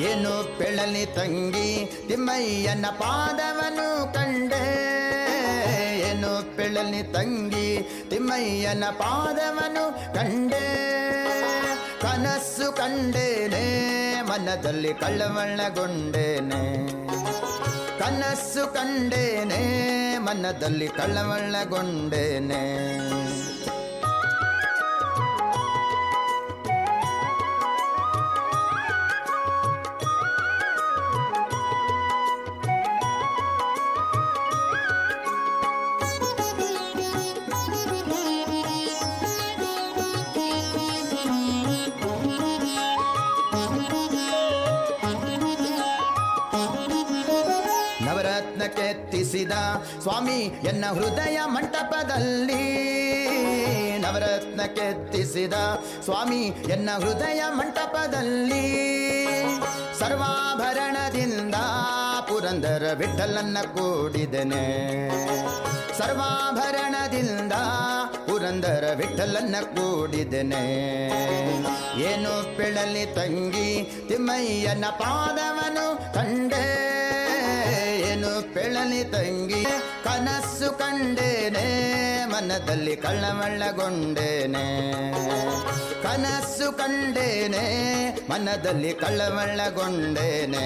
ಏನು ಪೆಳಲಿ ತಂಗಿ ತಿಮ್ಮಯ್ಯನ ಪಾದವನು ಕಂಡೆ ಏನು ಪೆಳಲಿ ತಂಗಿ ತಿಮ್ಮಯ್ಯನ ಪಾದವನು ಕಂಡೆ ಕನಸು ಕಂಡೇನೆ ಮನದಲ್ಲಿ ಕಳ್ಳವಳ್ಳಗೊಂಡೇನೆ ಕನಸು ಕಂಡೇನೆ ಮನದಲ್ಲಿ ಕಳ್ಳವಳ್ಳಗೊಂಡೇನೆ ನವರತ್ನ ಕೆತ್ತಿಸಿದ ಸ್ವಾಮಿ ಎನ್ನ ಹೃದಯ ಮಂಟಪದಲ್ಲಿ ನವರತ್ನ ಕೆತ್ತಿಸಿದ ಸ್ವಾಮಿ ಎನ್ನ ಹೃದಯ ಮಂಟಪದಲ್ಲಿ ಸರ್ವಾಭರಣದಿಂದ ಪುರಂದರ ವಿಠಲನ್ನ ಕೂಡಿದನೆ ಸರ್ವಾಭರಣದಿಂದ ಪುರಂದರ ವಿಠಲನ್ನ ಕೂಡಿದನೆ ಏನು ಪೆಳಲಿ ತಂಗಿ ತಿಮ್ಮಯ್ಯನ ಪಾದವನು ಕಂಡೆ ಏನು ಪೆಳಲಿ ತಂಗಿ ಕನಸು ಕಂಡೇನೆ ಮನದಲ್ಲಿ ಕಳ್ಳವಳ್ಳಗೊಂಡೇನೆ ಕನಸು ಕಂಡೇನೆ ಮನದಲ್ಲಿ ಕಳ್ಳವಳ್ಳಗೊಂಡೇನೆ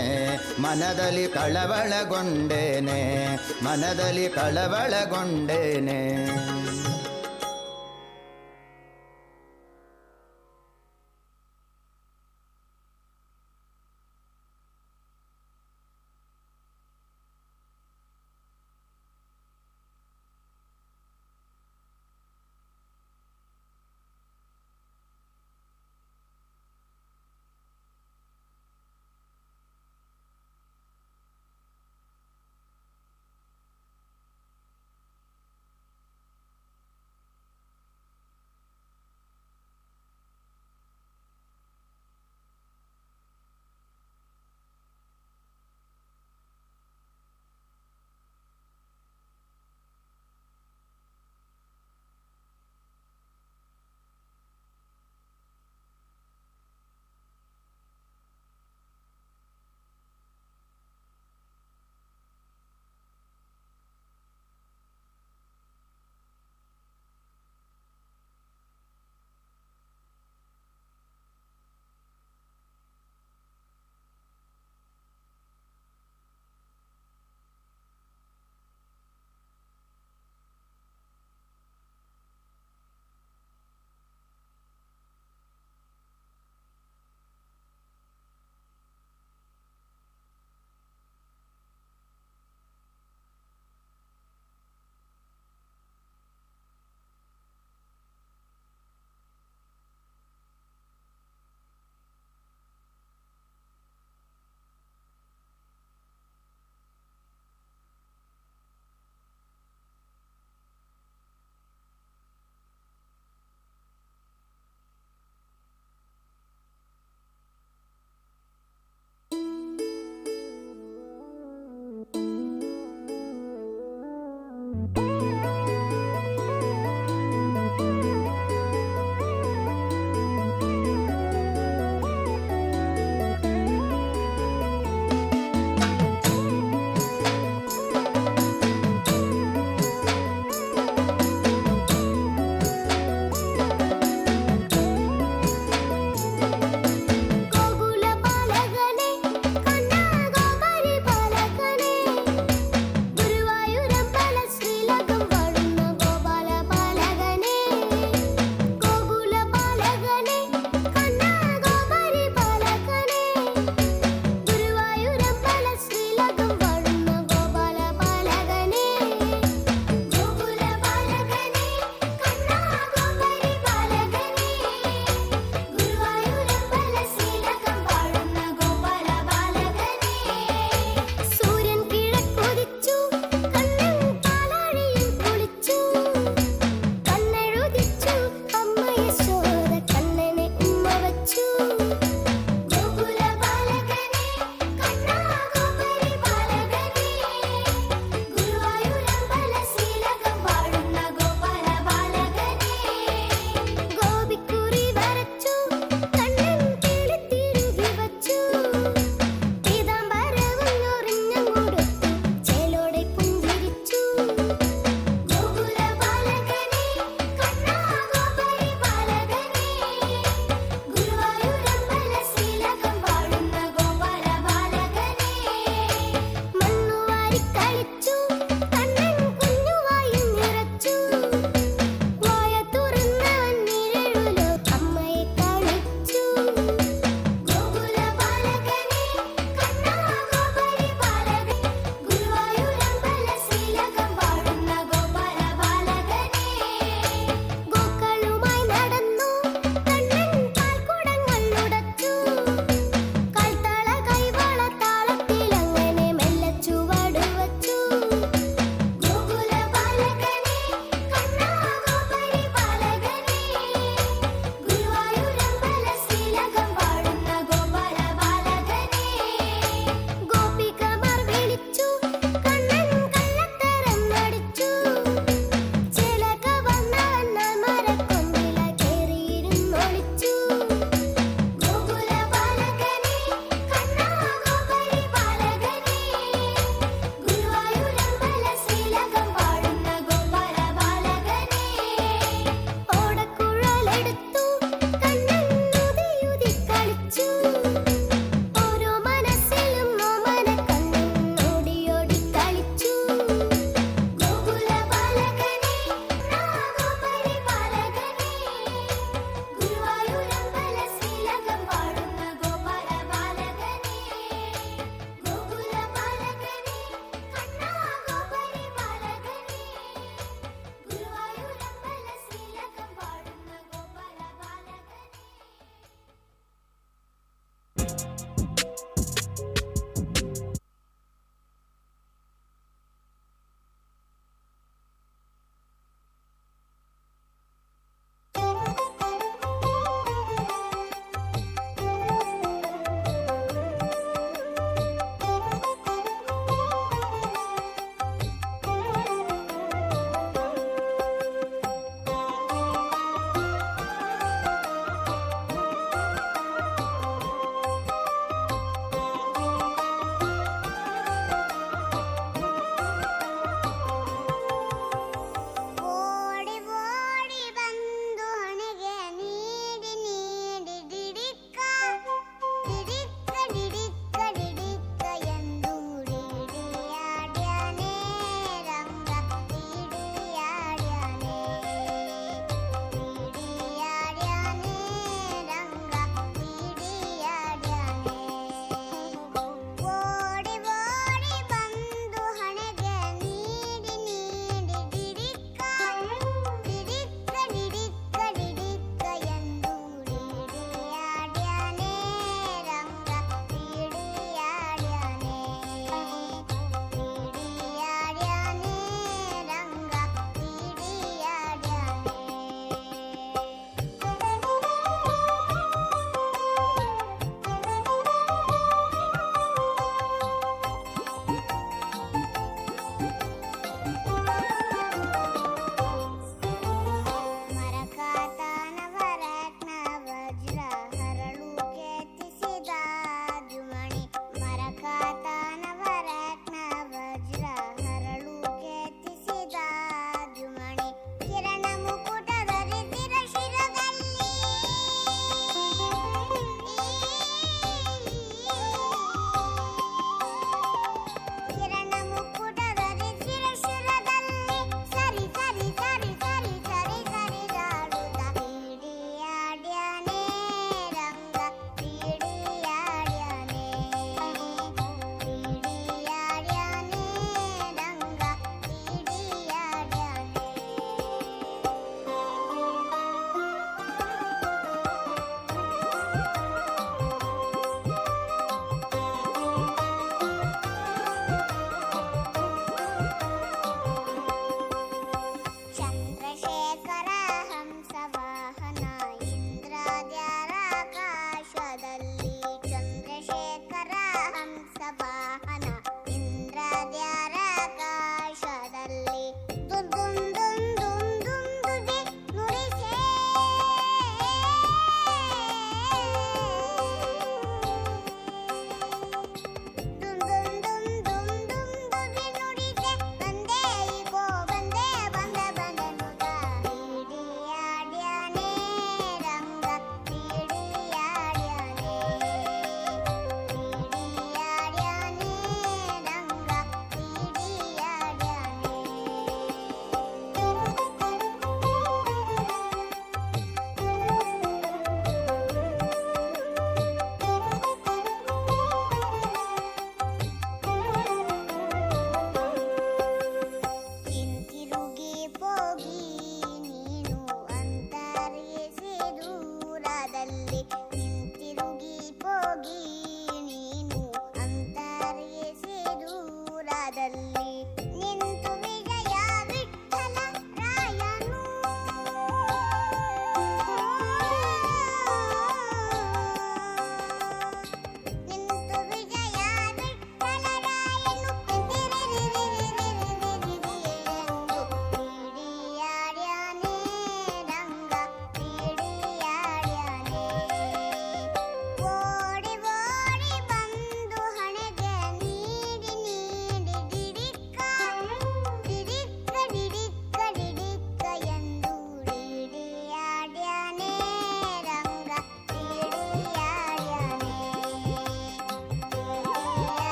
ಮನದಲ್ಲಿ ಕಳವಳಗೊಂಡೇನೆ ಮನದಲ್ಲಿ ಕಳವಳಗೊಂಡೇನೆ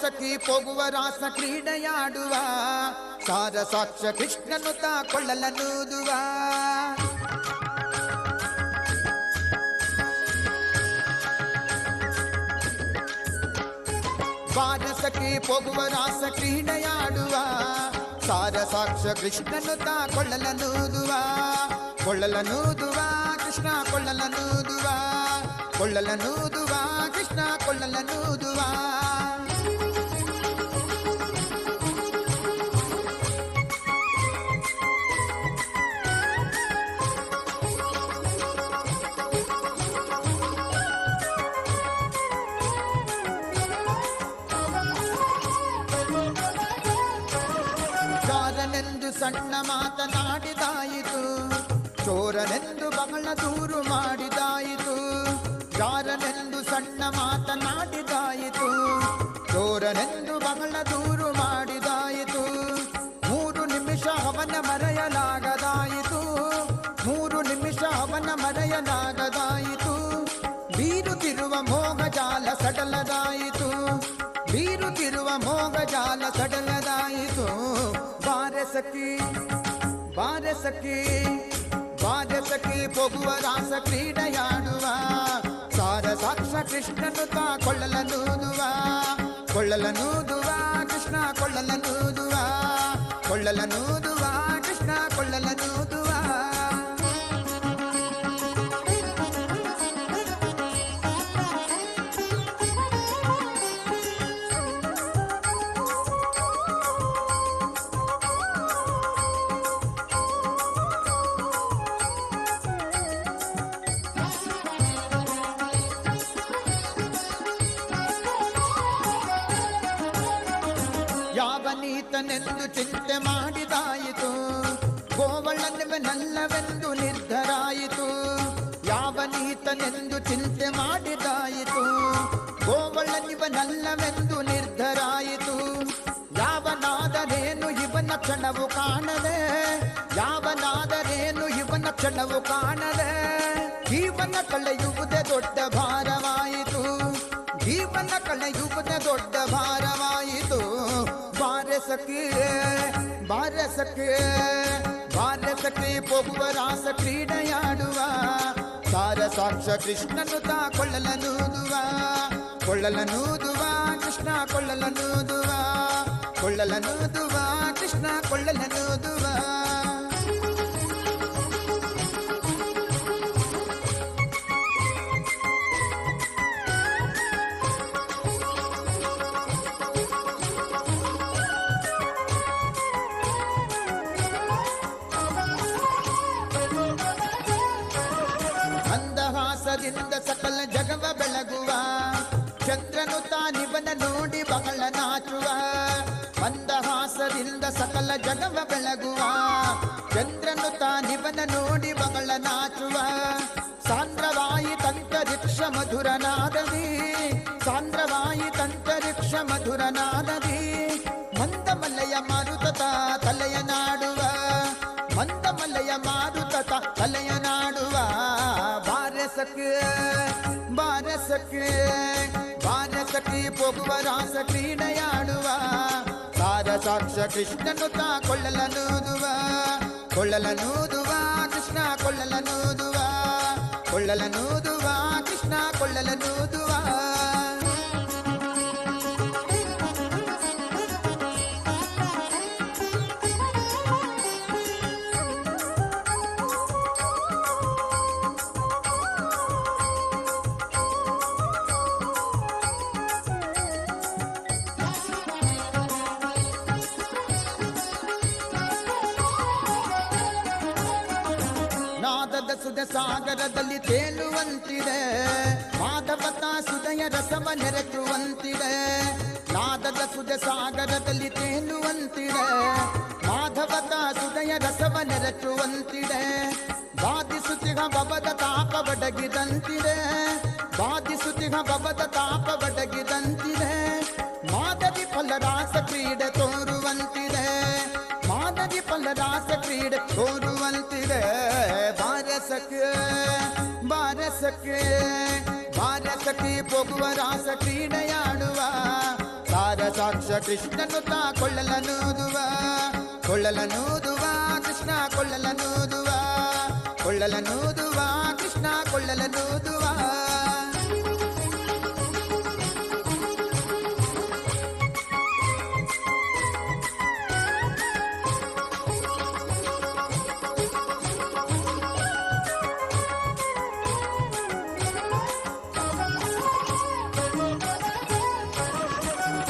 ಸಖಿ ಹೋಗುವ ರಾಸ ಕ್ರೀಡೆಯಾಡುವ ಸಾರ ಸಾಕ್ಷ ಕೃಷ್ಣನು ತಾ ಕೊಳ್ಳಲನೂದುವ ಬಾರ ಸಖಿ ಹೋಗುವ ರಾಸ ಕ್ರೀಡೆಯಾಡುವ ಸಾರ ಸಾಕ್ಷ ಕೃಷ್ಣನು ತಾ ಕೊಳ್ಳಲನೂದುವ ಕೊಳ್ಳಲನೂದುವ ಕೃಷ್ಣ ಕೊಳ್ಳಲನೂದುವ ಕೊಳ್ಳಲನೂದುವ ಕೃಷ್ಣ ಕೊಳ್ಳಲನೂದುವ ಚಾರನೆಂದು ಸಣ್ಣ ಮಾತನಾಡಿದಾಯಿತು ಚೋರನೆಂದು ಬಹಳ ದೂರು ಮಾಡಿದಾಯಿತು ಯಾರನೆಂದು ಸಣ್ಣ ಮಾತನಾಡಿದಾಯಿತು ಚೋರನೆಂದು ಬಹಳ ದೂರು ಮಾಡಿದಾಯಿತು 3 ನಿಮಿಷ ಅವನ ಮರೆಯಲಾಗದಾಯಿತು 3 ನಿಮಿಷ ಅವನ ಮರೆಯಲಾಗದಾಯಿತು ಬೀರುತ್ತಿರುವ ಮೋಹ ಜಾಲ ಸಡಲದಾಯಿತು ಬೀರುತ್ತಿರುವ ಮೋಹ ಜಾಲ ಸಡಲದಾಯಿತು ಬಾರೆ ಸಖಿ ಬಾರೆ ಸಖಿ ಬಾರೆ ಸಖಿ ಹೋಗುವ ರಾಸ ಕ್ರೀಡೆಯಾಡುವ ಸಾರ ಸಾಕ್ಷ ಕೃಷ್ಣನು ತಾ ಕೊಳ್ಳಲನೂದುವ ಕೊಳ್ಳಲನೂದುವ ಕೃಷ್ಣ ಕೊಳ್ಳಲನೂದುವ ಕೊಳ್ಳಲನೂದುವ ಕೃಷ್ಣ ಕೊಳ್ಳಲನೂದುವ ಯಾವನೀತನೆಂದು ಚಿಂತೆ ಮಾಡಿದಾಯಿತು ಗೋವಳನಿವನಲ್ಲವೆಂದು ನಿರ್ಧರಾಯಿತು ಯಾವನೀತನೆಂದು ಚಿಂತೆ ಮಾಡಿದಾಯಿತು ಗೋವಳನಿವನಲ್ಲವೆಂದು ನಿರ್ಧರಾಯಿತು ಯಾವನಾದರೇನು ಇವನ ಕ್ಷಣವು ಕಾಣದೆ ಯಾವನಾದರೇನು ಇವನ ಕ್ಷಣವು ಕಾಣದೆ ಜೀವನ ಕಳೆಯುವುದೇ ದೊಡ್ಡ ಭಾರವಾಯಿತು ಜೀವನ ಕಳೆಯುವುದೇ ದೊಡ್ಡ ಭಾರವಾಯಿತು ಬಾರೆ ಸಖಿ ಬಾರೆ ಸಖಿ ಬಾರೆ ಸಖಿ ಹೋಗುವ ರಾಸ ಕ್ರೀಡೆಯಾಡುವ ಸಾರ ಸಾಕ್ಷ ಕೃಷ್ಣನು ತಾ ಕೊಳ್ಳಲನೂದುವ ಕೊಳ್ಳಲನೂದುವ ಕೃಷ್ಣ ಕೊಳ್ಳಲನೂದುವ ಕೊಳ್ಳಲನೂದುವ ಕೃಷ್ಣ ಕೊಳ್ಳಲನೂದುವ ಮಂದಹಾಸದಿಂದ ಸಕಲ ಜಗವ ಬೆಳಗುವ ಚಂದ್ರನು ತಾನಿವನ ನೋಡಿ ಬಹಳ ನಾಚುವ ಮಂದಹಾಸದಿಂದ ಸಕಲ ಜಗವ ಬೆಳಗುವ ಚಂದ್ರನು ತಾನಿವನ ನೋಡಿ ಬಹಳ ನಾಚುವ ಸಾಂದ್ರವಾಯಿ ತಂತರಿಕ್ಷ ಮಧುರನಾದದಿ ಸಾಂದ್ರವಾಯಿ ತಂತರಿಕ್ಷ ಮಧುರನಾದದಿ ಮಂದಮಲಯ ಮಾರುತ ತಲೆಯ ನಾಡುವ ಮಂದಮಲಯ ಮಾರುತ ತಲೆಯ ನಾಡುವ ಬಾರೆ ಸಖಿ ಬಾರೆ ಸಖಿ ಬಾರೆ ಸಖಿ ಹೋಗುವ ರಾಸ ಕ್ರೀಡೆಯಾಡುವ ಸಾರ ಸಾಕ್ಷ ಕೃಷ್ಣನು ತಾ ಕೊಳ್ಳಲನೂದುವ ಕೊಳ್ಳಲನೂದುವ ಕೃಷ್ಣ ಕೊಳ್ಳಲನೂದುವ ಕೊಳ್ಳಲನೂದುವ ಕೃಷ್ಣ ಕೊಳ್ಳಲನೂದುವ ನಾದದ ಸುಧ ಸಾಗರದಲ್ಲಿ ತೇಲುವಂತಿದೆ ಮಾಧವತಾ ಸುಧಯ ರಸವ ನೆರೆಸುವಂತಿದೆ ನಾದದ ಸುಧ ಸಾಗರದಲ್ಲಿ ತೇಲುವಂತಿದೆ ಮಾಧವತಾ ಸುಧಯ ರಸವ ನೆರೆಸುವಂತಿದೆ ಬಾಧಿಸುತ್ತಿಹ ಭವದ ತಾಪ ಬಡಗಿದಂತಿದೆ ಬಾಧಿಸುತ್ತಿಹ ಭವದ ತಾಪ ಬಡಗಿದಂತಿದೆ ಮಾದರಿ ಫಲರಾಸ ಕ್ರೀಡೆ ತೋರುವಂತಿದೆ ಮಾದರಿ ಫಲರಾಸ ಕ್ರೀಡೆ ತೋರುವಂತಿದೆ ಬಾರೆ ಸಖಿ ಬಾರೆ ಸಖಿ ಬಾರೆ ಸಖಿ ಹೋಗುವ ರಾಸ ಕ್ರೀಡೆಯಾಡುವ ಸಾರಸಾಕ್ಷ ಕೃಷ್ಣನು ತಾ ಕೊಳ್ಳಲನೂದುವ ಕೊಳ್ಳಲನೂದುವ ಕೃಷ್ಣ ಕೊಳ್ಳಲನೂದುವ ಕೊಳ್ಳಲನೂದುವ ಕೃಷ್ಣ ಕೊಳ್ಳಲನೂದುವ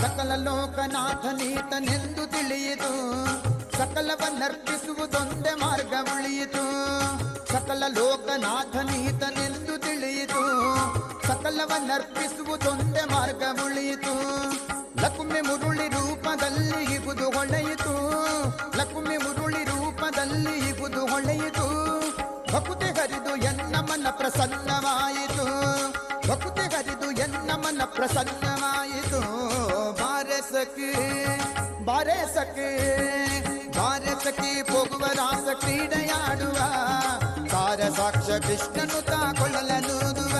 ಸಕಲ ಲೋಕನಾಥನೀತನೆಂದು ತಿಳಿಯಿತು ಸಕಲವನ್ನರ್ಪಿಸುವುದೊಂದೇ ಮಾರ್ಗ ಉಳಿಯಿತು ಸಕಲ ಲೋಕನಾಥನೀತನೆಂದು ತಿಳಿಯಿತು ಸಕಲವನ್ನರ್ಪಿಸುವುದೊಂದೇ ಮಾರ್ಗ ಉಳಿಯಿತು ಲಕುಮಿ ಮುರುಳಿ ರೂಪದಲ್ಲಿ ಇಗುದು ಹೊಳೆಯಿತು ಲಕುಮಿ ಮುರುಳಿ ರೂಪದಲ್ಲಿ ಇಗುದು ಹೊಳೆಯಿತು ಭಕುತಿ ಹರಿದು ಎನ್ನ ಮನ ಪ್ರಸನ್ನವಾಯಿತು ಭಕುತಿ ಹರಿದು ಎನ್ನ ಮನ ಪ್ರಸನ್ನವಾಯಿತು ಬಾರೆ ಸಖಿ ಬಾರೆ ಸಖಿ ಬಾರೆ ಸಖಿ ಹೋಗುವ ರಾಸ ಕ್ರೀಡೆಯಾಡುವ ಸಾರ ಸಾಕ್ಷ ಕೃಷ್ಣನು ತಾ ಕೊಳ್ಳಲನೂದುವ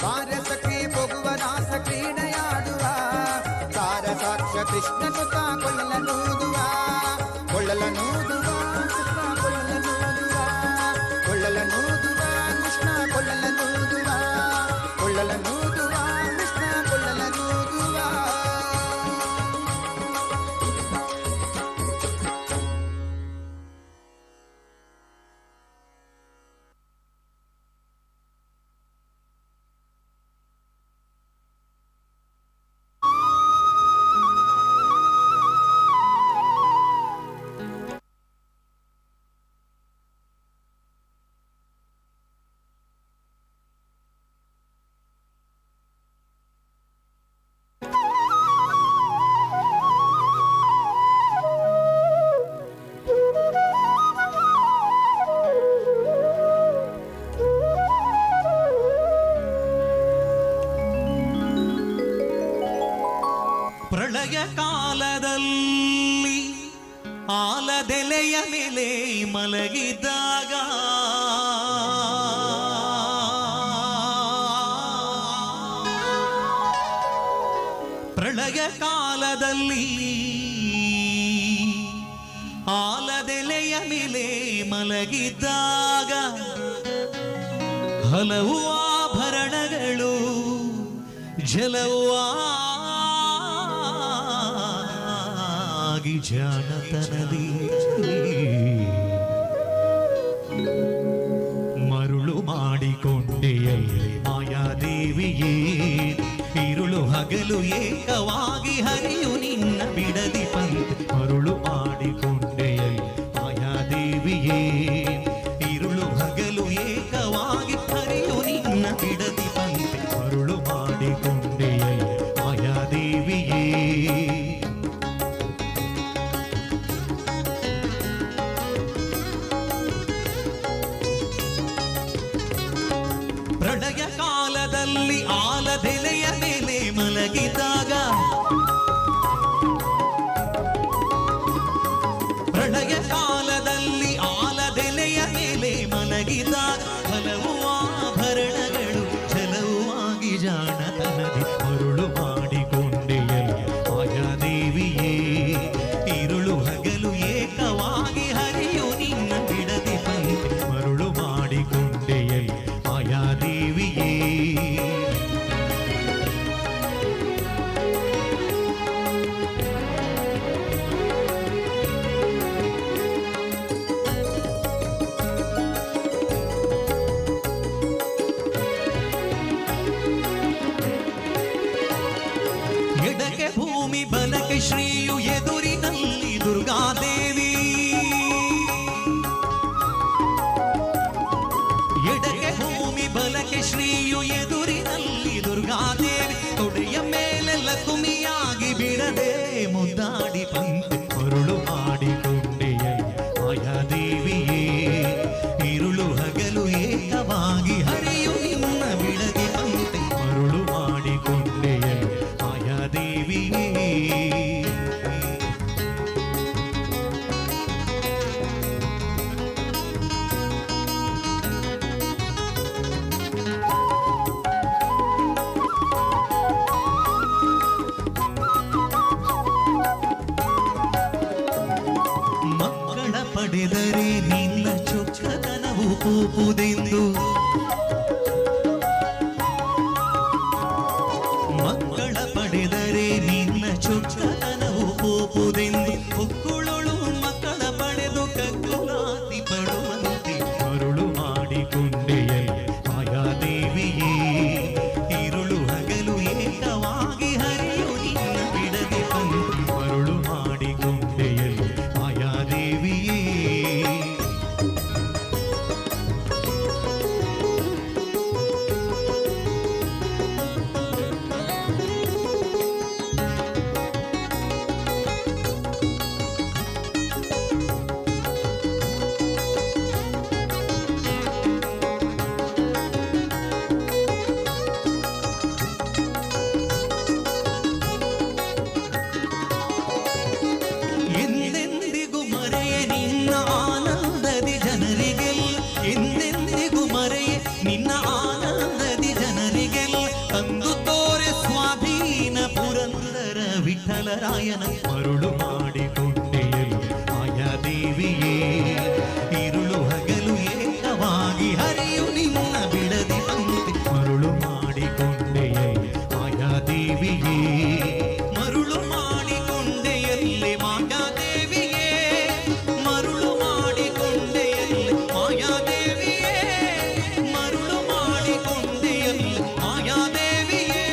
ಬಾರೆ ಸಖಿ ಹೋಗುವ ರಾಸ ಕ್ರೀಡೆಯಾಡುವ ಸಾರ ಸಾಕ್ಷ ಕೃಷ್ಣನು ತಾ ಕೊಳ್ಳಲನೂದುವ ಕೊಳ್ಳಲನೂದುವ ಕೃಷ್ಣ ಕೊಳ್ಳಲನೂದುವ ಕೊಳ್ಳಲನೂದುವ ಕೃಷ್ಣ ಕೊಳ್ಳಲನೂದುವ ಕೊಳ್ಳಲನೂದುವ ಕೃಷ್ಣ ಕೊಳ್ಳಲನೂದುವ ಪ್ರಳಯ ಕಾಲದಲ್ಲಿ ಆಲದೆಲೆಯ ಮೇಲೆ ಮಲಗಿದ್ದಾಗ ಪ್ರಳಯ ಕಾಲದಲ್ಲಿ ಆಲದೆಲೆಯ ಮೇಲೆ ಮಲಗಿದ್ದಾಗ ಹಲವು ಆಭರಣಗಳು ಜಲವಾಗಿ ಜಾಣತನದಿ ಮರುಳು ಮಾಡಿಕೊಂಡೆಯಲ್ಲಿ ಮಾಯಾದೇವಿಯೇ ಇರುಳು ಹಗಲು ಏಕವಾಗಿ ಹರಿಯು ನಿನ್ನ ಬಿಡದಿ ಪಂತೆ ಮರುಳು ಮಾಡಿಕೊಂಡೆಯಲ್ಲಿ ಮಾಯಾದೇವಿಯೇ ಇರುಳು ಹಗಲು ಏಕವಾಗಿ ಹರಿಯು ನಿನ್ನ ಬಿಡದಿ ಪಂತೆ ಮರುಳು ಮಾಡಿಕೊಂಡೆಯಲ್ಲಿ ಮಾಯಾದೇವಿಯೇ ಪ್ರಳಯ ಕಾಲದಲ್ಲಿ ಆಲದೆಲೆಯ ಮೇಲೆ ಮಲಗಿದಾಗ ಪ್ರಳಯ ಕಾಲದಲ್ಲಿ ಆಲದೆಲೆಯ ಮೇಲೆ ಮಲಗಿದಾಗ ಹಲವು ಆಭರಣಗಳು ಜಲವಾಗಿ ಜಾಣತನದಿ ಮರುಳು ಮಾಡಿಕೊಂಡೆಯಲ್ಲಿ ಮಾಯಾದೇವಿಯೇ ಇರುಳು ಹಗಲು ಏಕವಾಗಿ ಹರಿಯು ನಿನ್ನ ಬಿಡದಿ ಪಂತೆ ಮರುಳು ಮಾಡಿಕೊಂಡೆಯಲ್ಲಿ ಮಾಯಾದೇವಿಯೇ ಎಡಕ್ಕೆ ಭೂಮಿ ಬಲಕ್ಕೆ ಶ್ರೀಯು ಎದುರಿನಲ್ಲಿ ದುರ್ಗಾದೇವಿ ಎಡಕ್ಕೆ ಭೂಮಿ ಬಲಕ್ಕೆ ಶ್ರೀಯು ಎದುರಿನಲ್ಲಿ ದುರ್ಗಾದೇವಿ ತೊಡೆಯ ಮೇಲೆ ಲಕುಮಿಯಾಗಿ ಬಿಡದೆ ಮುದ್ದಾಡಿ ಪಂತೆ ಮರುಳು ಮಾಡಿಕೊಂಡೆಯಲ್ಲಿ ಮಾಯಾದೇವಿಯೇ ಇರುಳು ಹಗಲು ಏಕವಾಗಿ ಹರಿಯು ನಿನ್ನ ಬಿಡದಿ ಪಂತೆ ಮರುಳು ಮಾಡಿಕೊಂಡೆಯಲ್ಲಿ ಮಾಯಾದೇವಿಯೇ ಪಡೆದರೆ ನಿನ್ನ ಚೊಕ್ಕತನವು ಪೂಪುದೆಂದು ಮಕ್ಕಳ ಪಡೆದರೆ ನಿನ್ನ ಚೊಕ್ಕತನವು ಪೂಪುದೆಂದು ಹೊಕ್ಕುಳೊಳು ಮಕ್ಕಳ ಪಡೆದು ಕಗ್ಗುಲಾತಿ ಪಡುವಂತೆ ಮರುಳು ಮಾಡಿಕೊಂಡೆಯಲ್ಲ ಮಾಯಾದೇವಿಯೇ ഇരുಳು ಹಗಲು ಏಕವಾಗಿ ಹರಿಯು ನಿನ್ನ ಬಿಡದೆ ಪಂಕ್ತಿ ಮರುಳು ಮಾಡಿಕೊಂಡೆಯಲ್ಲ ಮಾಯಾದೇವಿಯೇ ಎಂದೆಂದಿಗೂ ಮರೆಯೆ ನಿನ್ನ ಆನಂದದಿ ಜನರಿಗೆಲ್ಲ ಎಂದೆಂದಿಗೂ ಮರೆಯೆ ನಿನ್ನ ಆನಂದದಿ ಜನರಿಗೆಲ್ಲ ತಂದು ತೋರೆ ಸ್ವಾಧೀನ ಪುರಂದರ ವಿಠಲರಾಯನ ಮರುಳು ಮಾಡಿಕೊಂಡೆಯಲ್ಲ ಮಾಯಾದೇವಿಯೇ ഇരുಳು ಹಗಲು ಏಕವಾಗಿ ಹರಿಯು ನಿನ್ನ ಬಿಡದಿ ಪಂಕ್ತಿ ಮರುಳು ಮಾಡಿಕೊಂಡೆಯಲ್ಲ ಮಾಯಾದೇವಿಯೇ ಮರುಳು ಮಾಡಿಕೊಂಡೆಯಲ್ಲಿ ಮಾಯಾದೇವಿಯೇ ಮರುಳು ಮಾಡಿಕೊಂಡೆಯಲ್ಲಿ ಮಾಯಾದೇವಿಯೇ ಮರುಳು ಮಾಡಿಕೊಂಡೆಯಲ್ಲಿ ಮಾಯಾದೇವಿಯೇ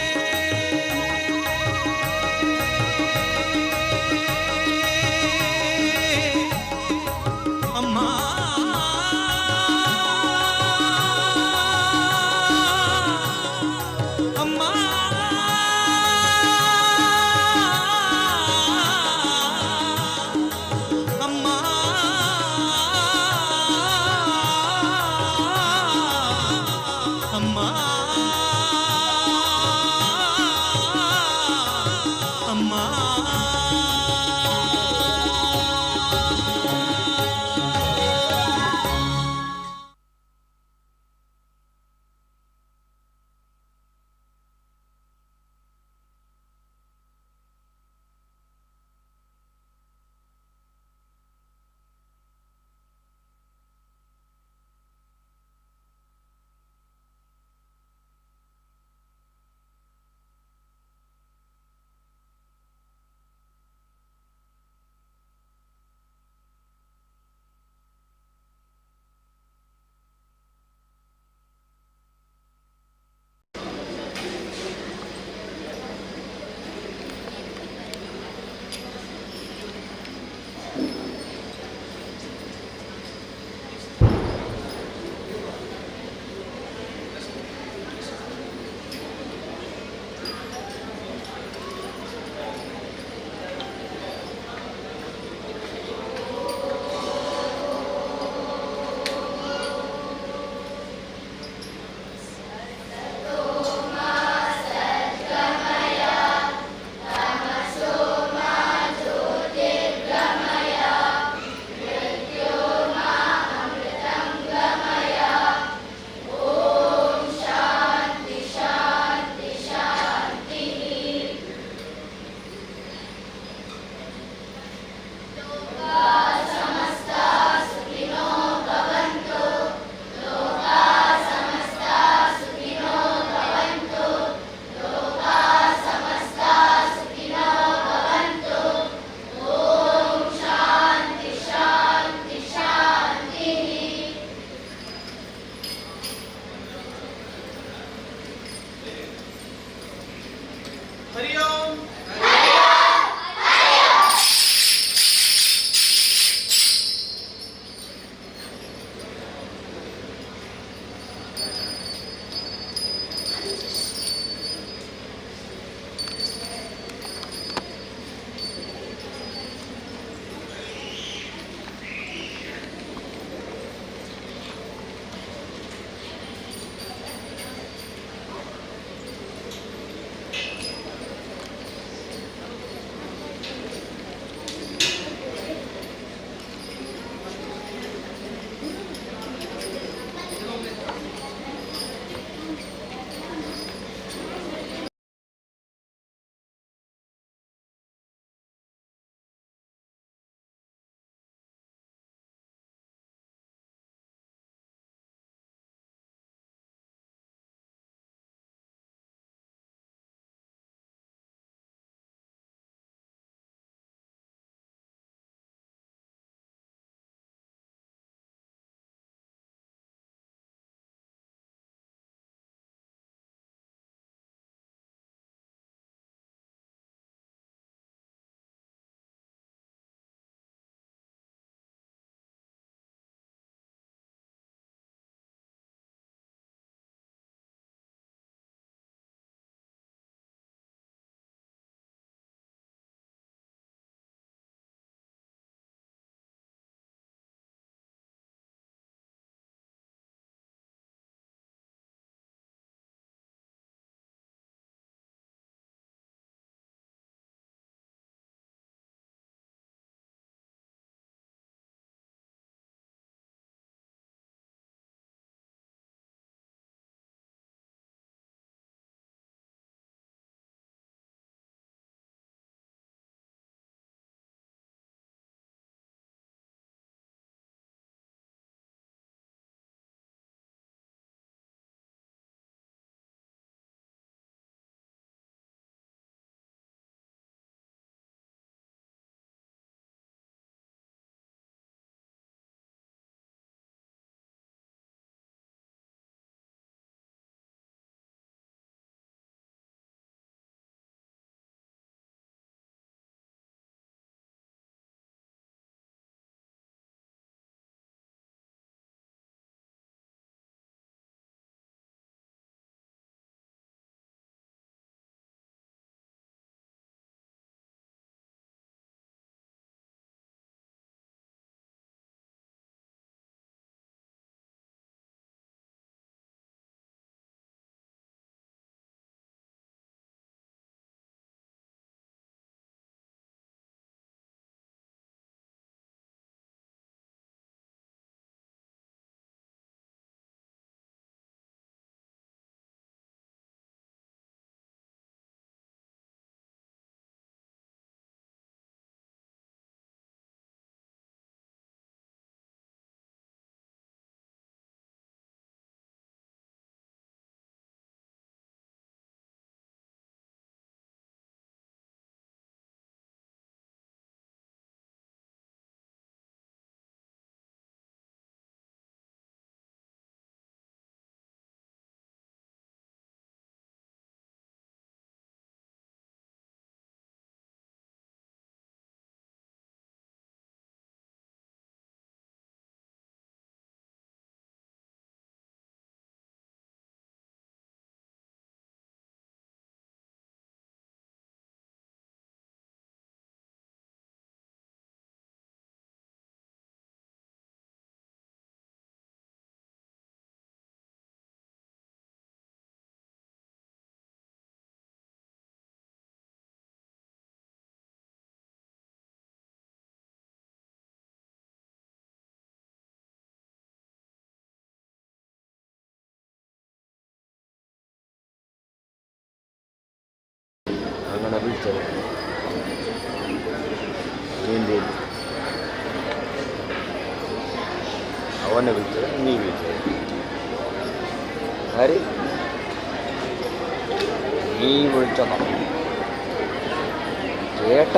ಬೀಳ್ತದೆ ಹಿಂದೆ ಅವನೇ ಬೀಳ್ತದೆ ನೀವು ಬೀಳ್ತದೆ ಹರಿ ನೀ ಬೀಳ್ತದ ಏಟ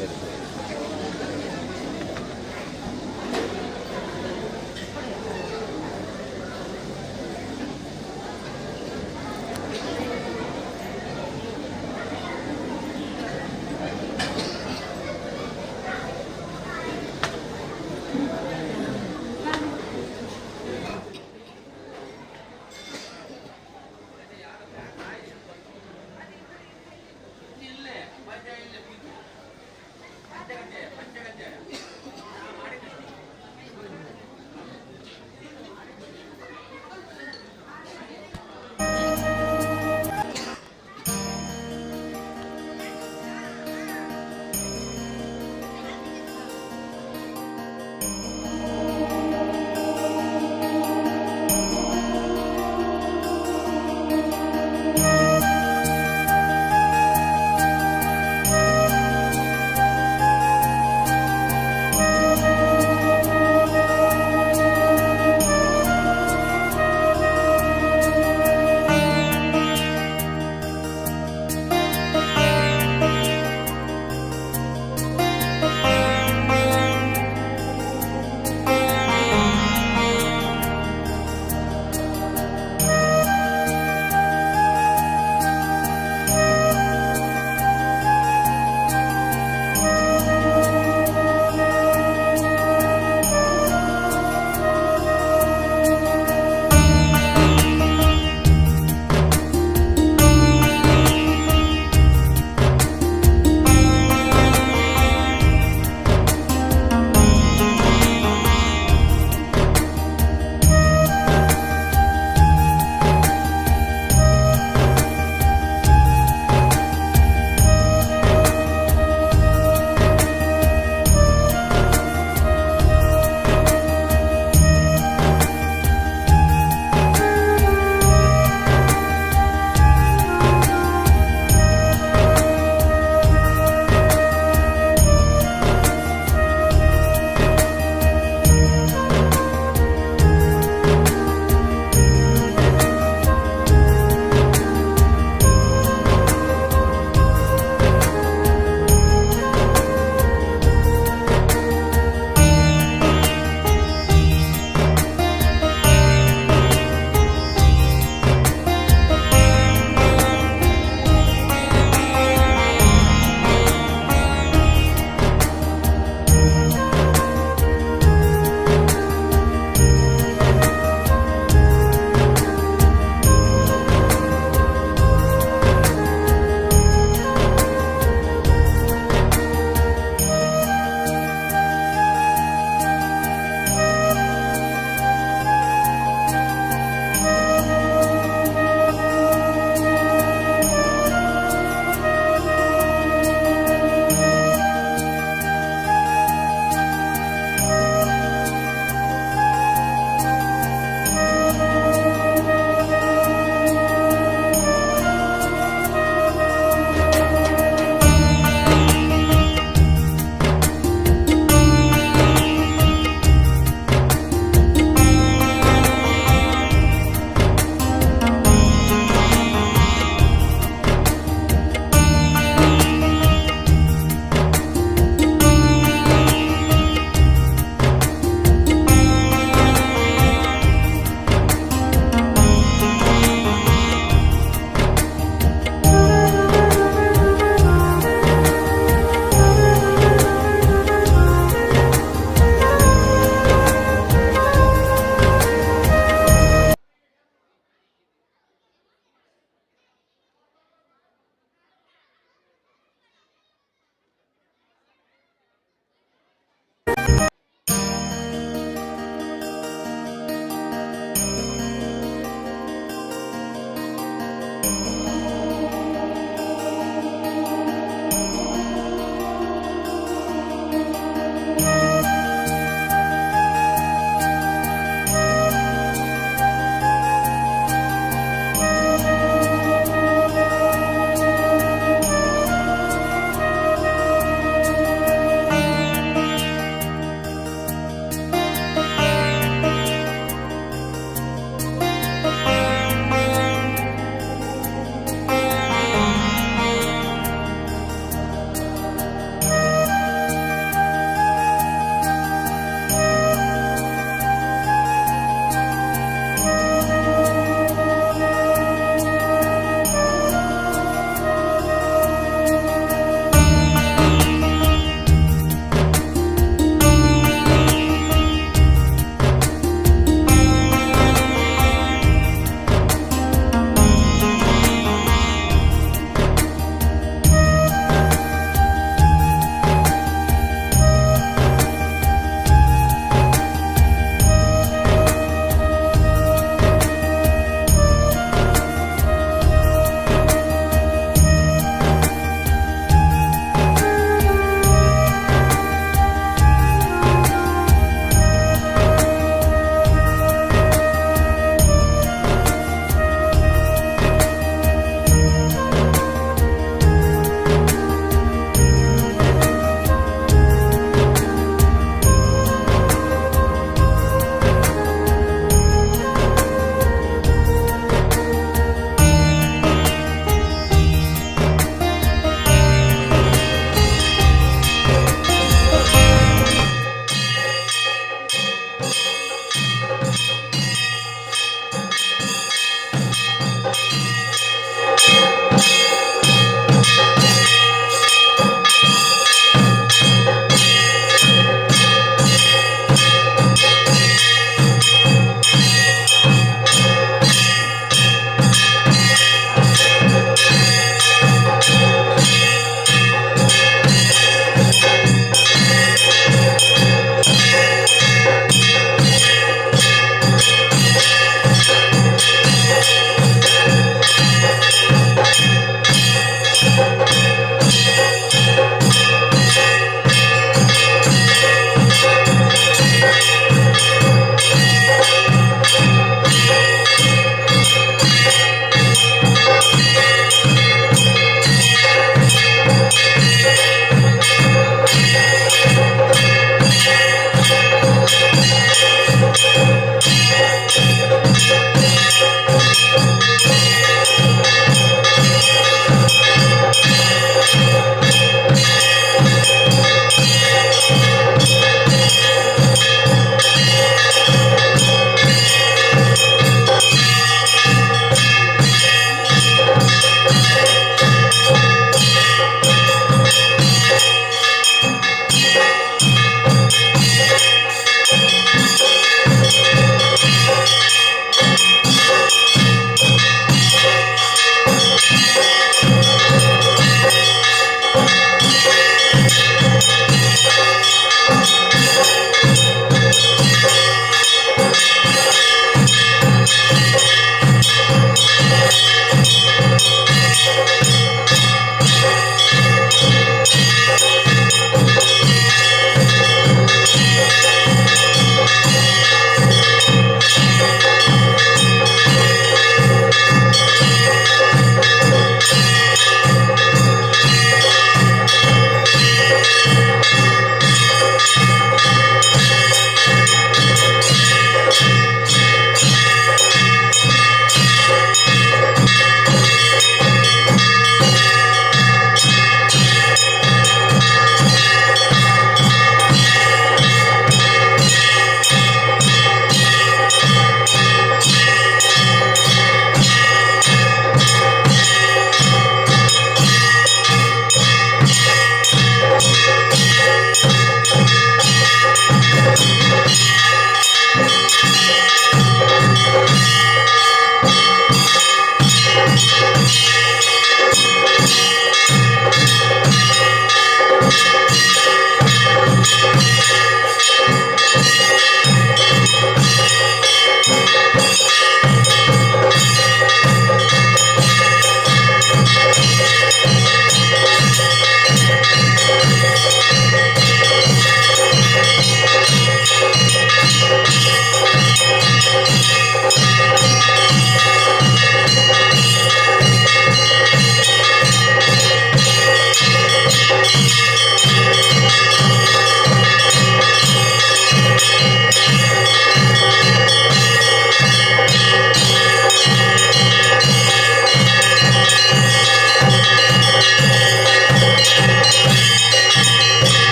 ಸರಿ ಸರಿ ಇಲ್ಲ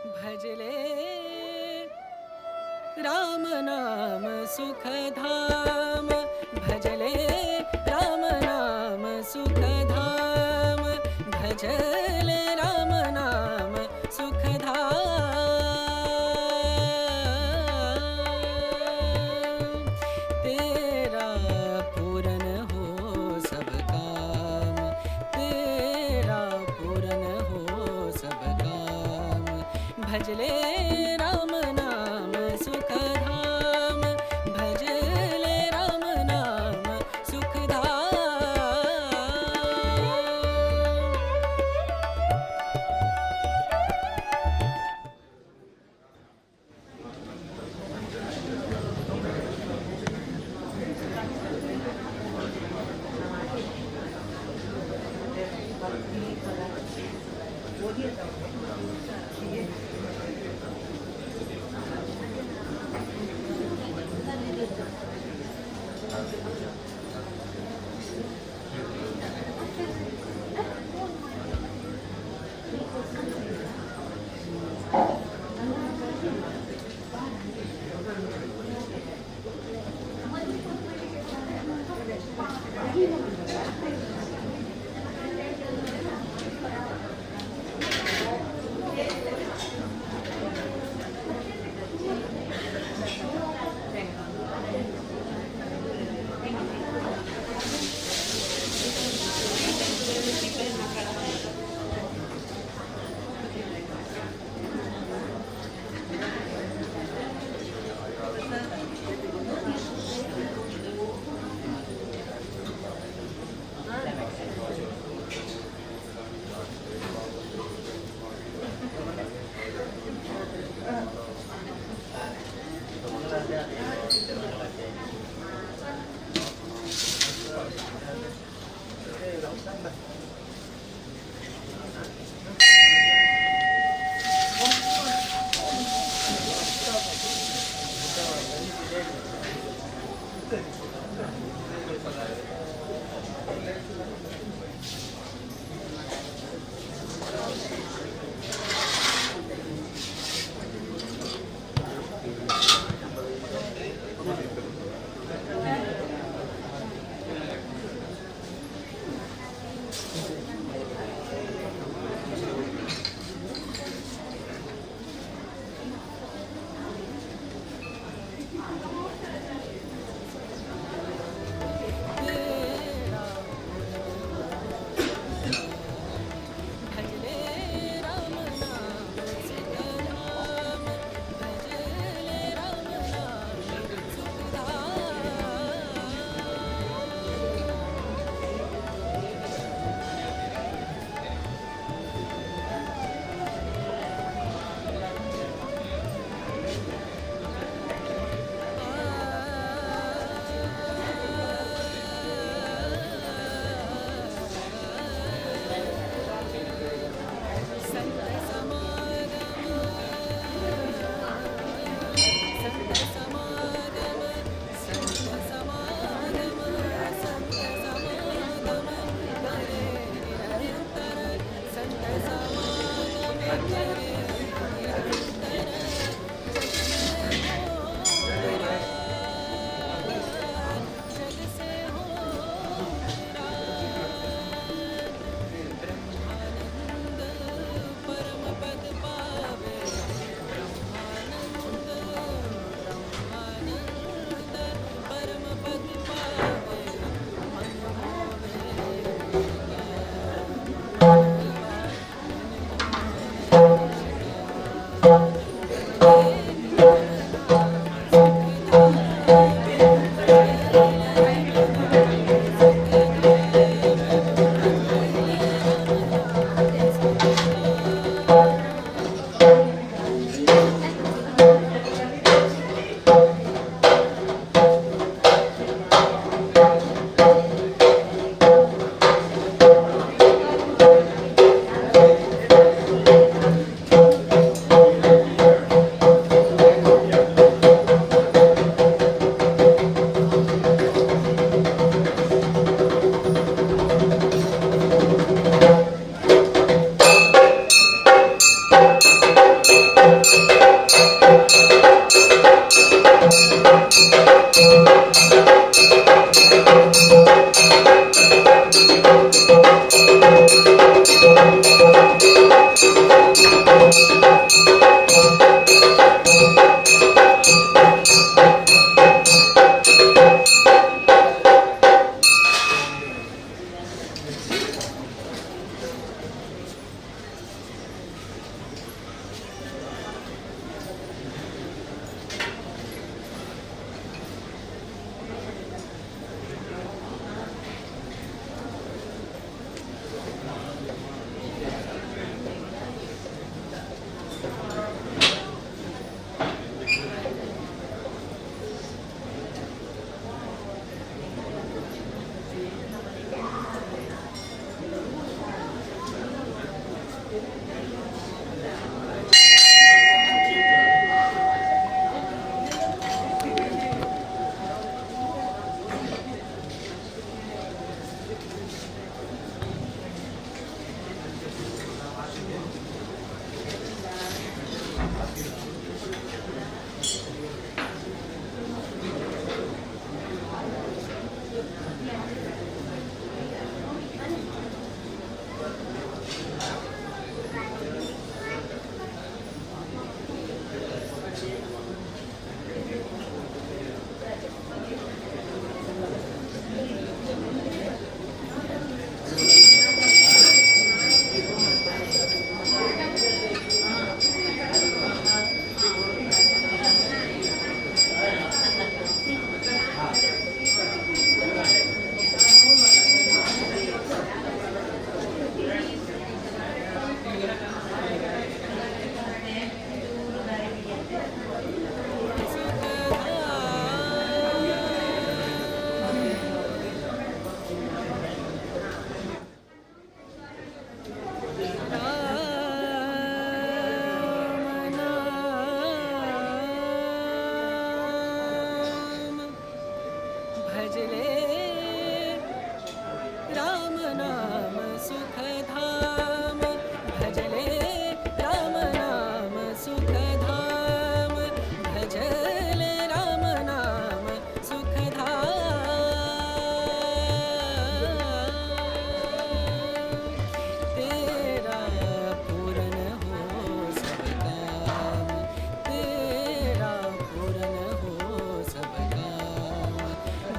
भजले राम नाम सुखधाम, भजले राम नाम सुखधाम, भजले राम नाम सुखधाम। तेरा पूरन हो सब काम, तेरा पूरन हो सब काम, भजले राम नाम सुखधाम, भजले राम नाम सुखधाम।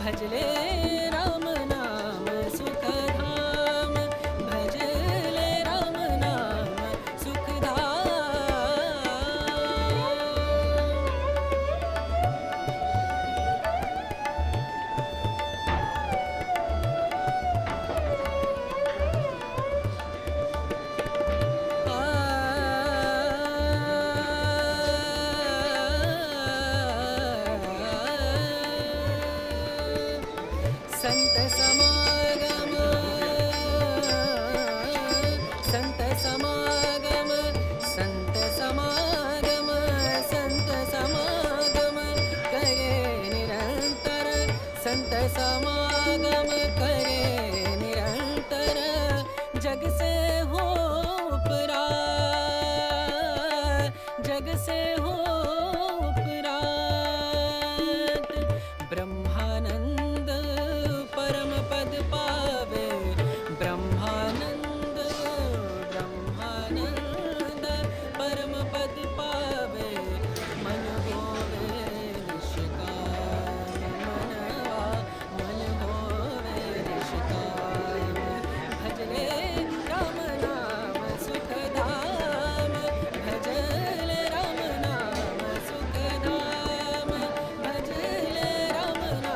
भजले राम नाम सुखधाम भजले राम नाम सुखधाम संत समागम संत समागम संत समागम संत समागम करे निरंतर संत समागम करे निरंतर जग से हो उपरात जग से हो उपरात ब्रह्मानंद परम पद पावे ब्रह्मानंद ब्रह्मानंद परम पद पावे मन होवे निष्काम मनवा मन होवे निष्काम भजले राम नाम सुखधाम भजले राम नाम सुखधाम भजले राम नाम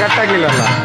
ಕಟ್ಟಾಗ್ಲಿಲ್ಲಲ್ಲ.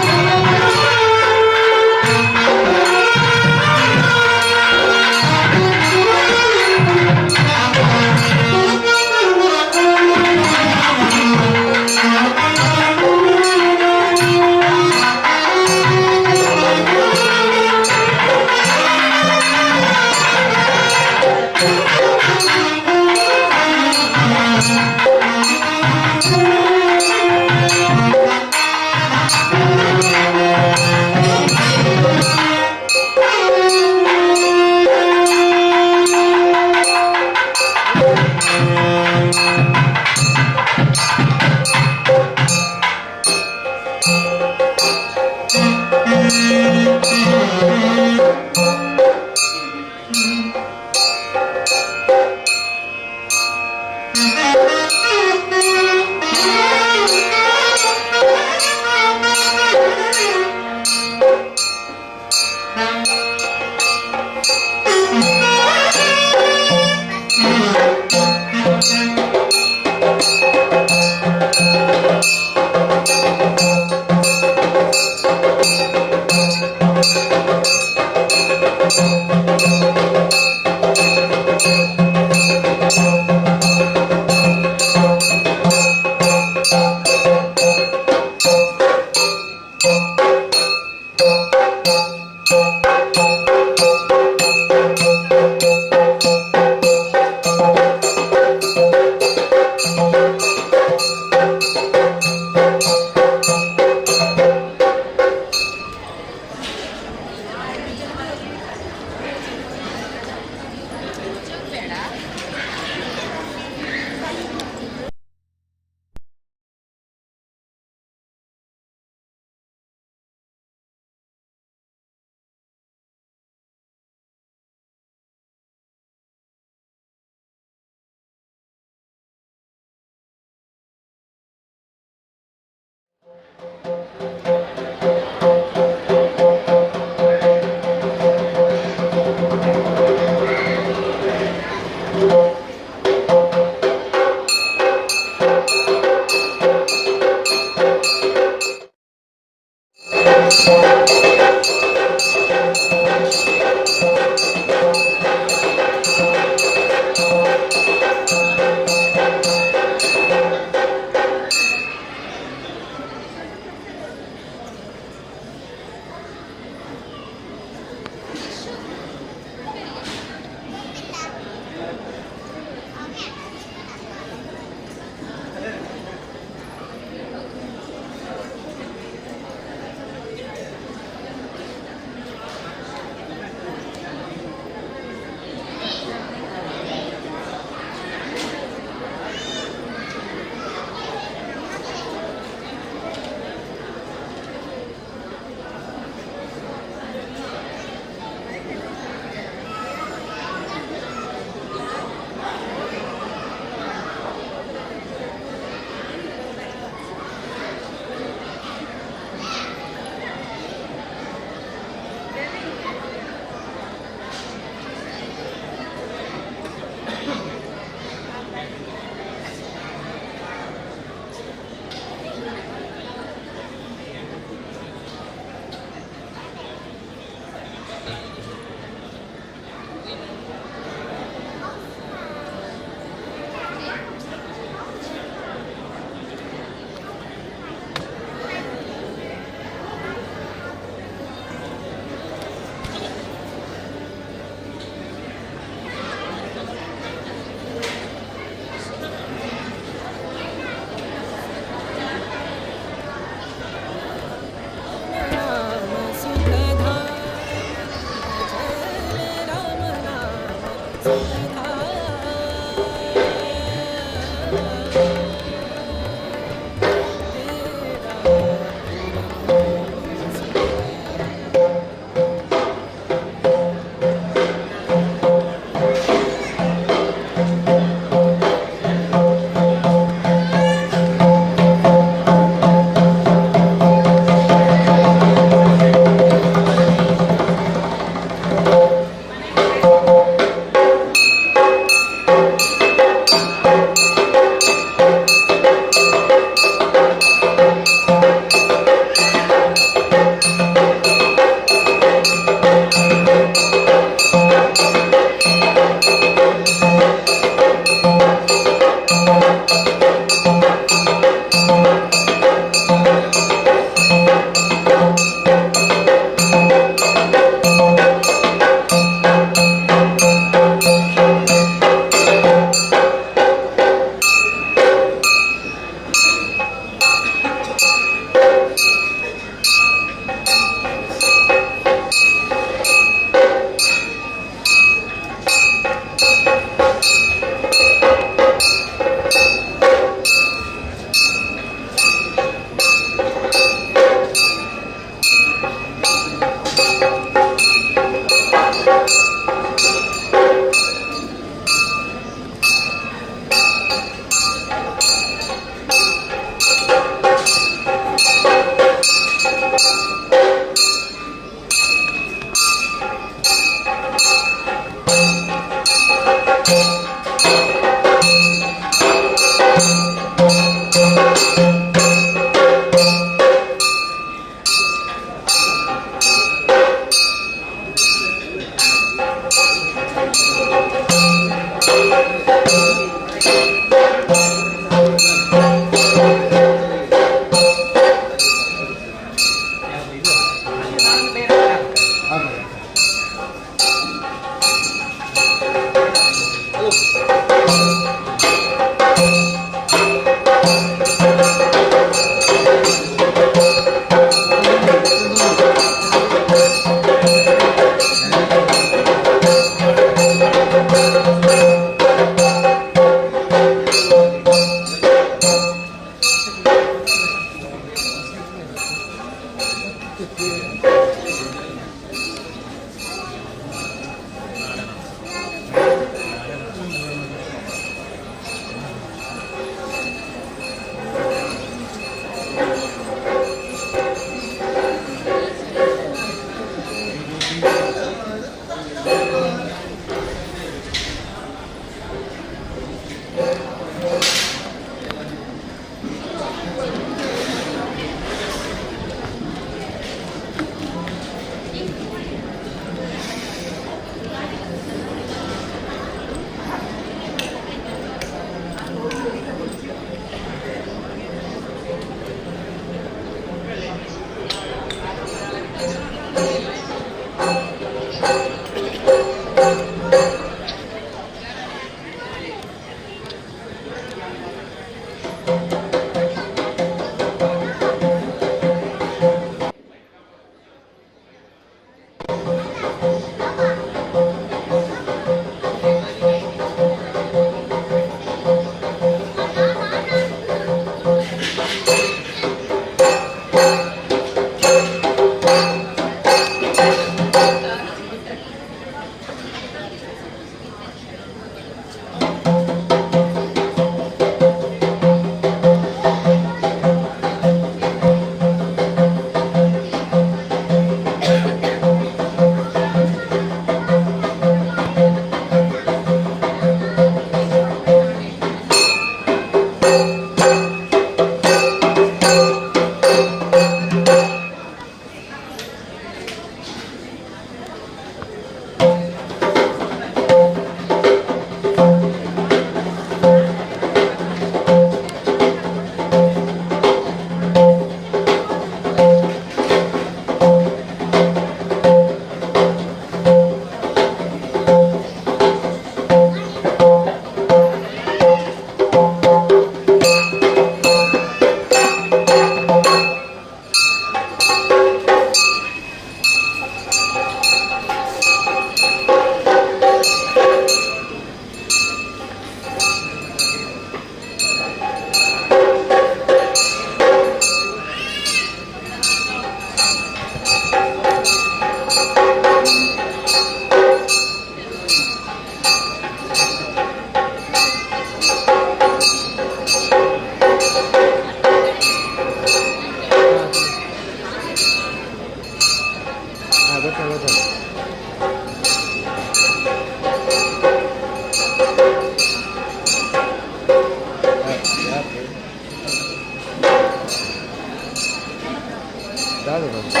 ಯಾವುದು ಬಂತು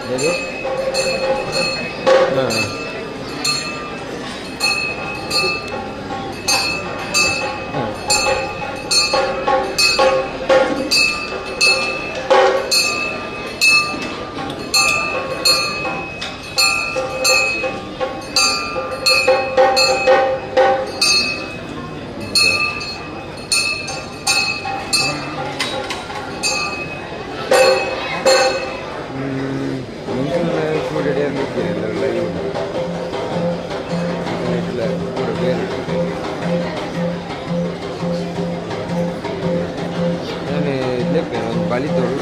ಹೇಳಿ ಹಾಂ Bali todo.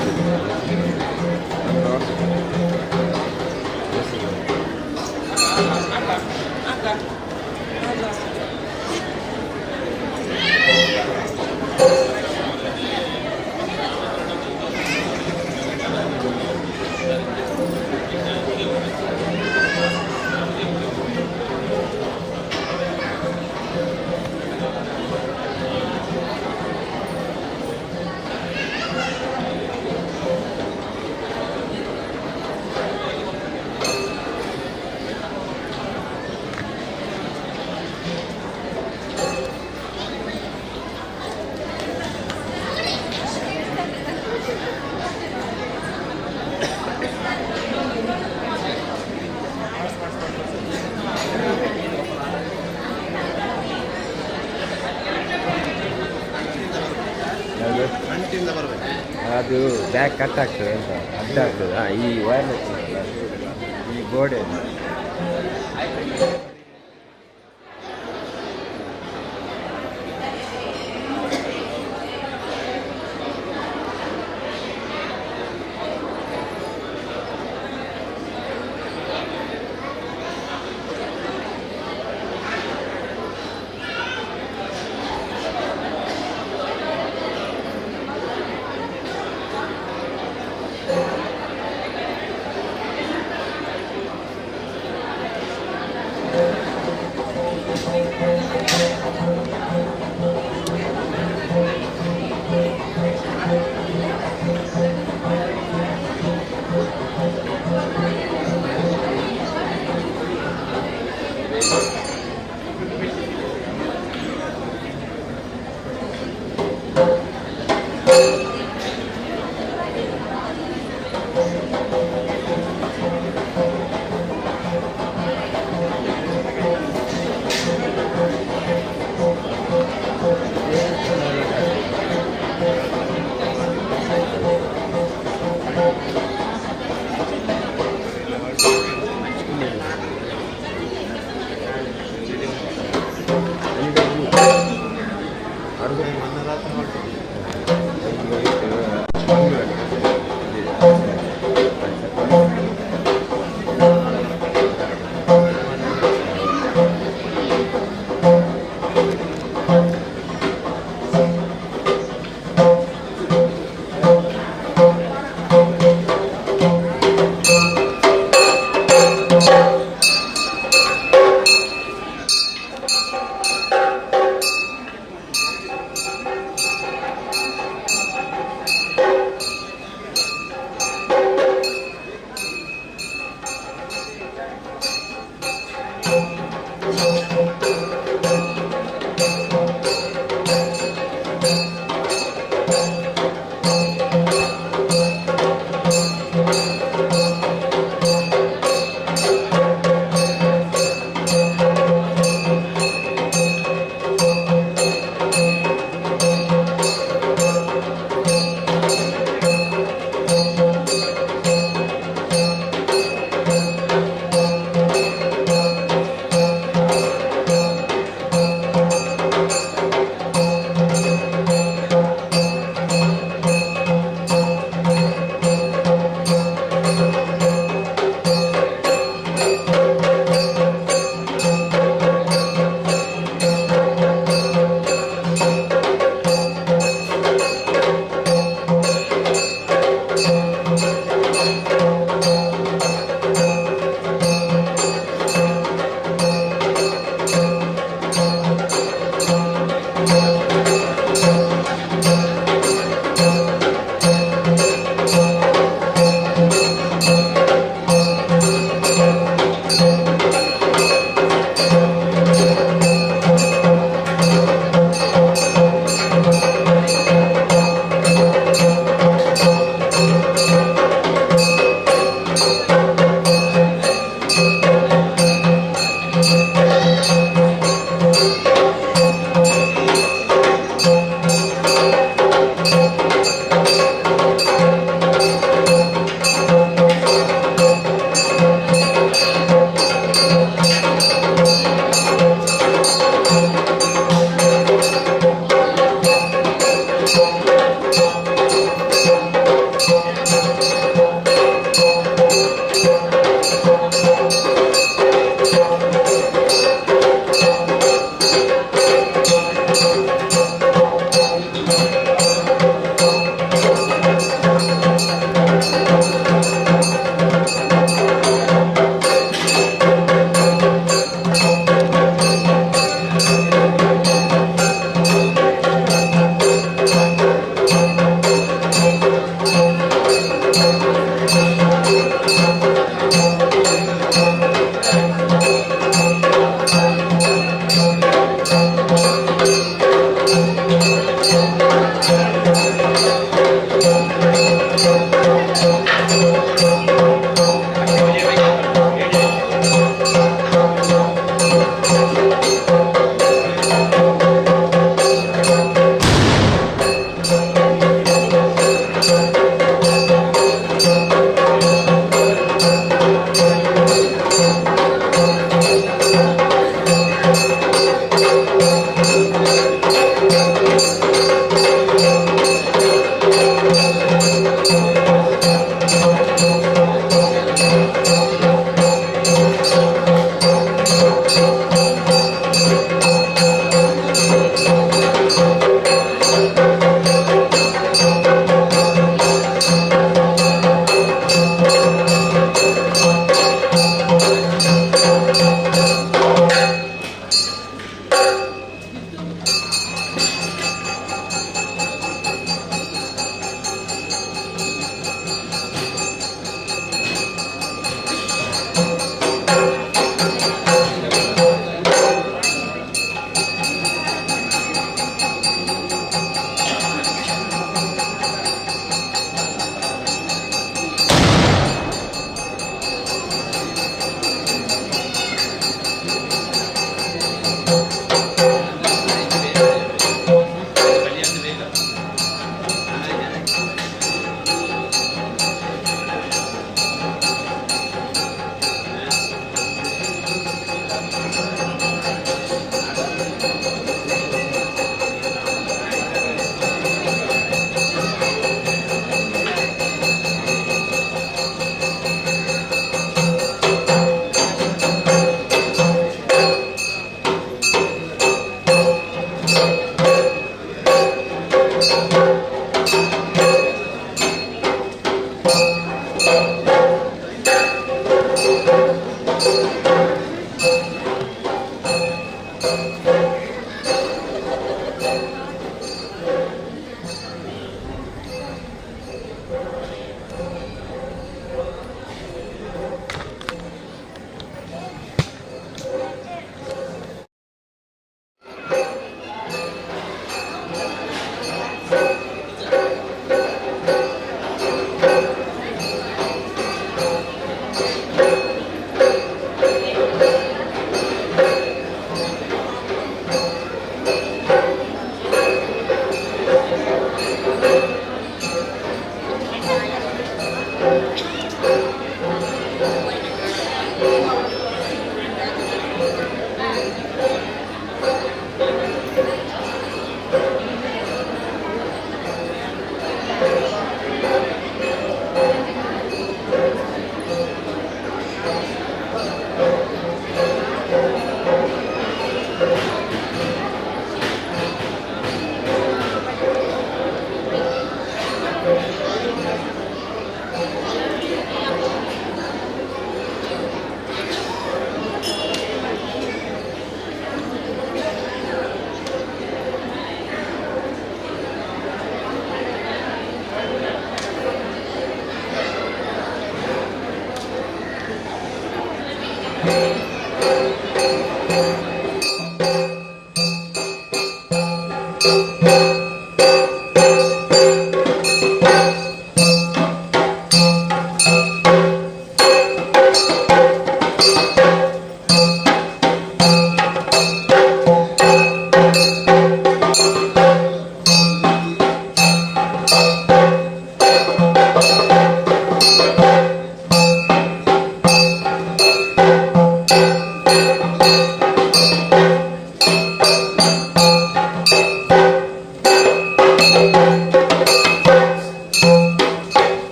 ಅದು ಬ್ಯಾಗ್ ಕಟ್ ಆಗ್ತದೆ ಅಂತ ಅಡ್ಡ ಆಗ್ತದೆ ಈ ವೈರ್ಲೆಸ್ ಈ ಗೋಡೆ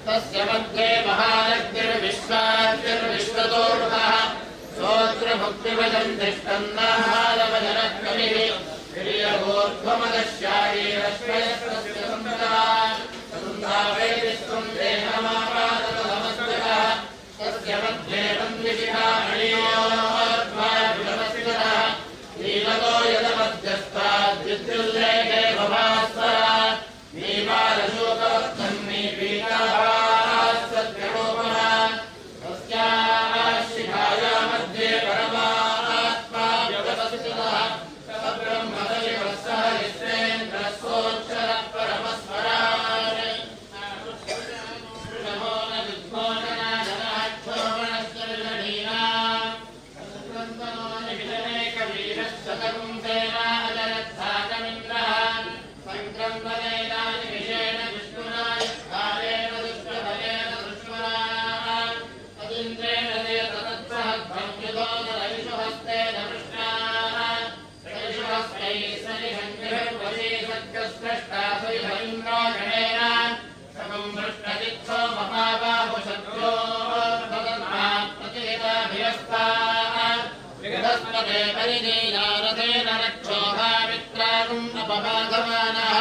तस्य मध्ये महारग्निर्विश्वाद्यर्विश्वतोमुखः सोत्रभुक्तिवजम् तिष्ठन्नाहारवजनः कविः हिर्यगोर्ध्वमदश्यायैरश्वयस्तस्य सन्धावैरिष्टं देहमापादतमस्तकः तस्य मध्ये वन्दिशिखा अणियोर्ध्वाभिनमस्कृतः नीलतो यदमध्यस्थाद्विद्युल्लेखे भवास्वरा नीवारशोकवत्तन्नी पीताभाः सत्यरूपः तस्याः शिखाया मध्ये परमात्मा व्यवस्थितः सब्रह्मदेवः सह यस्येन्द्रः सोऽक्षरः परमस्वराट् नमो न विद्मोचनाजनः क्षोभणस्य विषणीनाम् सत्वन्तनो निविजनेकवीरश्शतकं सेनाजयत्साकमिन्द्रः सङ्क्रन्दनेनानि विषेण विष्णुना यत्कालेन दुष्टफलेन दुष्मना तदिन्द्रेण तत्सहध्वंयुतो नरविषुहस्तेन वृष्णाः रविषुहस्तैः सनिषङ्गिभिर्वशी सद्गस्पृष्टासुविभरिन्द्रो गणेन समं वृष्णदित्सो महाबाहुशत्रोर्भगन्मात्प्रतिहिताभिरस्ताः बृहस्पते परिनीलारथेन रक्षोभामित्रागुम् अपबाधमानः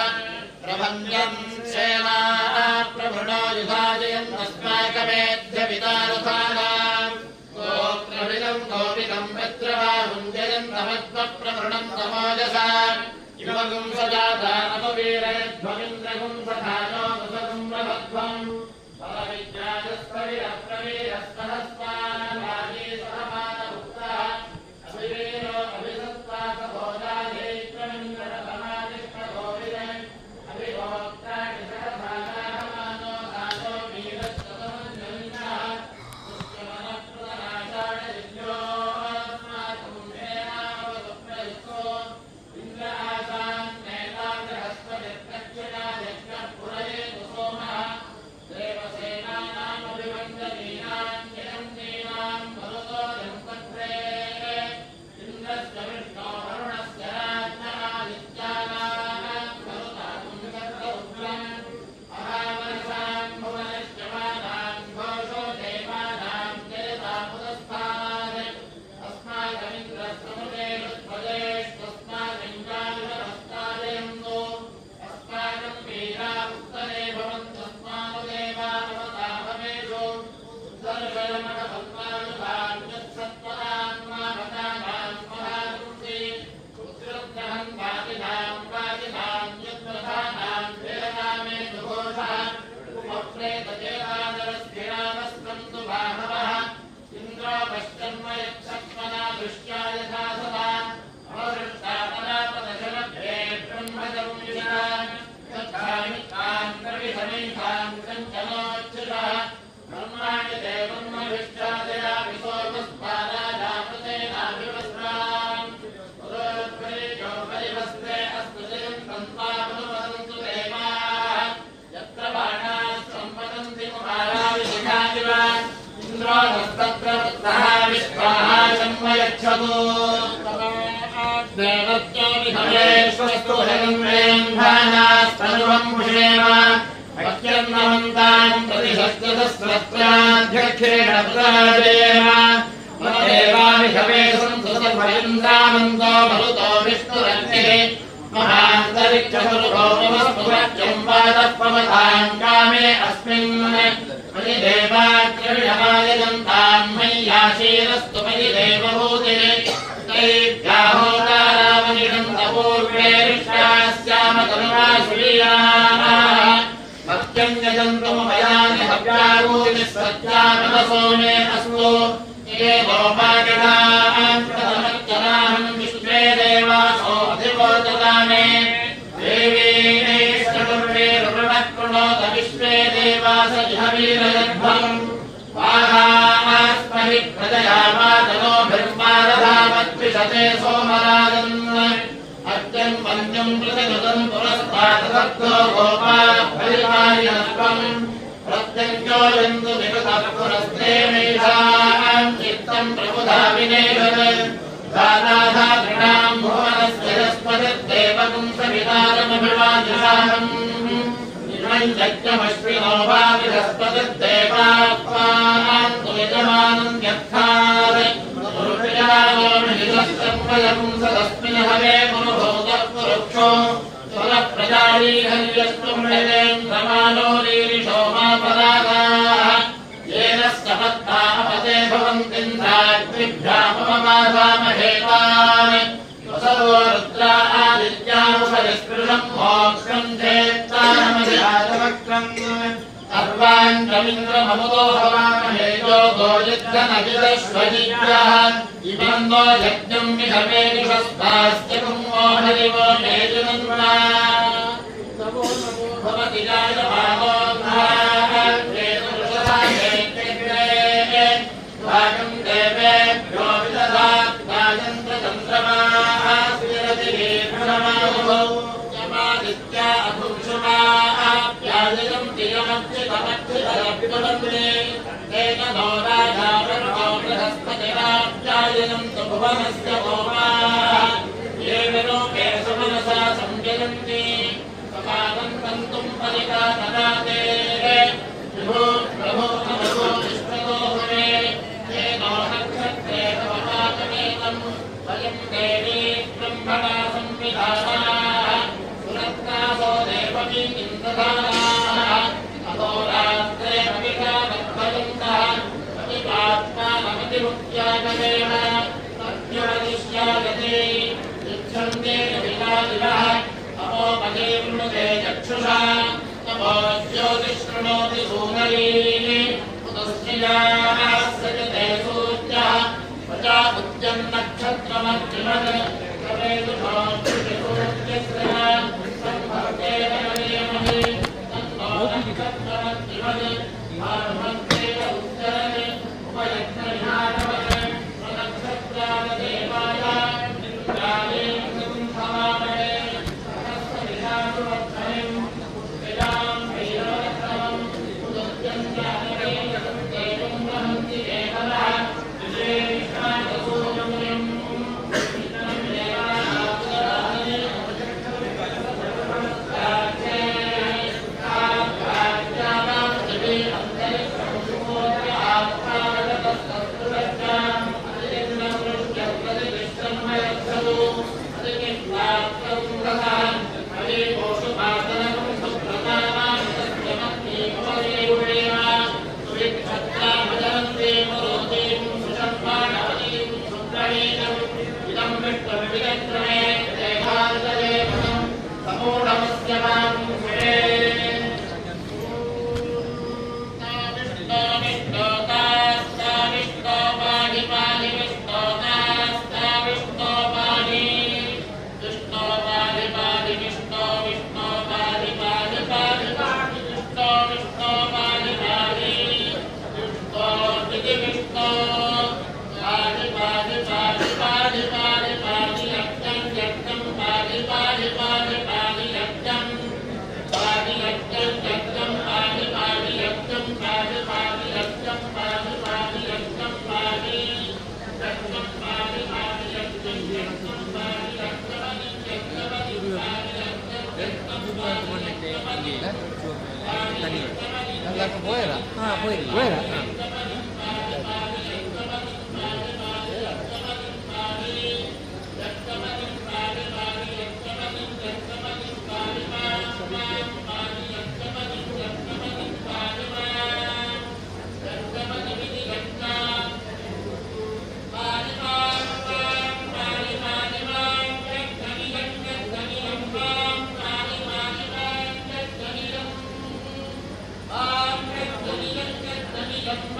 प्रभञ्जन् सेनाः प्रभृणो युधाजयन् अस्माकमेध्यविदारथानाम् गोत्रभिदम् गोपितम् मित्रबाहुम् जयन्तमत्वप्रभृणम् तमोजसा युवगुम् सजाता अपवीरयध्वमिन्द्रगुम् सधानो मुसगुम् प्रभध्वम् फलविद्याजस्पविरप्रवीरस्तहस्मानाभागी सहमानभुक्तः अभिवीरो अभिसत्त्वा सभोजाधेत्रमिन्द्रसमादिष्टगोविदम् अभिभोक्तानि सहसानाहमानो दातो वीरस्ततमञ्जलिनः पुष्यमनप्रदनाशाढदिव्योऽस्माकं सेनावसुप्रयुक्तो इन्द्र आसान् नेता बृहस्पतिर्दक्षिणा यज्ञः पुरयेतु सोमः देवसेनानामभिवन्दनीनाम् जयन्तीनाम् मरुतो यन्तग्रे इन्द्रस्य विष्णो वरुणस्य राज्ञः आदित्यानाम् मरुताकुन्दग्रौग्रम् अहामनसाम् भुवनश्यमानाम् घोषो देवानाम् जयतामुदस्तात् अस्माकमिन्द्रस्तमुदेवध्वजेष्वस्माकमिन्द्राविषहस्तादयन्तु अस्माकम् वीरा उत्तरे भवन्तस्मानुदेवावताममेषु उत्तरशयमकल्पानुभान्यत्सत्त्वदात्मावतानाम् महापुंसि उत्तरग्रहम् वादिनाम् वादिनाम् यद्वधानाम् वेदनामे दुघोषः उपप्रेतदेवादरस्थिरामस्त्रम् बाहवः इन्द्रो पश्चन्म यच्छक्मना दृष्ट्या यथा सदा अवदृष्टापदापदशलभ्ये ब्रह्मजं विशदा तच्छामित्तां प्रविशमेषां कञ्चनोच्छुषः ब्रह्माणि देवन्मभिष्टादया विशोकस्पादाजापतेनाभिवस्त्रान् पुरोत्परिजो परिवस्त्रे अस्तु जयन्तं त्वामनुवदन्तु देवाः यत्र बाणाः सम्पतन्ति कुमाराविशिखादिव इन्द्रो नस्तत्र वृत्तः विश्वाः सम्मयच्छतु देवत्यो विधवेश्वस्तु हिरण्येन्धानास्तनुवं पुषेम अत्यन्नवन्तां प्रतिशस्त्रस्रत्राध्यक्षेण प्रदादेम देवाविषवे सन्तु सर्वयन्तामन्तो मरुतो विष्णुरग्निः महान्तरिक्षस्वरूपोपमस्पुरत्यं वादः पवतां कामे अस्मिन् मयि देवाग्रविषमायजन्तां मय्याशीरस्तु मयि देवभूतिः तैभ्याहोतारावनिषन्तपूर्वे विश्वास्यामतनुवासुवीराः भक्त्यञ्जन्तु मयानि हव्यारूतिः सत्यामनसो मे अस्तु ये गोपाकिनाहं विश्वे देवासो अधिवोचता मे देवी ऋणः कृणोत विश्वे देवास इहवीरयध्वम् वाहास्महि प्रजया मातनोभिर्मारधामत्विषते सोमराजन् अत्यं पञ्चं प्रतिनुतं पुरस्तादो गोपाभरिमारिणत्वम् प्रत्यञ्चो यन्तु विगतः पुरस्ते मेषां चित्तं प्रबुधा विनेशत् दानाधातॄणां भुवनस्य यस्पतिर्देवकं सवितारमभिवादिशाहम् इमं यज्ञमश्विनो वा बृहस्पतिर्देवात्मान्तु यजमानं यत्थात् तस्मिन् हवे मुनुभूतः पुरुक्षो स्वरप्रजालीहर्यस्त्वमेन्द्रमानो लीरिषोमापरागाः येन सपत्ता अपते भवन्तीन्द्राग्निभ्याममाधामहेतान् वसवो रुद्रा आदित्यामुपरिस्पृशं मोक्षं चेत्तानमधिराजवक्रम् सर्वाण्डमिन्द्रममुतो भवामहे योगो युद्धनविदश्वजिग्रः इमं नो यज्ञं विहवे निषस्तास्त्यकुं मोहरिवो मेजुनन्ना नमो नमो भवति जायमानो भागं देवेभ्यो विदधात् गायन्त्रचन्द्रमाः स्थिरतिरीर्षमाहुः यमादित्या अभुक्षुमाप्यायं तियमक्षितमक्षितरभ्युपन्ने तेन नो राजावरणो बृहस्पतिराप्यायनं तु भुवनस्य गोपाः येन लोके सुमनसा संजयन्ति समानं तन्तुं परिकातनाते विभो प्रभो नमो विष्णुतो हुमे तेनो नक्षत्रे भवपातमेतं वयं देवी ब्रह्मणा संविधानाः सुरत्नासो देवकी इन्द्रधानाः अहोरात्रे अभिषादद्वयन्तः अतिपात्मानमतिमुख्यागमेव तद्योदिष्यागते इच्छन्ते विलादिवः अपोपदे वृणुते चक्षुषा तमो ज्योतिष्कृणोति सूनरीः उतस्त्रियाः सजते सूर्यः प्रजापुत्यं नक्षत्रमग्निमत् कवेदुषो सूर्यस्य सम्भवते वयमेमहि तन्नो नक्षत्रमग्निमत् आरभन्तेन उत्तरणे उपयज्ञविहारवत् प्रनक्षत्रादेवाय इन्द्राणे संभवामहे सहस्रविशाखवर्धनिं विदां भैरवक्रमं उदत्यञ्जामरेयं देवं वहन्ति देवनः विशेषादसूयमुनिं विष्णुं देवानामुदराधने समूढमस्य Thank you.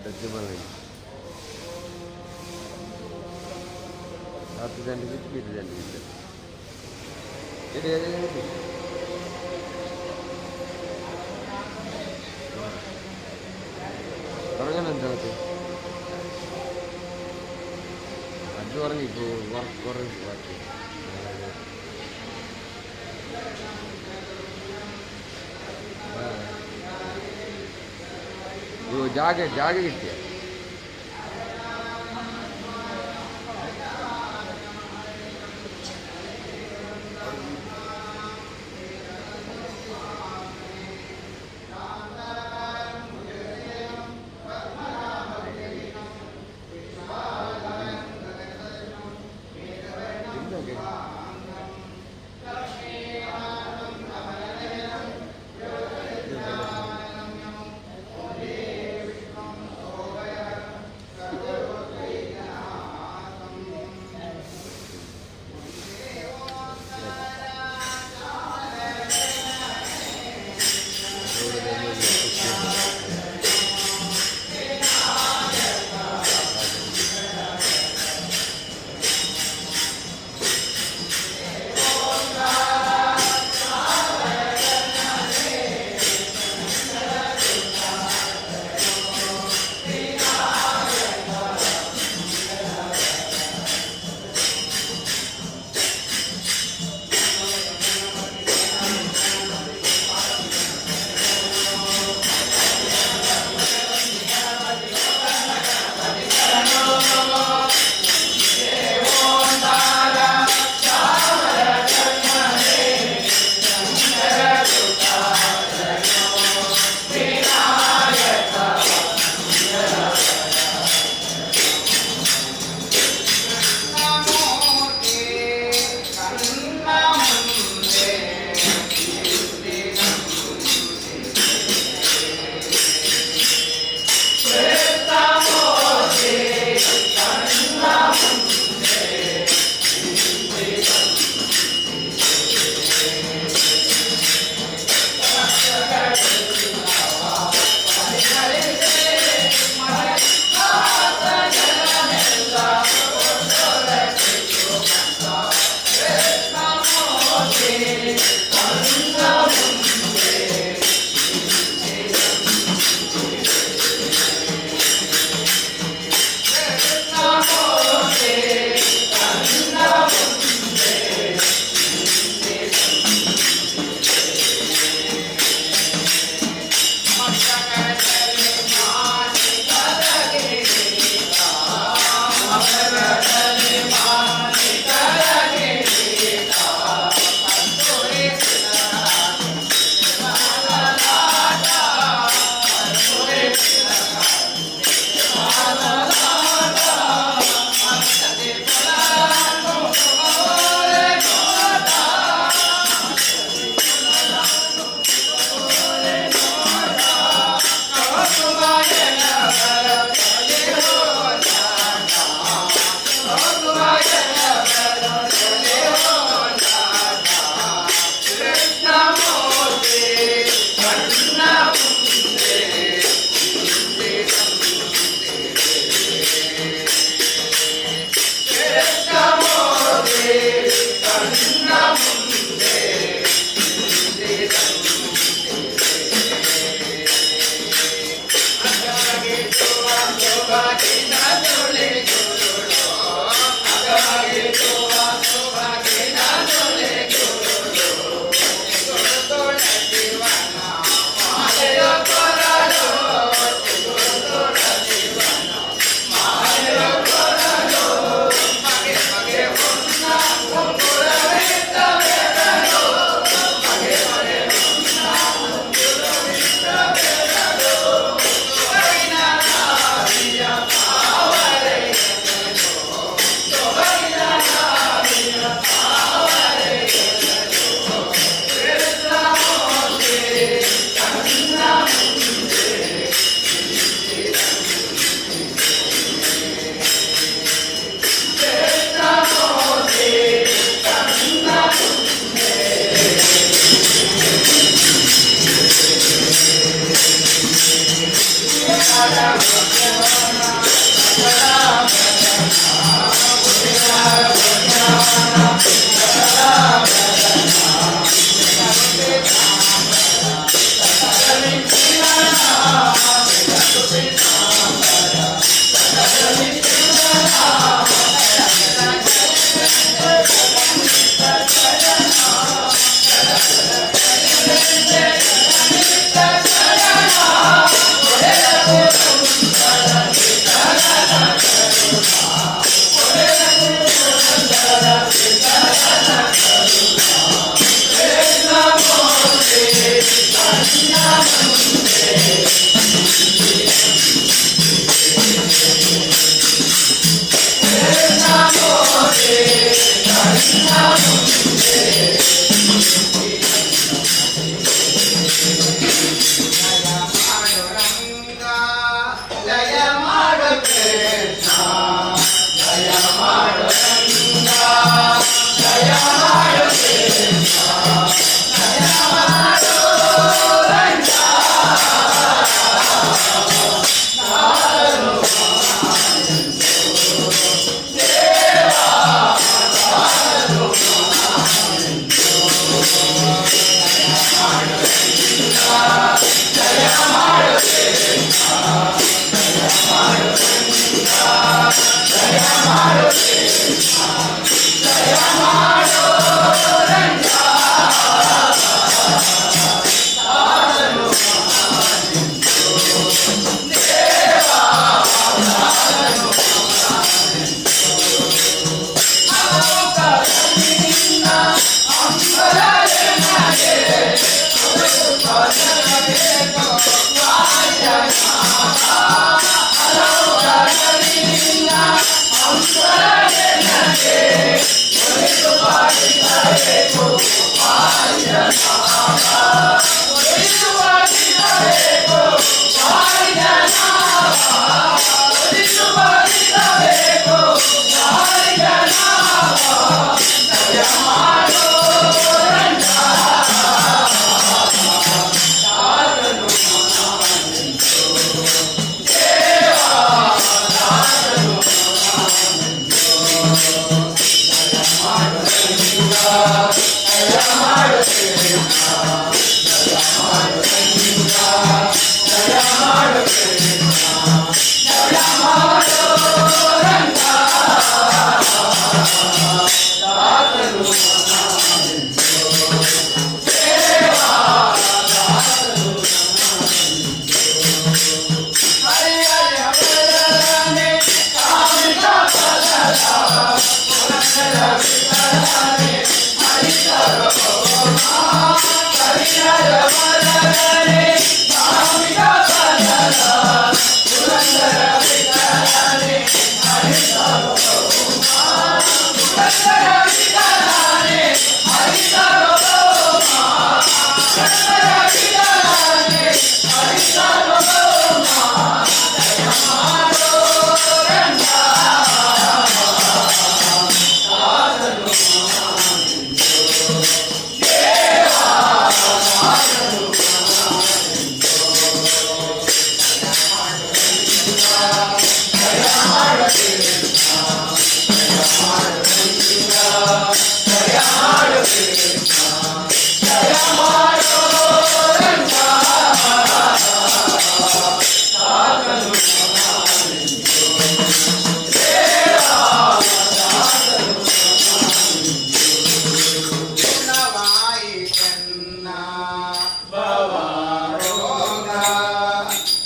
ಟಚ್ ಮಾಡಿ 10 ಜನ ಬಿಟ್ಟು 20 ಜನ ಬಿಟ್ಟು ഉറങ്ങാനെന്താ അത് ഉറങ്ങിപ്പോ ഉറങ്ങി ബാക്കി ജാഗ കിട്ടിയ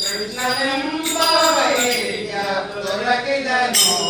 ಕೃಷ್ಣನೆಂಬ ವೈದ್ಯ ದೊರಕಿದನು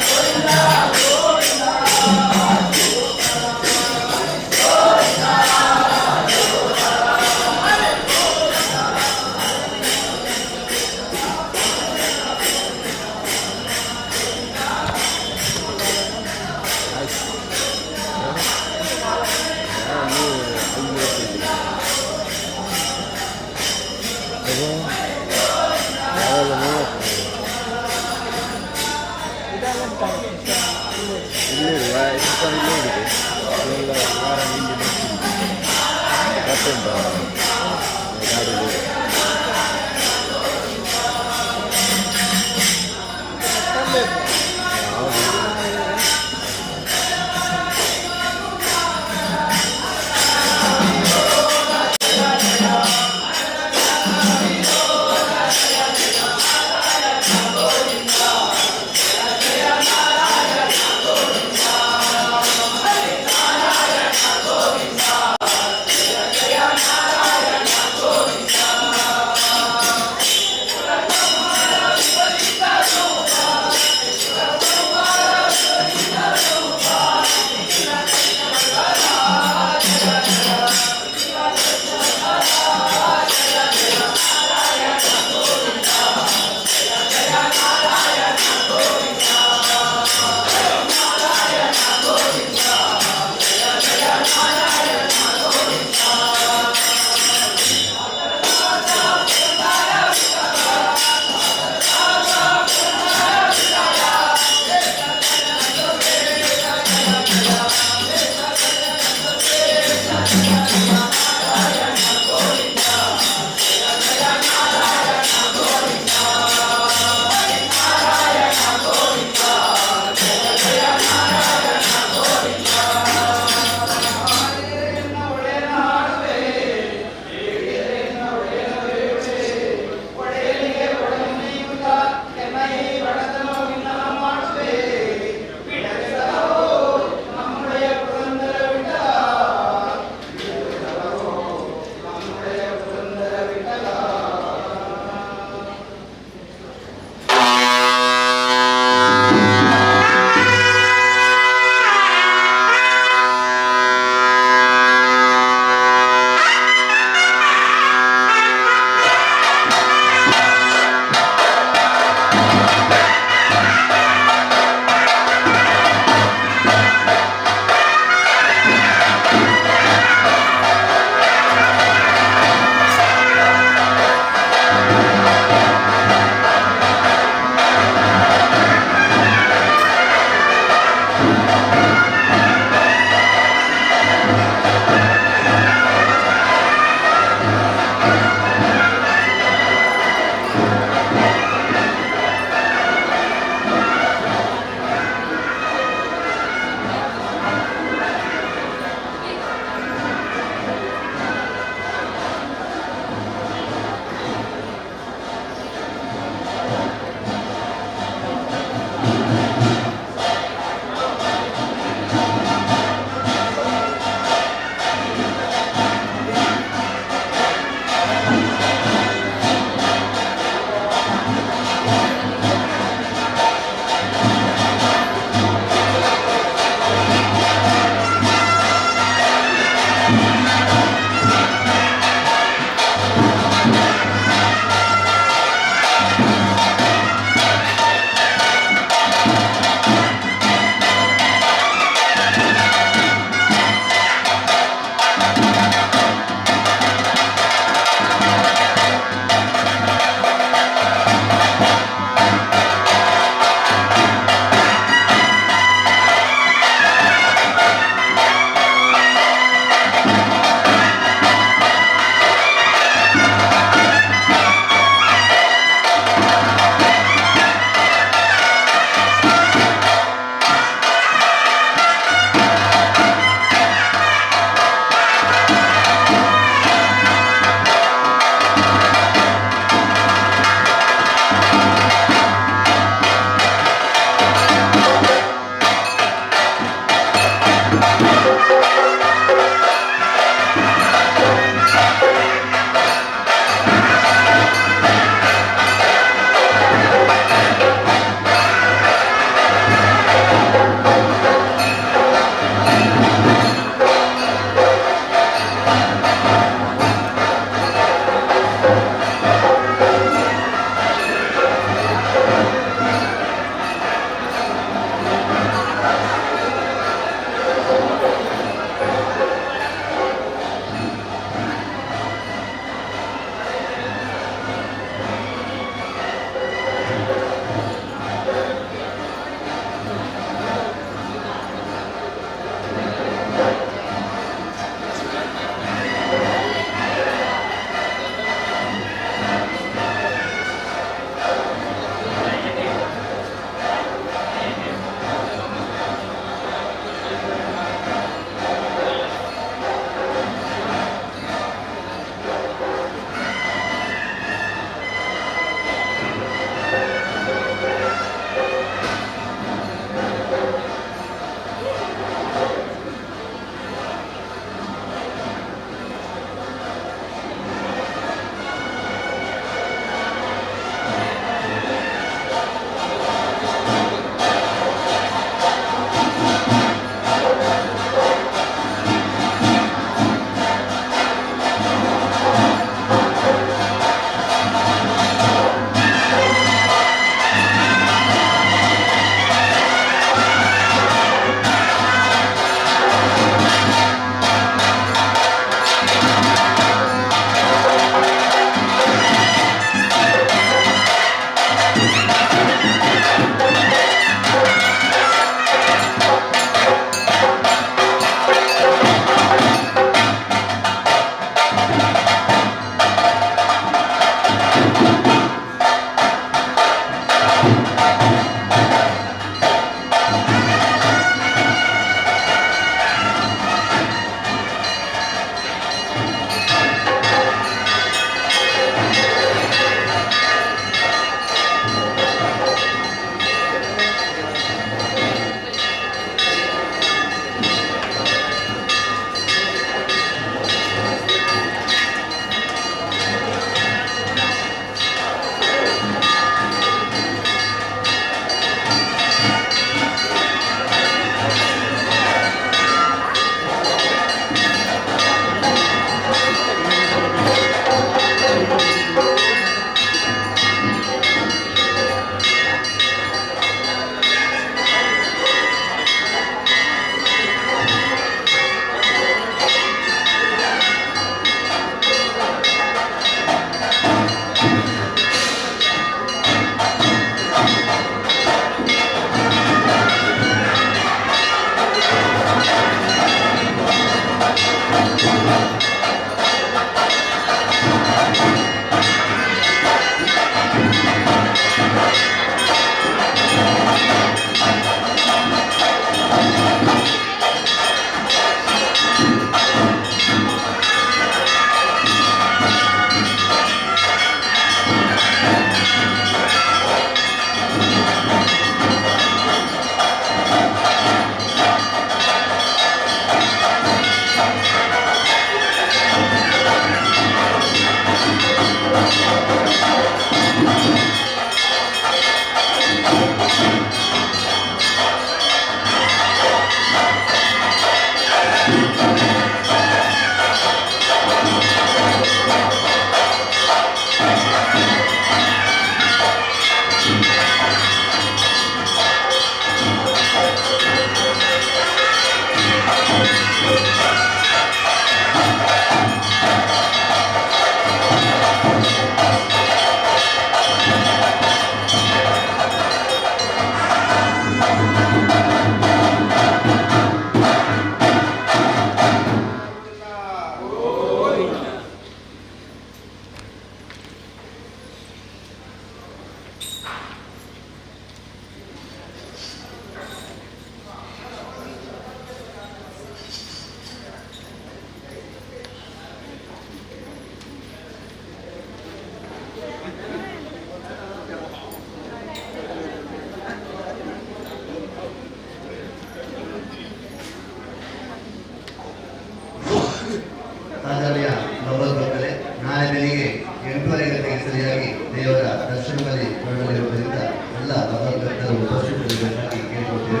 ಬೆಳಿಗ್ಗೆ 8:30 ಗಂಟೆಗೆ ಸರಿಯಾಗಿ ದೇವರ ದರ್ಶನದಲ್ಲಿ ಹೊರಡಲಿರುವುದರಿಂದ ಎಲ್ಲ ಭಗವದ್ಭಕ್ತರು ಉಪಸ್ಥಿತರಿರಬೇಕಾಗಿ ಕೇಳಿಕೊಳ್ತೇವೆ.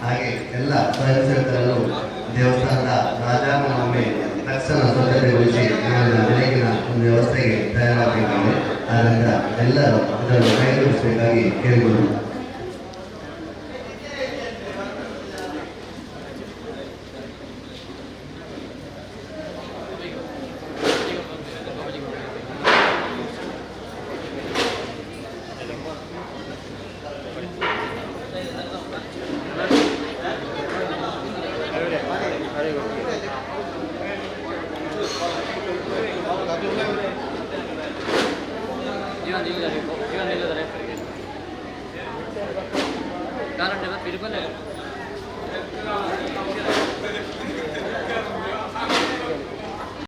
ಹಾಗೆ ಎಲ್ಲ ಸ್ವಯಂ ಸೇವಕರನ್ನು ದೇವಸ್ಥಾನದ ರಾಜಾಂಗಣವೊಮ್ಮೆ ತಕ್ಷಣ ಸ್ವಚ್ಛತೆಗೊಳಿಸಿ ನಾಳಿನ ಬೆಳಗಿನ ಒಂದು ವ್ಯವಸ್ಥೆಗೆ ತಯಾರಾಗಬೇಕಾಗಿದೆ. ಆದ್ದರಿಂದ ಎಲ್ಲರೂ ಇದನ್ನು ಕೈಗೊಳಿಸಬೇಕಾಗಿ ಕೇಳಿಕೊಳ್ಳುವುದು. कारण